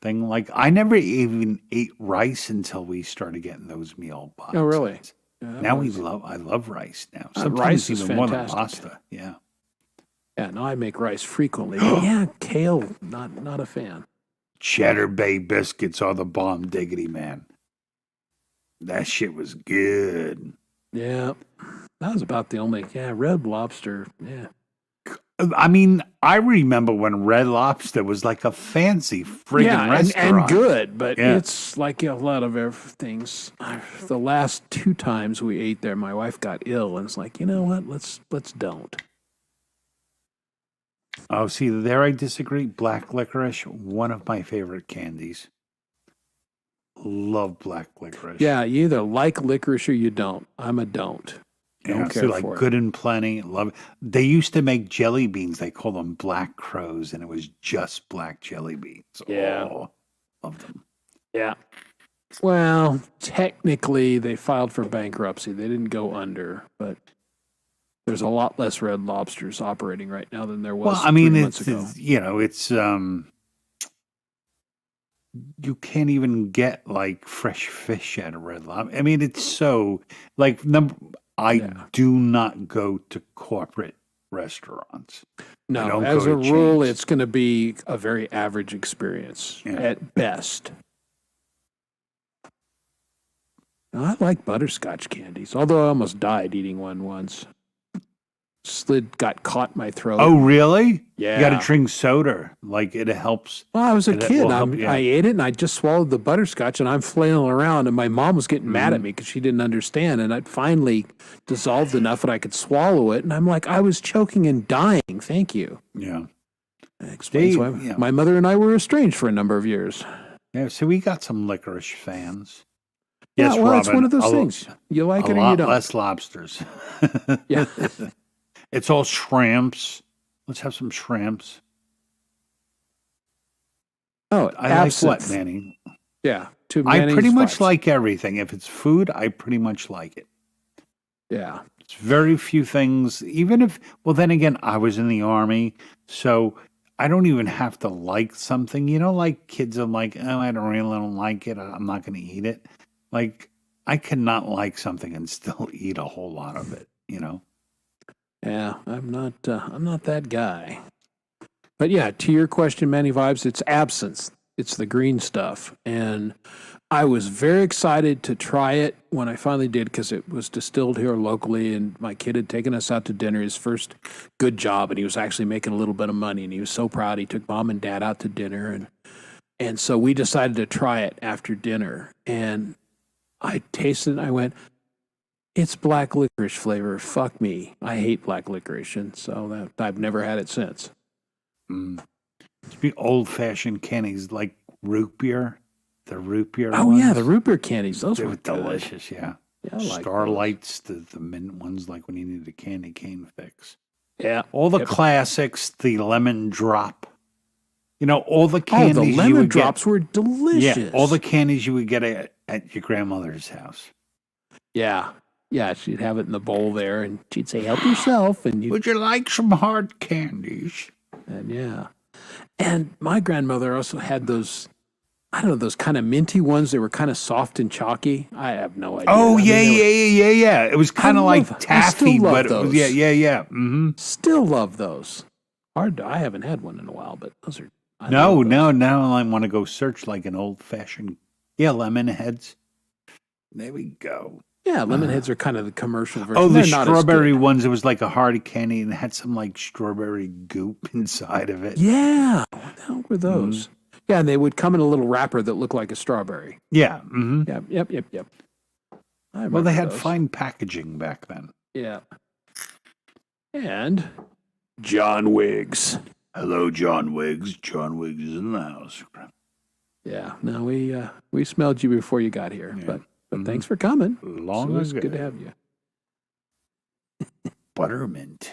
thing. Like I never even ate rice until we started getting those meal boxes. Oh, really? Yeah, Now I love rice now. Sometimes rice is even more than fantastic. pasta. Yeah. Yeah, no, I make rice frequently. But yeah, kale, not a fan. Cheddar Bay biscuits are the bomb diggity, man. That shit was good. Yeah, that was about the only. Yeah, Red Lobster. Yeah, I mean, I remember when Red Lobster was like a fancy friggin' restaurant. and good, but Yeah. it's like a lot of things. The last 2 times we ate there, my wife got ill, and it's like, you know what? Let's don't. Oh, see, there I disagree. Black licorice, one of my favorite candies. Love black licorice. Yeah, you either like licorice or you don't. I'm a don't. Don't Yeah, care so like for it. Good and Plenty. Love it. They used to make jelly beans. They call them Black Crows, and it was just black jelly beans. Yeah. Oh, love them. Yeah. Well, technically, they filed for bankruptcy. They didn't go under, but there's a lot less Red Lobsters operating right now than there was. Well, I mean, 3 months it's, ago. it's you can't even get like fresh fish at a Red Lobster. I mean, it's so like I Yeah. do not go to corporate restaurants. No, don't as go a to rule, chains. it's going to be a very average experience Yeah. at best. Now, I like butterscotch candies, although I almost died eating one once. Got caught in my throat. Oh, really? Yeah. You got to drink soda. Like it helps. Well, I was a And it kid. will help, yeah. I ate it and I just swallowed the butterscotch and I'm flailing around and my mom was getting mad Mm-hmm. at me because she didn't understand and it finally dissolved enough that I could swallow it and I'm like, I was choking and dying. Thank you. Yeah. That explains They- why yeah. my mother and I were estranged for a number of years. Yeah. So we got some licorice fans. Yeah, Yes, well, it's Robin, one of those a lo- things. You like a it or you lot don't. less lobsters. Yeah. It's all shrimps. Let's have some shrimps. Oh, I absinthe. like what, Manny? Yeah. To I Manny's pretty much vibes. like everything. If it's food, I pretty much like it. Yeah. It's very few things, even if, well, then again, I was in the army, so I don't even have to like something. You know, like kids are like, oh, I don't like it. I'm not going to eat it. Like, I cannot like something and still eat a whole lot of it, you know? Yeah, I'm not that guy. But yeah, to your question, Manny Vibes, it's absinthe. It's the green stuff. And I was very excited to try it when I finally did because it was distilled here locally and my kid had taken us out to dinner, his first good job, and he was actually making a little bit of money and he was so proud. He took mom and dad out to dinner and so we decided to try it after dinner. And I tasted it and I went, it's black licorice flavor. Fuck me. I hate black licorice, and so I've never had it since. Mm. Old fashioned candies like root beer, the root beer. Oh ones. yeah, the root beer candies. Those They were were good. delicious, yeah. Yeah, I like Starlights, the mint ones, like when you need a candy cane fix. those. Yeah. All the Yep. classics, the lemon drop. You know, all the Oh, candies the you lemon would drops were get. delicious. Yeah, all the candies you would get at your grandmother's house. Yeah. Yeah, she'd have it in the bowl there, and she'd say, "Help yourself," and you Would you like some hard candies? and yeah. And my grandmother also had those. I don't know, those kind of minty ones. They were kind of soft and chalky. I have no idea. Oh, I mean, yeah, they were- yeah. It was kind of like love- I taffy, still love but it was, those. yeah. Mm-hmm. Still love those. I haven't had one in a while, but those are. I No, love those. now I want to go search like an old fashioned, lemon heads. There we go. Yeah, lemon heads are kind of the commercial version. Oh, the They're not as strawberry good. ones. It was like a hard candy and it had some like strawberry goop inside of it. Yeah, what the hell were Mm-hmm. those? Yeah, and they would come in a little wrapper that looked like a strawberry. Yeah. Mm-hmm. Yep. I Well, remember they had those. fine packaging back then. Yeah. And John Wiggs. Hello, John Wiggs. John Wiggs is in the house. Yeah. No, we smelled you before you got here, Yeah. but Mhm. thanks for coming. Long So it's ago. good to have you. buttermint.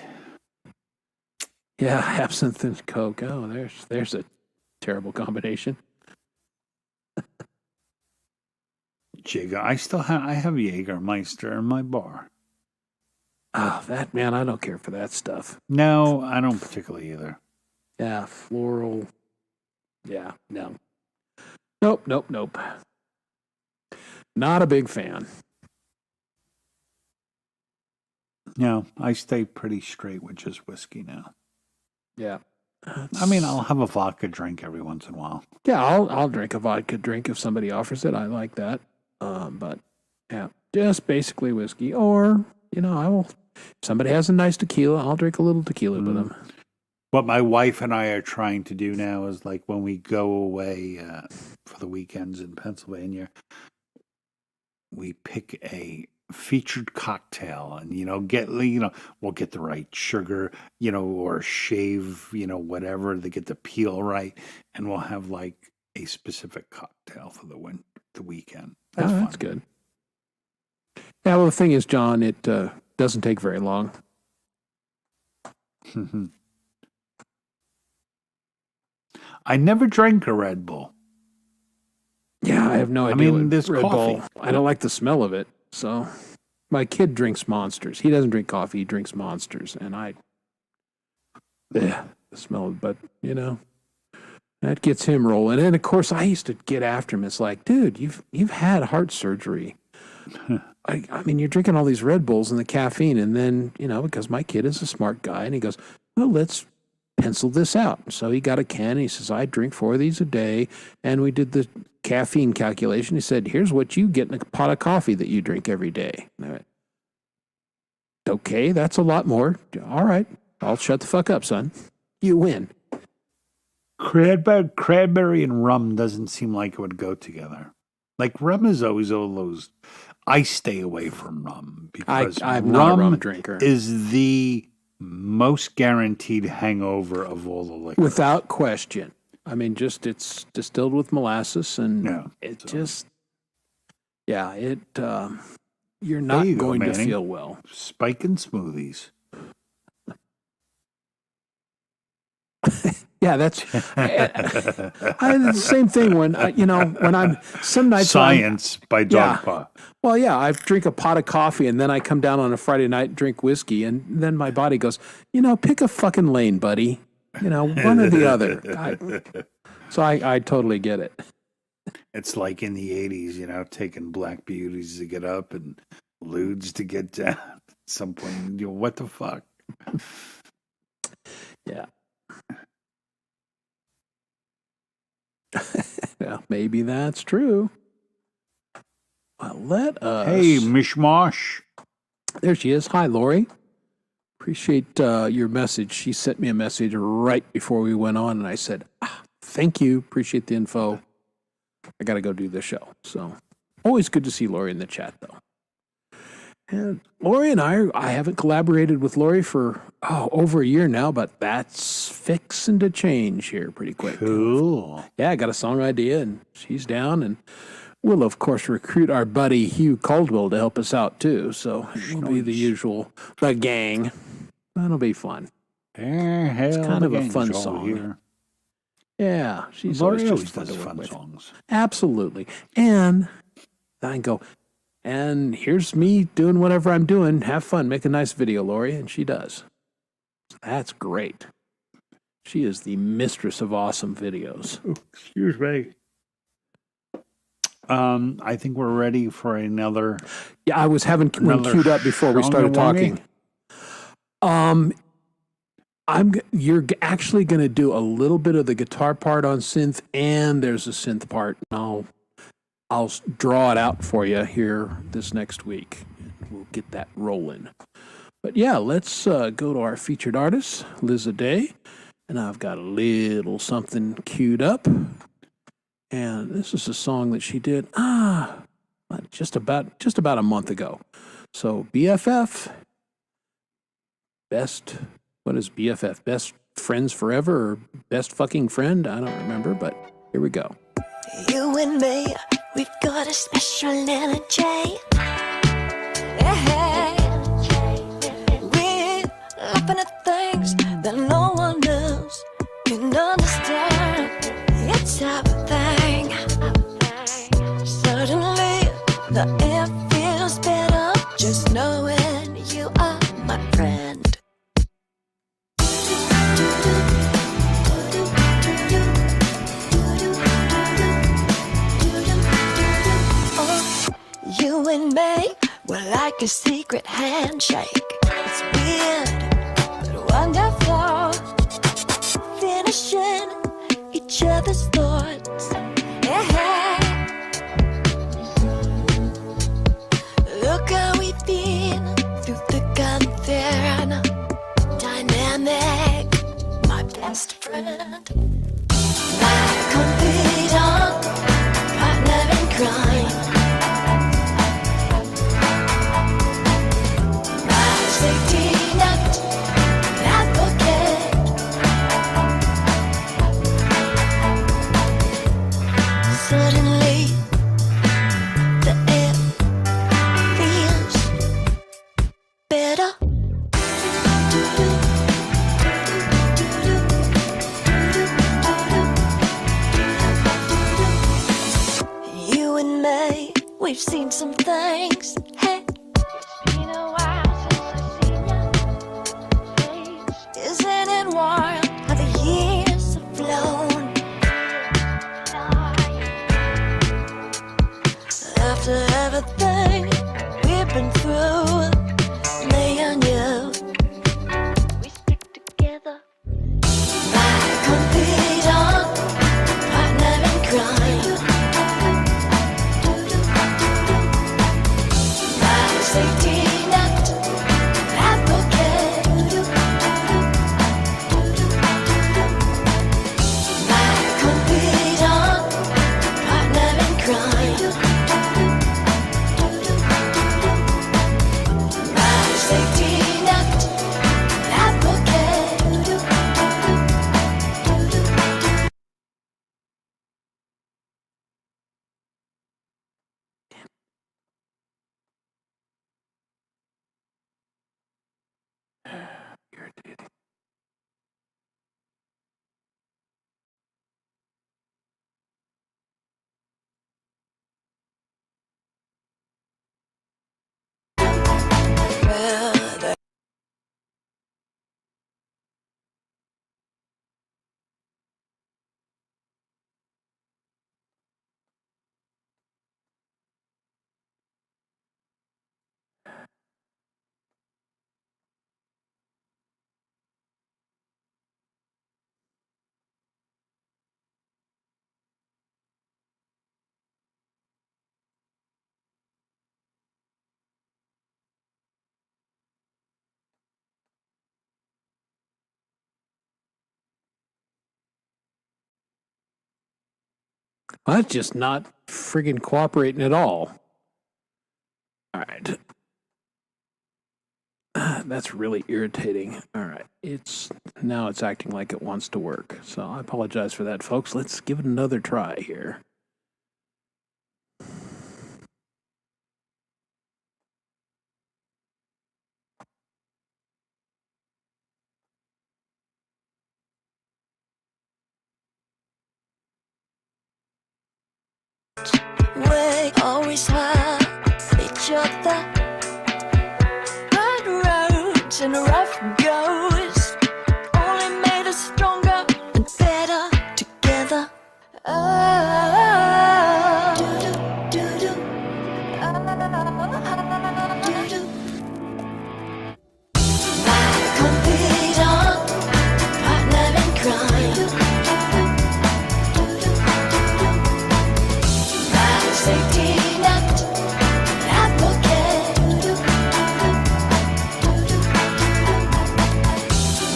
Yeah, absinthe and Coke. Oh, there's a terrible combination. Jaeger. I have Jägermeister in my bar. Oh, that, man, I don't care for that stuff. No, I don't particularly either. Yeah, floral. Yeah, no. Nope. Not a big fan. No, I stay pretty straight with just whiskey now. Yeah. I mean, I'll have a vodka drink every once in a while. Yeah, I'll drink a vodka drink if somebody offers it. I like that. But yeah, just basically whiskey. Or, if somebody has a nice tequila, I'll drink a little tequila with them. What my wife and I are trying to do now is like when we go away for the weekends in Pennsylvania, we pick a featured cocktail and we'll get the right sugar, or shave, whatever to get the peel right, and we'll have like a specific cocktail for the weekend. That's fun. That's good. Yeah, well, the thing is, John, it doesn't take very long. I never drank a Red Bull. Yeah, I have no idea. mean, there's Red coffee. Bull. I don't like the smell of it. So, my kid drinks Monsters. He doesn't drink coffee. He drinks Monsters, and the smell of it. But that gets him rolling. And of course, I used to get after him. It's like, dude, you've had heart surgery. I mean, you're drinking all these Red Bulls and the caffeine, and then because my kid is a smart guy, and he goes, well, let's pencil this out. So he got a can, and he says, I drink 4 of these a day, and we did the caffeine calculation. He said, here's what you get in a pot of coffee that you drink every day. And I went, okay, that's a lot more. All right, I'll shut the fuck up, son. You win. Cranberry and rum doesn't seem like it would go together. Like rum is always all those. I stay away from rum because I'm not a rum drinker. Is the most guaranteed hangover of all the liquor. Without question. I mean, it's distilled with molasses, and you're not going to feel well. Spiking smoothies. Yeah, that's the same thing when I'm some nights Science by Dogpa. Well, yeah, I drink a pot of coffee and then I come down on a Friday night and drink whiskey, and then my body goes, pick a fucking lane, buddy. One or the other. So I totally get it. It's like in the 80s, taking black beauties to get up and lewds to get down. At some point, what the fuck? Yeah. Well, maybe that's true. Well, let us. Hey, Mishmash. There she is. Hi, Lori. Appreciate your message. She sent me a message right before we went on, and I said, thank you. Appreciate the info. I got to go do the show. So, always good to see Lori in the chat, though. And Lori and I haven't collaborated with Lori for over a year now, but that's fixing to change here pretty quick. Cool. Yeah, I got a song idea, and she's down, and we'll, of course, recruit our buddy Hugh Caldwell to help us out, too. So it'll be the usual, the gang. That'll be fun. It's kind of a fun song. Here. Yeah, she's Lori always does fun to fun work with. songs. Absolutely. And I can go, and here's me doing whatever I'm doing. Have fun. Make a nice video, Lori. And she does. That's great. She is the mistress of awesome videos. Excuse me. I think we're ready for another. Yeah, I was having one queued up before we started talking. You're actually going to do a little bit of the guitar part on synth, and there's a synth part. And I'll draw it out for you here this next week. We'll get that rolling. But yeah, let's go to our featured artist, Liz Day. And I've got a little something queued up. And this is a song that she did just about a month ago. So BFF, what is BFF? Best friends forever or best fucking friend? I don't remember, but here we go. You and me, we've got a special energy. Hey, we infinite things that no one else can understand. It's everything. Suddenly, the air feels better just knowing you are my friend. Oh, you and me, we're like a secret handshake. It's weird, but wonderful. Finishing each other's thoughts. Yeah. Look how we've been through thick and thin. Dynamic, my best friend. My confidant, partner in crime. My safety net, advocate. Suddenly, the air feels better. You and me, we've seen some things. Hey, it's been a while since I've seen your face. Isn't it wild how the years have flown? After everything we've been through, me and you, we stick together. My confidant, partner in crime. My safety net, advocate. My confidant, partner in crime. My safety net, advocate. Irritating. Well, that's just not friggin' cooperating at all. All right. That's really irritating. All right. It's acting like it wants to work. So I apologize for that, folks. Let's give it another try here. We always have each other. Hard roads and rough goes only made us stronger and better together. Oh, do-do, do-do. Oh, do-do. My confidant, partner in crime. My safety net, advocate.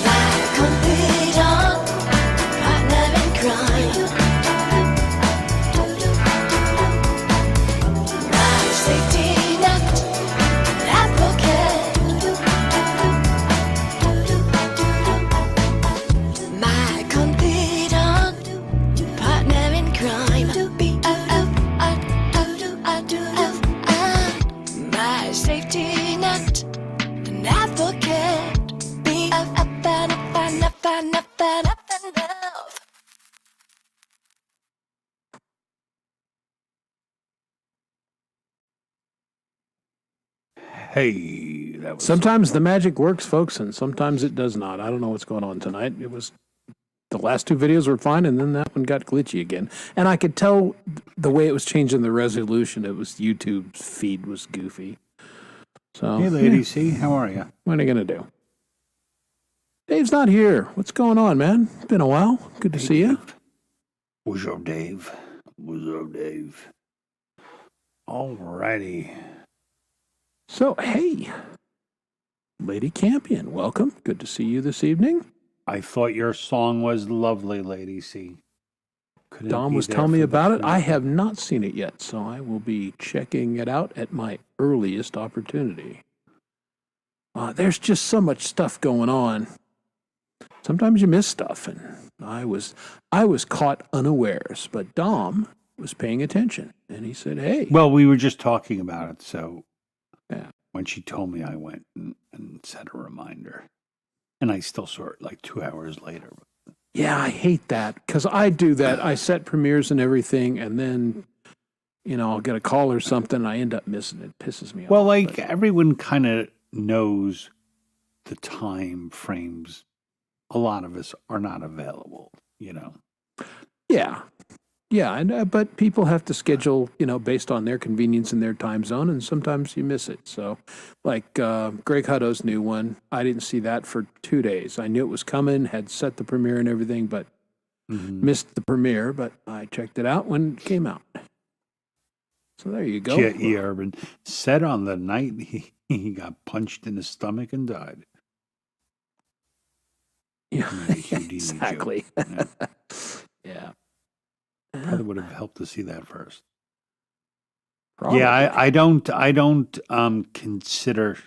My confidant, Hey, that was Sometimes the magic works, folks, and sometimes it does not. I don't know what's going on tonight. It was the last two videos were fine, and then that one got glitchy again. And I could tell the way it was changing the resolution. It was YouTube's feed was goofy. So, Hey, Lady C, how are you? what are you gonna do? Dave's not here. What's going on, man? Been a while. Good to see you. What's up, Dave? What's up, Dave? Alrighty. So, hey, Lady Campion, welcome. Good to see you this evening. I thought your song was lovely, Lady C. Couldn't Dom be was there telling me for the about it. food. I have not seen it yet, so I will be checking it out at my earliest opportunity. There's just so much stuff going on. Sometimes you miss stuff, and I was caught unawares, but Dom was paying attention, and he said, "Hey, Well, we were just talking about it, so Yeah. when she told me, I went and set a reminder. And I still saw it like 2 hours later. yeah, I hate that because I do that. I set premieres and everything, and then I'll get a call or something, and I end up missing it. Pisses me Well, off. like but- everyone kind of knows the time frames. A lot of us are not available, Yeah. Yeah, and but people have to schedule, based on their convenience and their time zone, and sometimes you miss it. So, like Greg Hutto's new one, I didn't see that for 2 days. I knew it was coming, had set the premiere and everything, but missed the premiere. But I checked it out when it came out. So there you go. Jet E. Urban said on the night he got punched in the stomach and died. Yeah, Made a Houdini exactly. joke. Yeah. Yeah. Probably would have helped to see that first. Probably. Yeah, I don't consider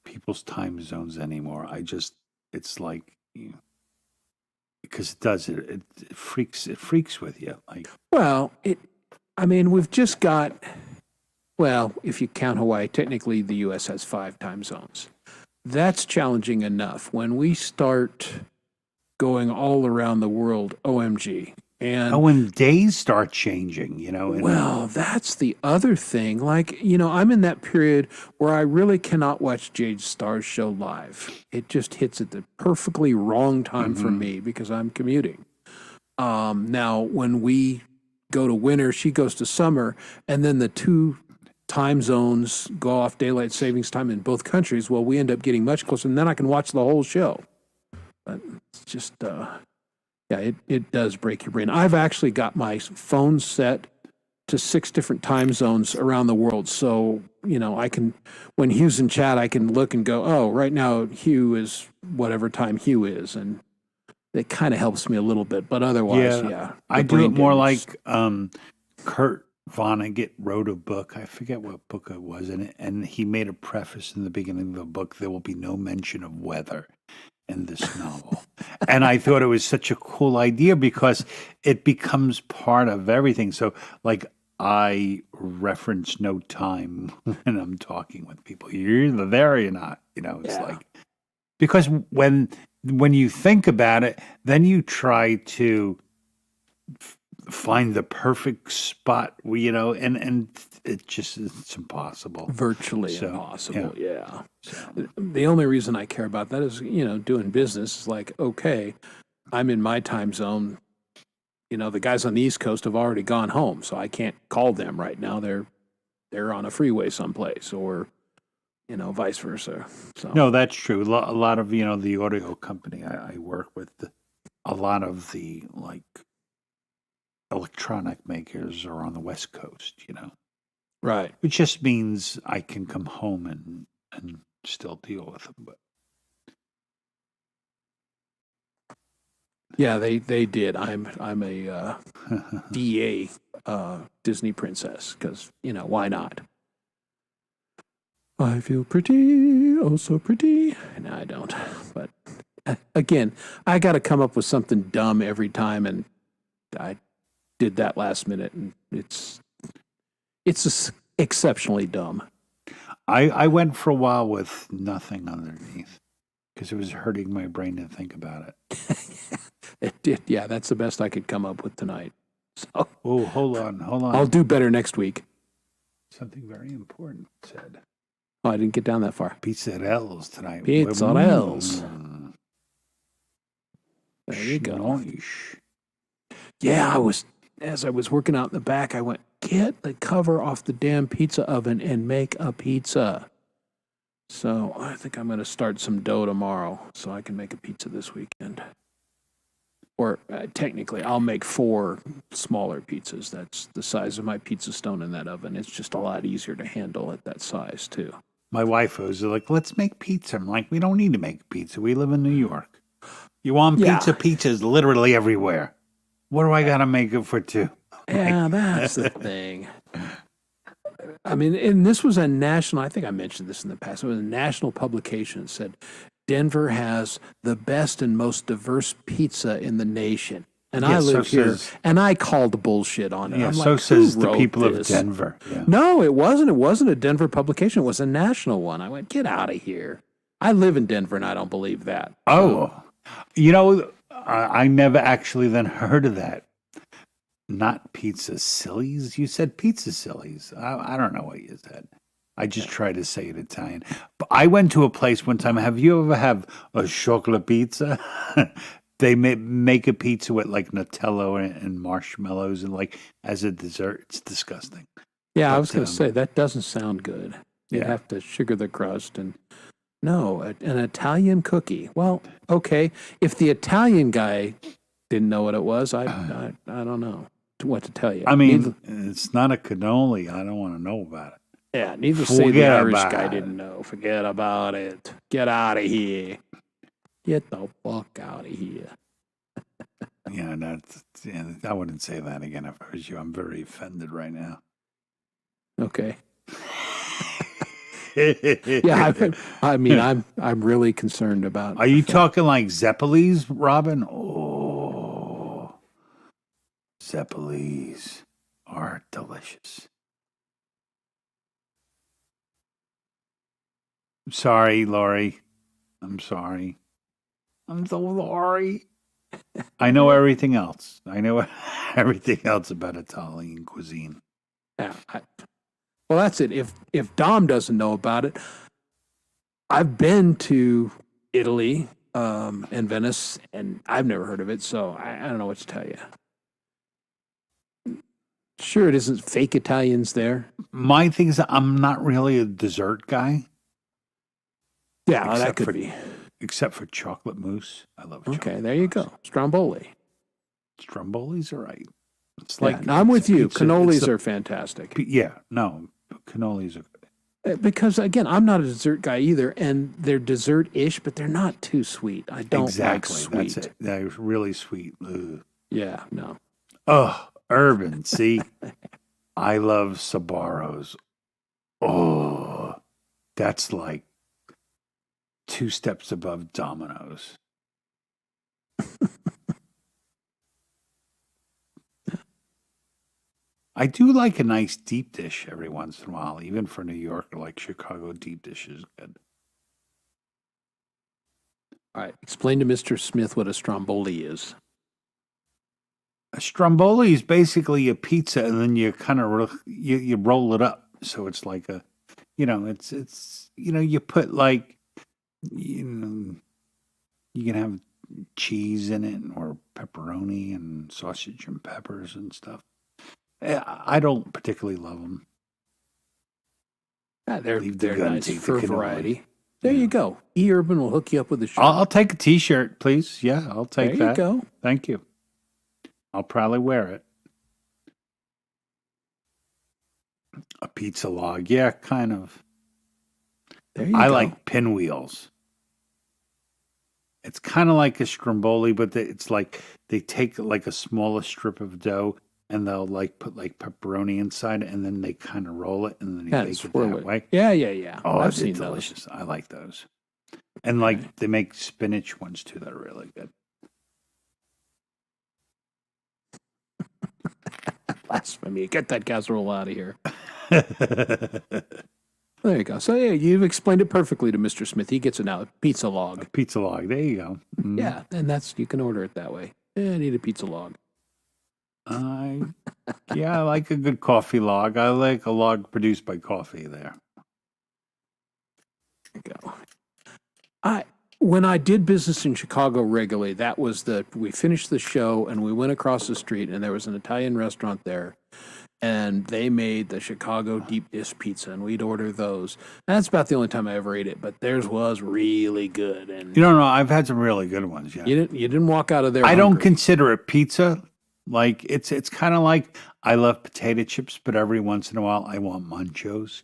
people's time zones anymore. It's like because it freaks with you. Like Well, we've just got, if you count Hawaii, technically the U.S. has 5 time zones. That's challenging enough. When we start going all around the world, OMG. And when days start changing, and well, that's the other thing. Like, I'm in that period where I really cannot watch Jade Starr's show live. It just hits at the perfectly wrong time for me because I'm commuting. Now, when we go to winter, she goes to summer, and then the 2 time zones go off daylight savings time in both countries. Well, we end up getting much closer, and then I can watch the whole show. But it's just, yeah, it does break your brain. I've actually got my phone set to 6 different time zones around the world. So, I can, when Hugh's in chat, I can look and go, oh, right now Hugh is whatever time Hugh is. And it kind of helps me a little bit. But otherwise, yeah. I the do it brain more damage. like Kurt Vonnegut wrote a book. I forget what book it was in it, and he made a preface in the beginning of the book. There will be no mention of weather in this novel. And I thought it was such a cool idea because it becomes part of everything. So, like, I reference no time when I'm talking with people. You're either there or you're not. It's Yeah. like, because when you think about it, then you try to find the perfect spot, and it's impossible. Virtually So, impossible, yeah. So, The only reason I care about that is, doing business is like, okay, I'm in my time zone. The guys on the East Coast have already gone home, so I can't call them right now. They're on a freeway someplace, or vice versa. So no, that's true. A lot of the audio company I work with, a lot of the like electronic makers are on the West Coast. right. Which just means I can come home and still deal with them. But Yeah, they did. I'm a DA Disney princess because why not? I feel pretty, oh so pretty. No, I don't. But again, I got to come up with something dumb every time, and I did that last minute, and it's exceptionally dumb. I went for a while with nothing underneath because it was hurting my brain to think about it. It did. Yeah, that's the best I could come up with tonight. So Oh, hold on. I'll do better next week. Something very important said. Oh, I didn't get down that far. Pizzarellos tonight. Pizzarellos. Mm. There you go. Schnoish. Yeah, as I was working out in the back, I went, get the cover off the damn pizza oven and make a pizza. So I think I'm going to start some dough tomorrow so I can make a pizza this weekend. Or technically, I'll make 4 smaller pizzas. That's the size of my pizza stone in that oven. It's just a lot easier to handle at that size, too. My wife was like, let's make pizza. I'm like, we don't need to make pizza. We live in New York. You want Yeah. pizza? Pizza's literally everywhere. What do I got to make it for 2? Yeah, that's the thing. I mean, and this was a national, I think I mentioned this in the past, it was a national publication that said Denver has the best and most diverse pizza in the nation. And I Yeah, so live here, says- and I called bullshit on it. Yeah, I'm so like, says "Who the wrote people of this?" Denver. Yeah. No, it wasn't. It wasn't a Denver publication. It was a national one. I went, get out of here. I live in Denver, and I don't believe that. Oh, you know, I never actually then heard of that. Not pizza sillies. You said pizza sillies. I don't know what you said. I just tried to say it Italian. But I went to a place one time. Have you ever have a chocolate pizza? They make a pizza with like Nutella and marshmallows and like as a dessert. It's disgusting. Yeah, I But, was going to say, that doesn't sound good. You'd Yeah. have to sugar the crust and no, an Italian cookie. Well, okay. If the Italian guy didn't know what it was, I don't know what to tell you. I mean, it's not a cannoli. I don't want to know about it. yeah, needless to say, the forget Irish about guy it. didn't know. Forget about it. Get out of here. Get the fuck out of here. Yeah, I wouldn't say that again if I was you. I'm very offended right now. Okay. Yeah, I mean, I'm really concerned about. Are you talking like Zeppelis, Robin? Oh, Zeppelis are delicious. I'm sorry, Lori. I'm sorry. I'm so sorry. I know everything else. I know everything else about Italian cuisine. Yeah. Well, that's it. If Dom doesn't know about it, I've been to Italy and Venice, and I've never heard of it, so I don't know what to tell you. Sure, it isn't fake Italians there. My thing is, I'm not really a dessert guy, Yeah, that Except could for- be. except for chocolate mousse. I love chocolate. Okay, there you go. Stromboli. Strombolis are right. It's Yeah, no, I'm with it's you. pizza- Cannolis it's a- are fantastic. Yeah, no, cannolis are good. Because, again, I'm not a dessert guy either, and they're dessert-ish, but they're not too sweet. I don't Exactly, like sweet. that's it. They're really sweet. Ugh. Yeah, no. Oh, urban. See, I love Sabaros. Oh, that's like 2 steps above Domino's. I do like a nice deep dish every once in a while, even for New York, like Chicago deep dish is good. All right, explain to Mr. Smith what a Stromboli is. A Stromboli is basically a pizza, and then you kind of you roll it up, so it's like a, it's you put like, you can have cheese in it or pepperoni and sausage and peppers and stuff. I don't particularly love them. Yeah, they're Leave the they're gun, nice take the for cannoli. variety. There Yeah. you go. E-Urban will hook you up with a shirt. I'll take a T-shirt, please. Yeah, I'll take there that. you go. Thank you. I'll probably wear it. A pizza log, yeah, kind of. There you I go. like pinwheels. It's kind of like a Stromboli, but it's like they take like a smaller strip of dough and they'll like put like pepperoni inside it, and then they kind of roll it and then they Yeah, bake it swirl that it. way. Yeah. Oh, I've it's seen delicious. I like those. And like they make spinach ones too that are really good. those. Blasphemy. Get that casserole out of here. There you go. So, yeah, you've explained it perfectly to Mr. Smith. He gets it now. Pizza log. Pizza log. There you go. Mm. Yeah, and you can order it that way. Yeah, I need a pizza log. I like a good coffee log. I like a log produced by coffee there. Go. When I did business in Chicago regularly, we finished the show and we went across the street and there was an Italian restaurant there and they made the Chicago deep dish pizza and we'd order those. And that's about the only time I ever ate it, but theirs was really good. And You don't know. I've had some really good ones. Yeah. you didn't walk out of there. I don't hungry. consider it pizza. Like it's kind of like I love potato chips, but every once in a while I want Munchos.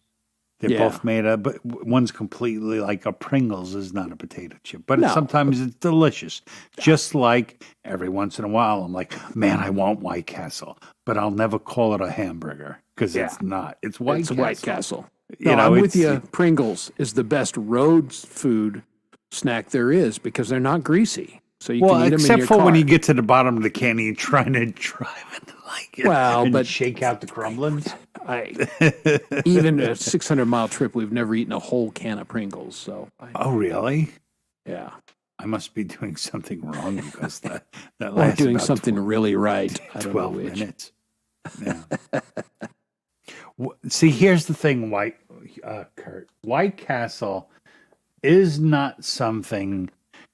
They're Yeah. both made of, but one's completely like a Pringles is not a potato chip, but No. sometimes it's delicious. Just like every once in a while, I'm like, man, I want White Castle, but I'll never call it a hamburger because it's not. It's White It's Castle. White Castle. You No, know, I'm with it's- you. Pringles is the best road food snack there is because they're not greasy. So you Well, can eat them in except your for car. when you get to the bottom of the can, and you're trying to drive it like it Well, and but- shake out the crumblings. Even a 600-mile trip, we've never eaten a whole can of Pringles. So, Oh, really? yeah. I must be doing something wrong because that Or lasts doing about something really right. I don't know 12 which. minutes. Yeah. See, here's the thing, Kurt. White Castle is not something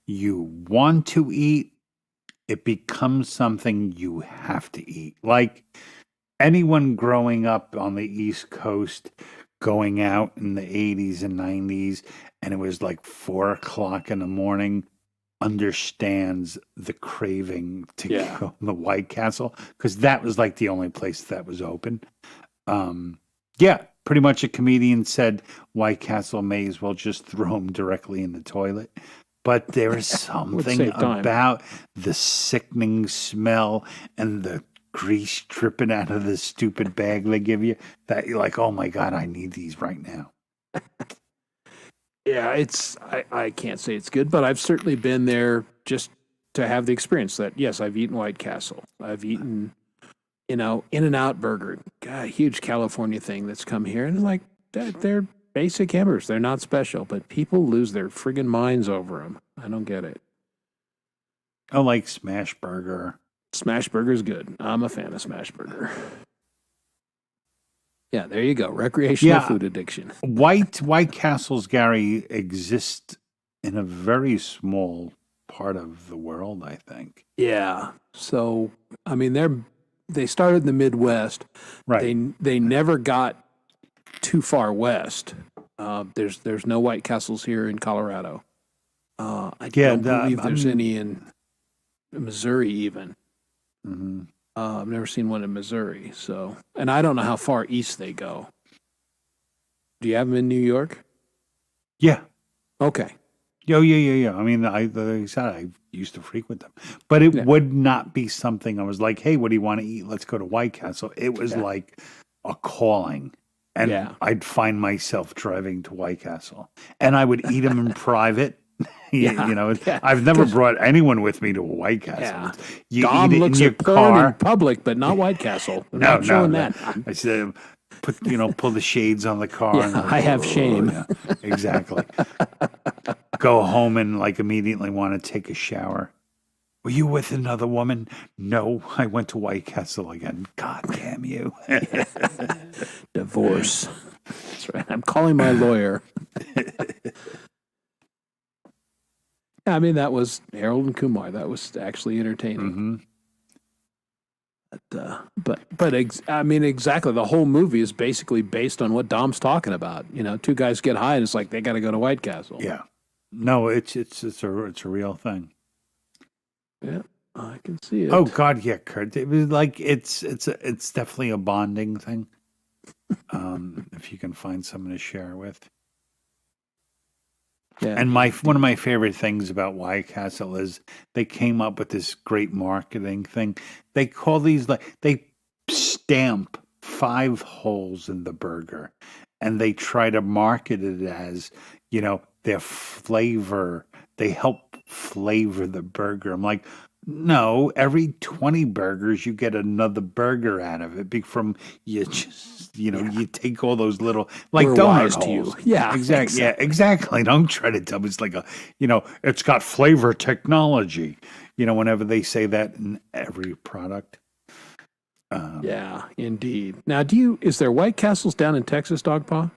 you want to eat. It becomes something you have to eat. Like anyone growing up on the East Coast, going out in the 80s and 90s, and it was like 4 o'clock in the morning, understands the craving to Yeah. go to the White Castle because that was like the only place that was open. Yeah, pretty much a comedian said White Castle may as well just throw him directly in the toilet. But there is something save time. about the sickening smell and the grease dripping out of the stupid bag they give you that you're like, oh my God, I need these right now. Yeah, I can't say it's good, but I've certainly been there just to have the experience that, yes, I've eaten White Castle. I've eaten, In-N-Out Burger, God, a huge California thing that's come here. And like, they're basic hamburgers. They're not special, but people lose their friggin' minds over them. I don't get it. I like Smash Burger. Smash Burger's good. I'm a fan of Smash Burger. Yeah, there you go. Recreational Yeah. food addiction. White Castles, Gary, exist in a very small part of the world, I think. Yeah. So, I mean, they started in the Midwest. Right. They never got too far west. There's no White Castles here in Colorado. I don't believe there's any in Missouri even. Mhm. I've never seen one in Missouri. So, and I don't know how far east they go. Do you have them in New York? Yeah. Okay. Yeah. I mean, like I said, I used to frequent them, but it would not be something I was like, "Hey, what do you want to eat? Let's go to White Castle." It was like a calling, and I'd find myself driving to White Castle, and I would eat them in private. I've never brought anyone with me to a White Castle. Yeah. You Dom eat it looks in your at porn in car. public, but not White Castle. They're No, not showing no. that. I said, pull the shades on the car. Yeah, and I have shame. Yeah, exactly. Go home and like immediately want to take a shower. Were you with another woman? No, I went to White Castle again. God damn you. Divorce. That's right. I'm calling my lawyer. I mean, that was Harold and Kumar. That was actually entertaining. Mhm. I mean, exactly. The whole movie is basically based on what Dom's talking about. Two guys get high, and it's like they got to go to White Castle. Yeah. No, it's a real thing. Yeah, I can see it. Oh God, yeah, Kurt. It was like it's definitely a bonding thing. If you can find someone to share with. yeah. And one of my favorite things about White Castle is they came up with this great marketing thing. They call these they stamp 5 holes in the burger, and they try to market it as their flavor. They help flavor the burger. I'm like, no, every 20 burgers you get another burger out of it. From you just you take all those little like We're donut wise to holes. you. Yeah, exactly. Yeah, exactly. Don't try to tell me it's like it's got flavor technology. Whenever they say that in every product. Yeah, indeed. Now, is there White Castles down in Texas, Dogpaw?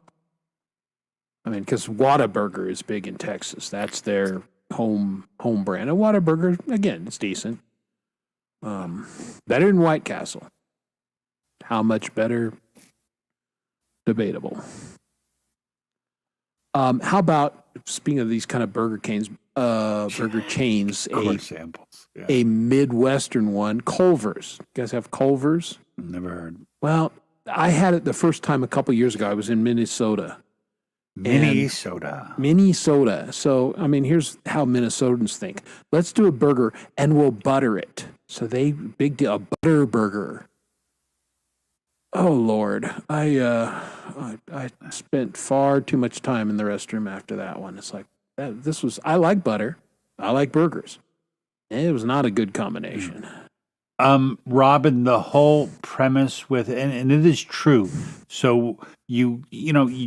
I mean, because Whataburger is big in Texas. That's their home brand. And Whataburger, again, it's decent. Better than White Castle. How much better? Debatable. How about, speaking of these kind of burger chains, Core samples. Yeah. a Midwestern one, Culver's. You guys have Culver's? Never heard. Well, I had it the first time a couple years ago. I was in Minnesota. Minnesota. Minnesota. So, I mean, here's how Minnesotans think. Let's do a burger and we'll butter it. So big deal, a butter burger. Oh Lord, I spent far too much time in the restroom after that one. It's like I like butter, I like burgers. It was not a good combination. Robin, the whole premise with, and it is true. So you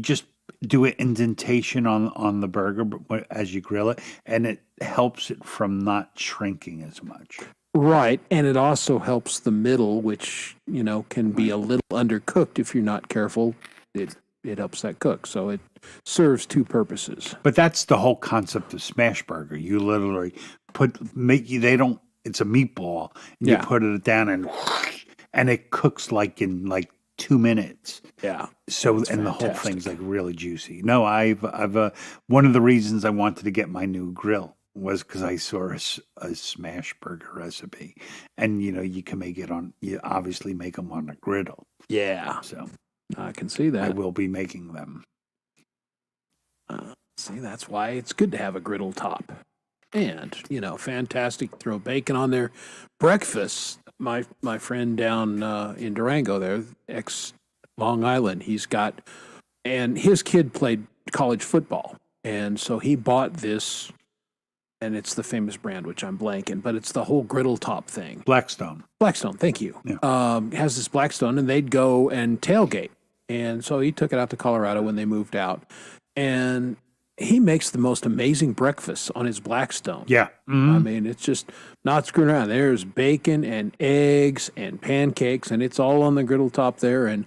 just do an indentation on the burger as you grill it, and it helps it from not shrinking as much. Right, and it also helps the middle, which can be a little undercooked if you're not careful. It helps that cook, so it serves two purposes. But that's the whole concept of smash burger. You literally it's a meatball, and you put it down and it cooks in 2 minutes. Yeah. So That's and the whole fantastic. thing's like really juicy. No, I've one of the reasons I wanted to get my new grill was because I saw a smash burger recipe, and you can you obviously make them on a griddle. Yeah, So I can see I that. will be making them. See, that's why it's good to have a griddle top. And, fantastic. Throw bacon on there. Breakfast, my friend down in Durango there, ex Long Island, and his kid played college football. And so he bought this, and it's the famous brand, which I'm blanking, but it's the whole griddle top thing. Blackstone. Blackstone, thank you. Yeah. Has this Blackstone, and they'd go and tailgate. And so he took it out to Colorado when they moved out. And he makes the most amazing breakfast on his Blackstone. Yeah. I Mhm. mean, it's just not screwing around. There's bacon and eggs and pancakes, and it's all on the griddle top there. And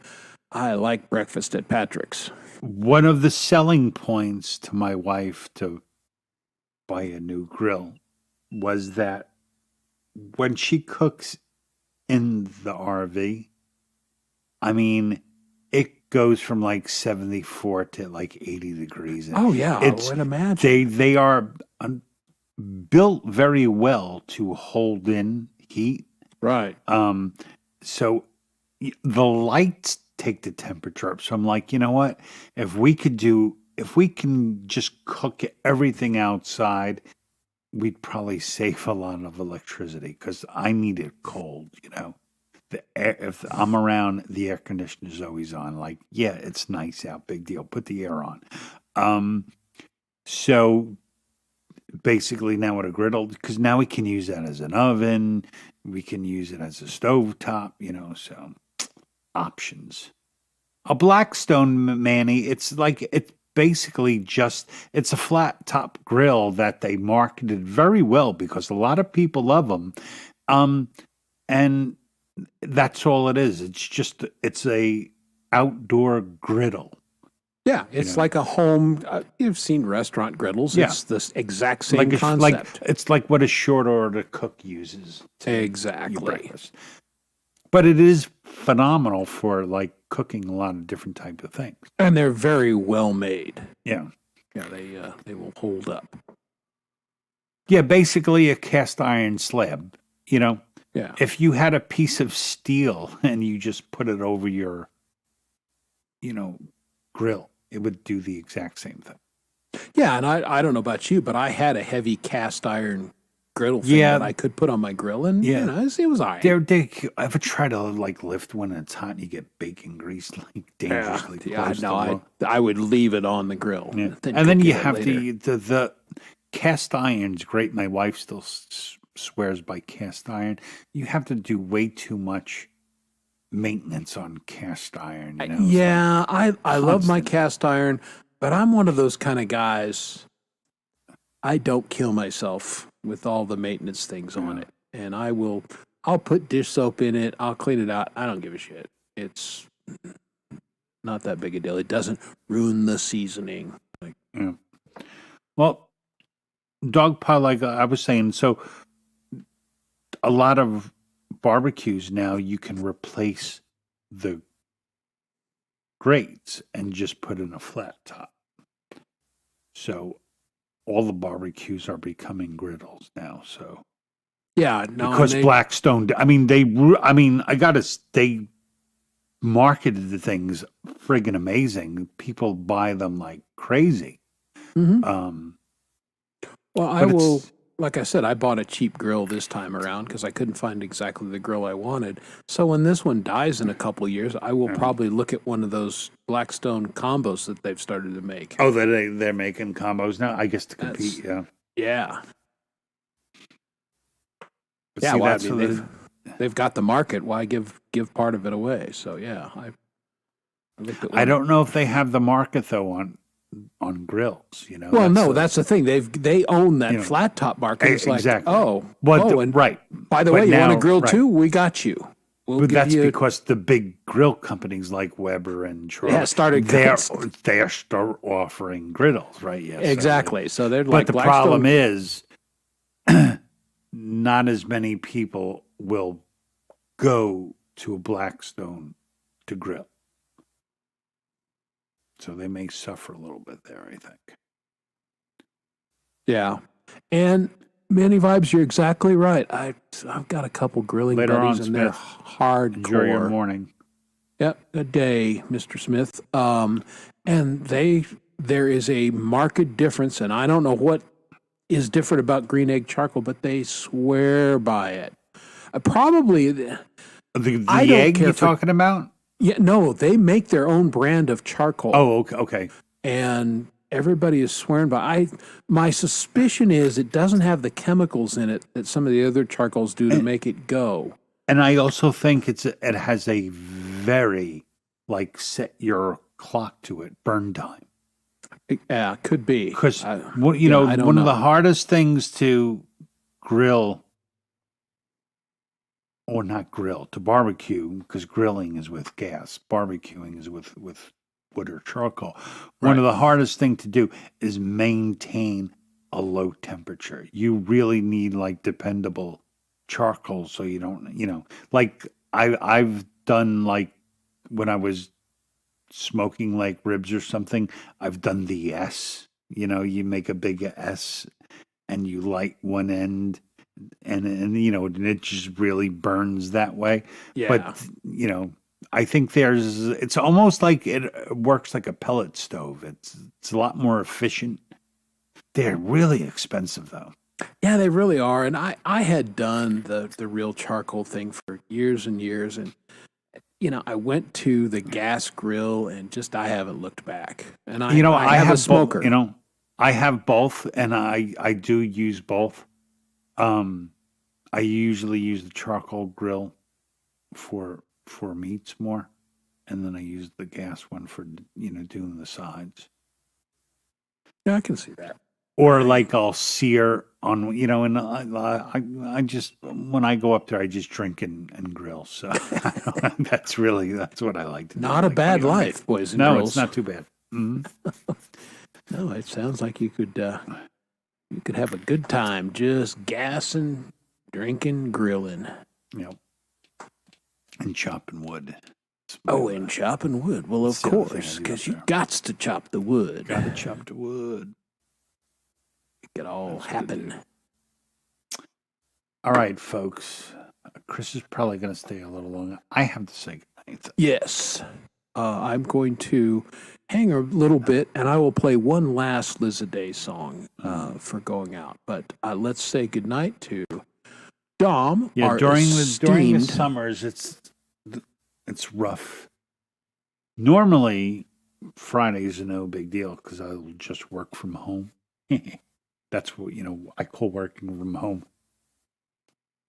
I like breakfast at Patrick's. One of the selling points to my wife to buy a new grill was that when she cooks in the RV, I mean, it goes from 74 to 80 degrees. And Oh, yeah, I it's- would imagine. They are built very well to hold in heat. Right. So the lights take the temperature up. So I'm like, you know what? If we can just cook everything outside, we'd probably save a lot of electricity because I need it cold, The air, if I'm around, the air conditioner's always on. Yeah, it's nice out, big deal. Put the air on. So basically now with a griddle, because now we can use that as an oven, we can use it as a stovetop, so options. A Blackstone, Manny, it's basically it's a flat top grill that they marketed very well because a lot of people love them. And that's all it is. It's a outdoor griddle. Yeah, it's like a home. You've seen restaurant griddles. Yeah. It's the exact same concept. It's like what a short order cook uses. To your Exactly. breakfast. But it is phenomenal for cooking a lot of different types of things. And they're very well made. Yeah. Yeah, they will hold up. Yeah, basically a cast iron slab. Yeah. If you had a piece of steel and you just put it over your, grill, it would do the exact same thing. Yeah, and I don't know about you, but I had a heavy cast iron griddle thing Yeah. that I could put on my grill, and Yeah. it was all right. They ever try to lift one and it's hot and you get bacon grease dangerously close to no, the I would leave it on the grill. Yeah. Then And then cook you it have later. the cast iron's great. My wife still swears by cast iron. You have to do way too much maintenance on cast iron. It's Yeah, I love my constant. cast iron, but I'm one of those kind of guys. I don't kill myself with all the maintenance things on it, and I'll put dish soap in it. I'll clean it out. I don't give a shit. It's not that big a deal. It doesn't ruin the seasoning. Yeah. Well, dog pile, like I was saying, so a lot of barbecues now you can replace the grates and just put in a flat top. So all the barbecues are becoming griddles now. So Yeah, no, because and Blackstone, they marketed the things friggin' amazing. People buy them like crazy. Mhm. But I it's- will. Like I said, I bought a cheap grill this time around because I couldn't find exactly the grill I wanted. So when this one dies in a couple of years, I will probably look at one of those Blackstone combos that they've started to make. Oh, they're making combos now. I guess to compete. Yeah. Yeah, But yeah. see, Well, that's I mean, they've got the market. Why give part of it away? So yeah, I looked at. I one. don't know if they have the market though on grills. You know. Well, no, that's the thing. They own that You know, flat top market. It's exactly. like, and right. by the But way, you want a now- grill right. too? We got you. We'll But give that's you. because the big grill companies like Weber and Charlie, Yeah, started- they start offering griddles, right? Yes, Exactly. So they're But like the Blackstone. problem is, not as many people will go to a Blackstone to grill. So they may suffer a little bit there, I think. Yeah. And Manny Vibes, you're exactly right. I've got a couple grilling Later buddies on, and they're Smith. hardcore. Enjoy your morning. Yep, good day, Mr. Smith. And there is a marked difference, and I don't know what is different about green egg charcoal, but they swear by it. Probably, The I don't egg care you're for- talking about? yeah, no, they make their own brand of charcoal. Oh, okay. And everybody is swearing by. My suspicion is it doesn't have the chemicals in it that some of the other charcoals do to make it go. And I also think it has a very set your clock to it, burn time. Yeah, could be. Because I one don't of the know. hardest things to grill, or not grill, to barbecue, because grilling is with gas, barbecuing is with wood or charcoal. One of the hardest thing to do is maintain a low temperature. You really need dependable charcoal, so you don't, I've done when I was smoking ribs or something, I've done the S. You make a big S and you light one end and it just really burns that way. Yeah. But I think it's almost like it works like a pellet stove. It's a lot more efficient. They're really expensive though. Yeah, they really are. And I had done the real charcoal thing for years and years. And, I went to the gas grill and I haven't looked back. And I have a smoker. I have both and I do use both. I usually use the charcoal grill for meats more. And then I use the gas one for, doing the sides. Yeah, I can see that. Or I'll sear on, and I just, when I go up there, I just drink and grill. So that's what I like to do. Not a bad life, boys and No, girls. it's not too bad. Mhm. No, it sounds like you could have a good time just gassing, drinking, grilling. Yep. And chopping wood. Oh, and chopping wood. Well, of That's the other thing I course, do because up you there. gots to chop the wood. Gotta chop the wood. Make it all That's what I happen. All right, folks. Chris is probably going to stay a little longer. I have to say goodnight. Yes. I'm going to hang a little bit, and I will play one last Liz Day song for going out. But let's say goodnight to Dom. Yeah, our during the esteemed- summers, it's rough. Normally, Fridays are no big deal because I'll just work from home. That's what I call working from home.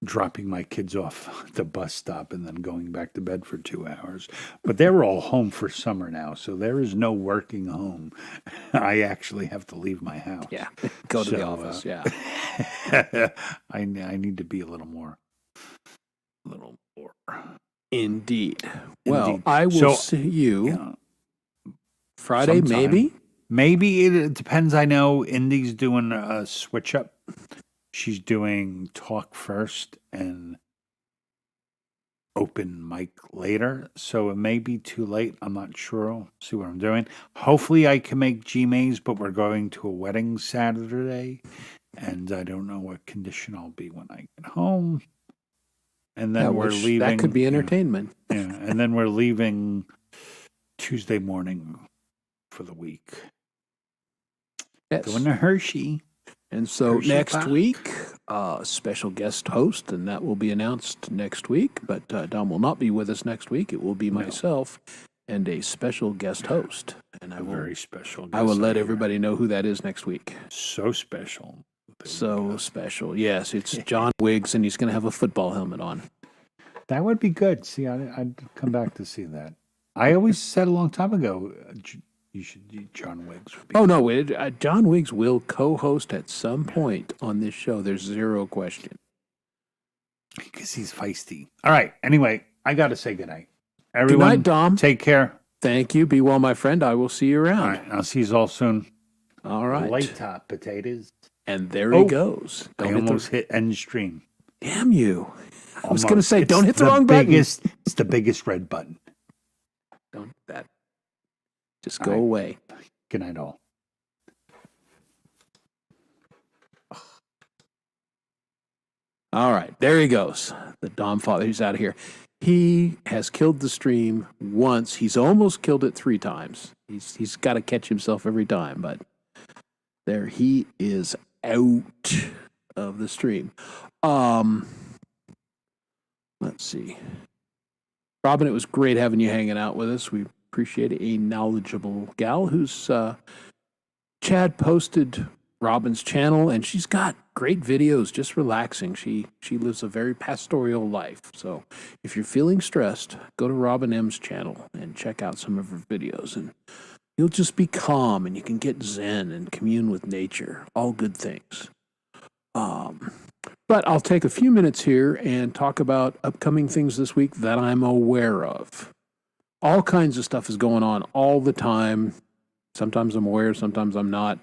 Dropping my kids off at the bus stop and then going back to bed for 2 hours. But they're all home for summer now, so there is no working home. I actually have to leave my house. Yeah, go to the So, office. Yeah. I need to be a little more. Indeed. Well, Indeed. I will So, see you Yeah. Friday, sometime. maybe. Maybe it depends. I know Indy's doing a switch up. She's doing talk first and open mic later. So it may be too late. I'm not sure. I'll see what I'm doing. Hopefully I can make GMAs, but we're going to a wedding Saturday. And I don't know what condition I'll be when I get home. And then we're leaving. That could be entertainment. Yeah, and then we're leaving Tuesday morning for the week. Yes. Going to Hershey. And so Hershey next Park. week, special guest host, and that will be announced next week. But Dom will not be with us next week. It will be myself and a special guest host. And A very special guest. I will let here. everybody know who that is next week. So special. So special. Yes, it's John Wiggs, and he's going to have a football helmet on. That would be good. See, I'd come back to see that. I always said a long time ago, you should, John Wiggs. Would be Oh, no, John Wiggs will co-host at some point on this show. There's zero question. because he's feisty. All right. Anyway, I got to say goodnight. Everyone, Good night, Dom. take care. Thank you. Be well, my friend. I will see you All around. right. I'll see you all soon. All right. Light top potatoes. And there he goes. I Don't hit almost hit end stream. Damn you. I was Almost. going to say, It's don't hit the wrong button. It's the biggest red button. Don't hit that. Just All go right. away. Good night, all. All right. There he goes. The Dom father. He's out of here. He has killed the stream once. He's almost killed it 3 times. He's got to catch himself every time, but there he is out of the stream. Let's see. Robin, it was great having you hanging out with us. We appreciate a knowledgeable gal who's Chad posted Robin's channel, and she's got great videos, just relaxing. She lives a very pastoral life. So if you're feeling stressed, go to Robin M's channel and check out some of her videos, and you'll just be calm, and you can get zen and commune with nature. All good things. But I'll take a few minutes here and talk about upcoming things this week that I'm aware of. All kinds of stuff is going on all the time. Sometimes I'm aware, sometimes I'm not.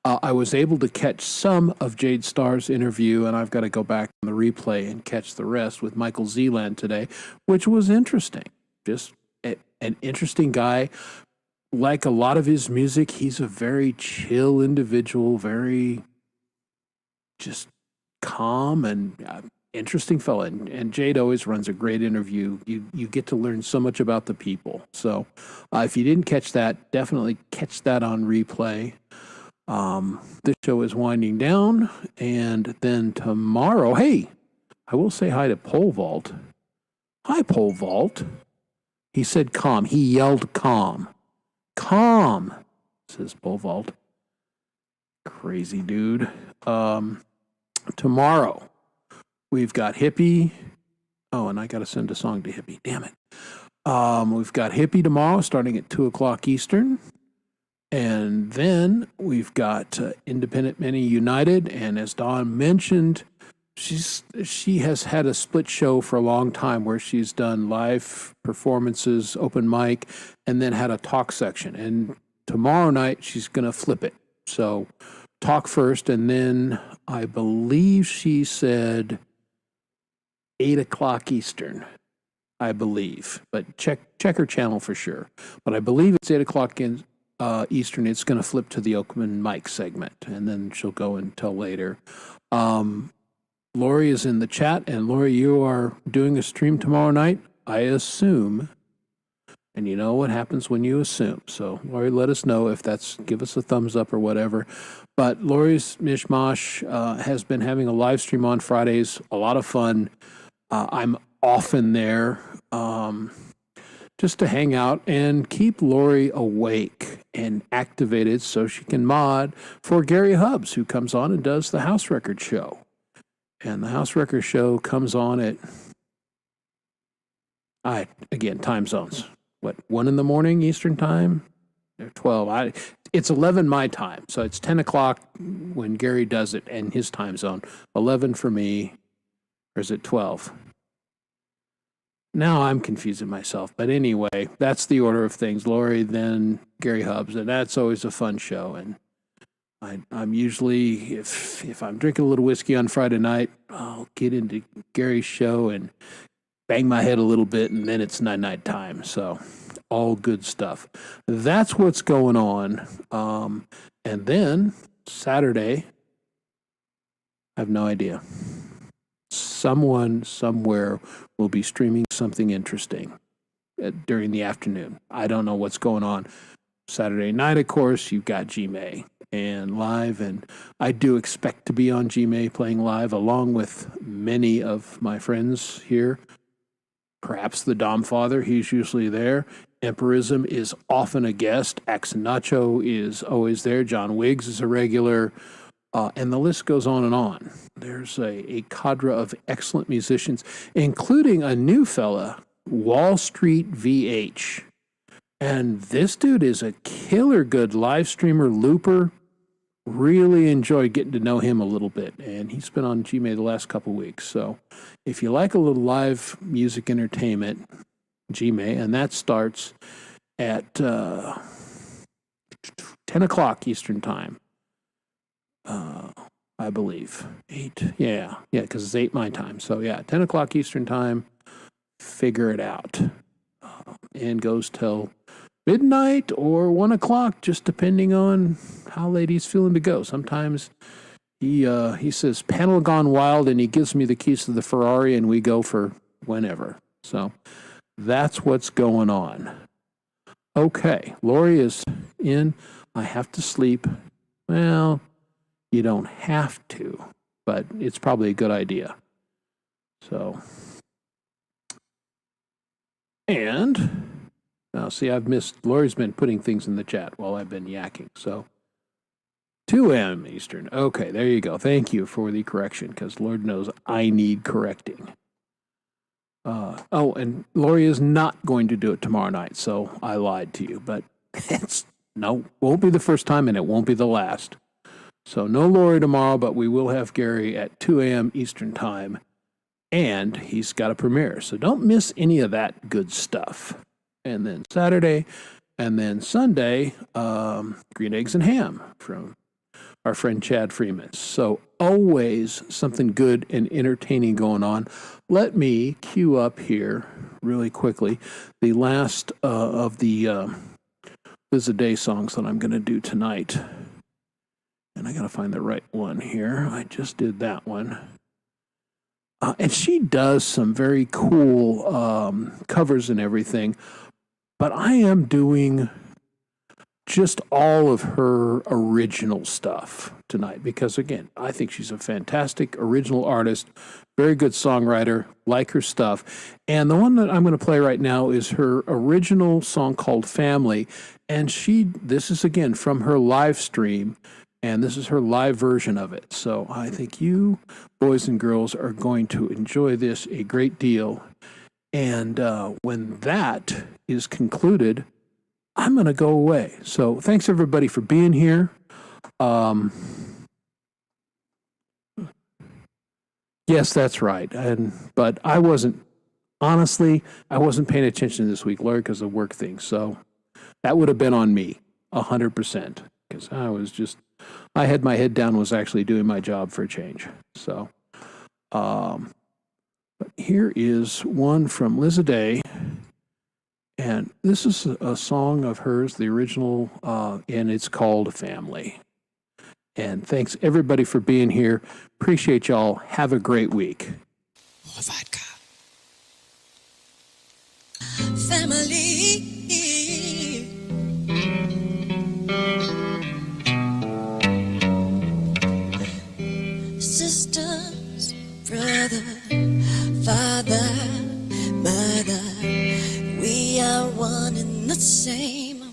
I was able to catch some of Jade Starr's interview, and I've got to go back on the replay and catch the rest with Michael Zeeland today, which was interesting. Just an interesting guy. Like a lot of his music, he's a very chill individual, very just calm and interesting fella. And Jade always runs a great interview. You get to learn so much about the people. So if you didn't catch that, definitely catch that on replay. This show is winding down, and then tomorrow, hey, I will say hi to Pole Vault. Hi, Pole Vault. He said calm. He yelled calm. Calm, says Pole Vault. Crazy dude. Tomorrow, we've got Hippie. Oh, and I got to send a song to Hippie. Damn it. We've got Hippie tomorrow starting at 2 o'clock Eastern. And then we've got Independent Many United. And as Dawn mentioned, she has had a split show for a long time where she's done live performances, open mic, and then had a talk section. And tomorrow night, she's going to flip it. So talk first, and then I believe she said 8 o'clock Eastern, I believe. But check her channel for sure. But I believe it's 8 o'clock in Eastern. It's going to flip to the open mic segment, and then she'll go until later. Lori is in the chat, and Lori, you are doing a stream tomorrow night, I assume. And you know what happens when you assume. So, Lori, let us know give us a thumbs up or whatever. But Lori's Mishmash has been having a live stream on Fridays. A lot of fun. I'm often there just to hang out and keep Lori awake and activated so she can mod for Gary Hubbs, who comes on and does the House Record Show. And the House Record Show comes on at, again, time zones. 1 in the morning Eastern time? Or 12. It's 11 my time, so it's 10 o'clock when Gary does it in his time zone. 11 for me, or is it 12? Now I'm confusing myself. But anyway, that's the order of things. Lori, then Gary Hubbs, and that's always a fun show. And I'm usually, if I'm drinking a little whiskey on Friday night, I'll get into Gary's show and bang my head a little bit, and then it's night time. So all good stuff. That's what's going on. And then Saturday, I have no idea. Someone somewhere will be streaming something interesting during the afternoon. I don't know what's going on. Saturday night, of course, you've got G-May and live, and I do expect to be on G-May playing live along with many of my friends here. Perhaps the Dom Father, he's usually there. Empirism is often a guest. Axe and Nacho is always there. John Wiggs is a regular. And the list goes on and on. There's a cadre of excellent musicians, including a new fella, Wall Street VH. And this dude is a killer good live streamer, looper. Really enjoyed getting to know him a little bit. And he's been on G-May the last couple weeks. So if you like a little live music entertainment, G-May, and that starts at 10 o'clock Eastern Time. I believe 8. Yeah, because it's 8 my time. So 10 o'clock Eastern Time. Figure it out, and goes till midnight or 1 o'clock, just depending on how late he's feeling to go. Sometimes he says panel gone wild, and he gives me the keys to the Ferrari, and we go for whenever. So that's what's going on. Okay, Lori is in. I have to sleep. Well, you don't have to, but it's probably a good idea. So, and now see, I've missed, Lori's been putting things in the chat while I've been yakking. So 2 a.m. Eastern. Okay, there you go. Thank you for the correction, because Lord knows I need correcting. And Lori is not going to do it tomorrow night, so I lied to you, but won't be the first time, and it won't be the last. So no Lori tomorrow, but we will have Gary at 2 a.m. Eastern Time, and he's got a premiere. So don't miss any of that good stuff. And then Saturday, and then Sunday, Green Eggs and Ham from our friend Chad Freeman. So always something good and entertaining going on. Let me cue up here really quickly the last of the Liz a Day songs that I'm going to do tonight. And I got to find the right one here. I just did that one. And she does some very cool covers and everything. But I am doing just all of her original stuff tonight because, again, I think she's a fantastic original artist, very good songwriter, like her stuff. And the one that I'm going to play right now is her original song called Family. And this is, again, from her live stream. And this is her live version of it. So I think you, boys and girls, are going to enjoy this a great deal. And when that is concluded, I'm going to go away. So thanks, everybody, for being here. Yes, that's right. But I wasn't paying attention this week, Larry, because of work things. So that would have been on me, 100%. Because I had my head down, was actually doing my job for a change. So, but here is one from Liz a Day, and this is a song of hers, the original, and it's called Family. And thanks everybody for being here. Appreciate y'all. Have a great week. More vodka. Family. Sisters, brother, father, mother, we are one and the same.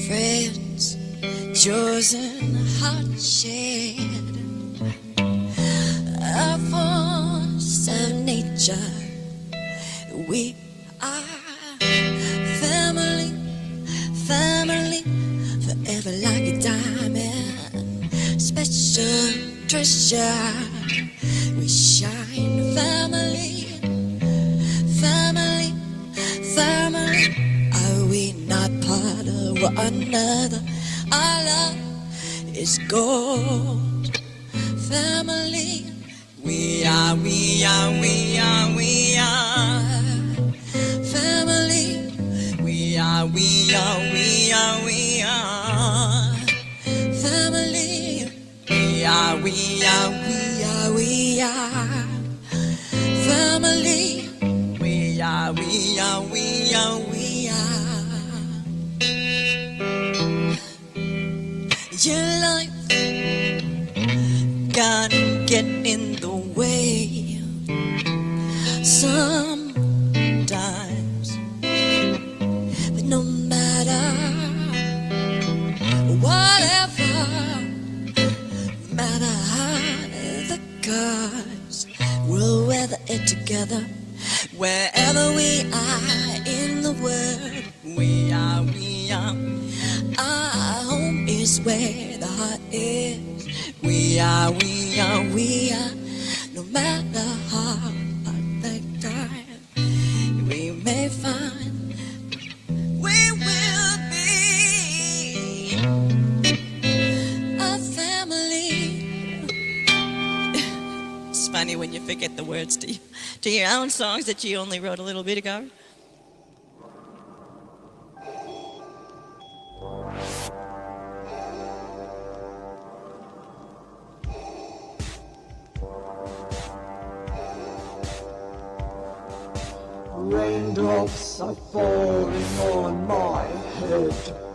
Friends, chosen, heart shared, a force of nature. We are family, family, forever like a diamond. Special treasure. We shine, family, family, family. Are we not part of one another? Our love is gold, family. We are, we are, we are, we are family. We are, we are, we are, we are family. We are, we are, we are, we are family. We are, we are, we are, we are. Your life can't get in the way sometimes, but no matter whatever, matter the cards, we'll weather it together. Wherever we are in the world, we are, we are. Our home is where the heart is. We are, we are, we are. No matter how hard the time we may find, we will be a family. It's funny when you forget the words to your own songs that you only wrote a little bit ago. Raindrops are falling on my head.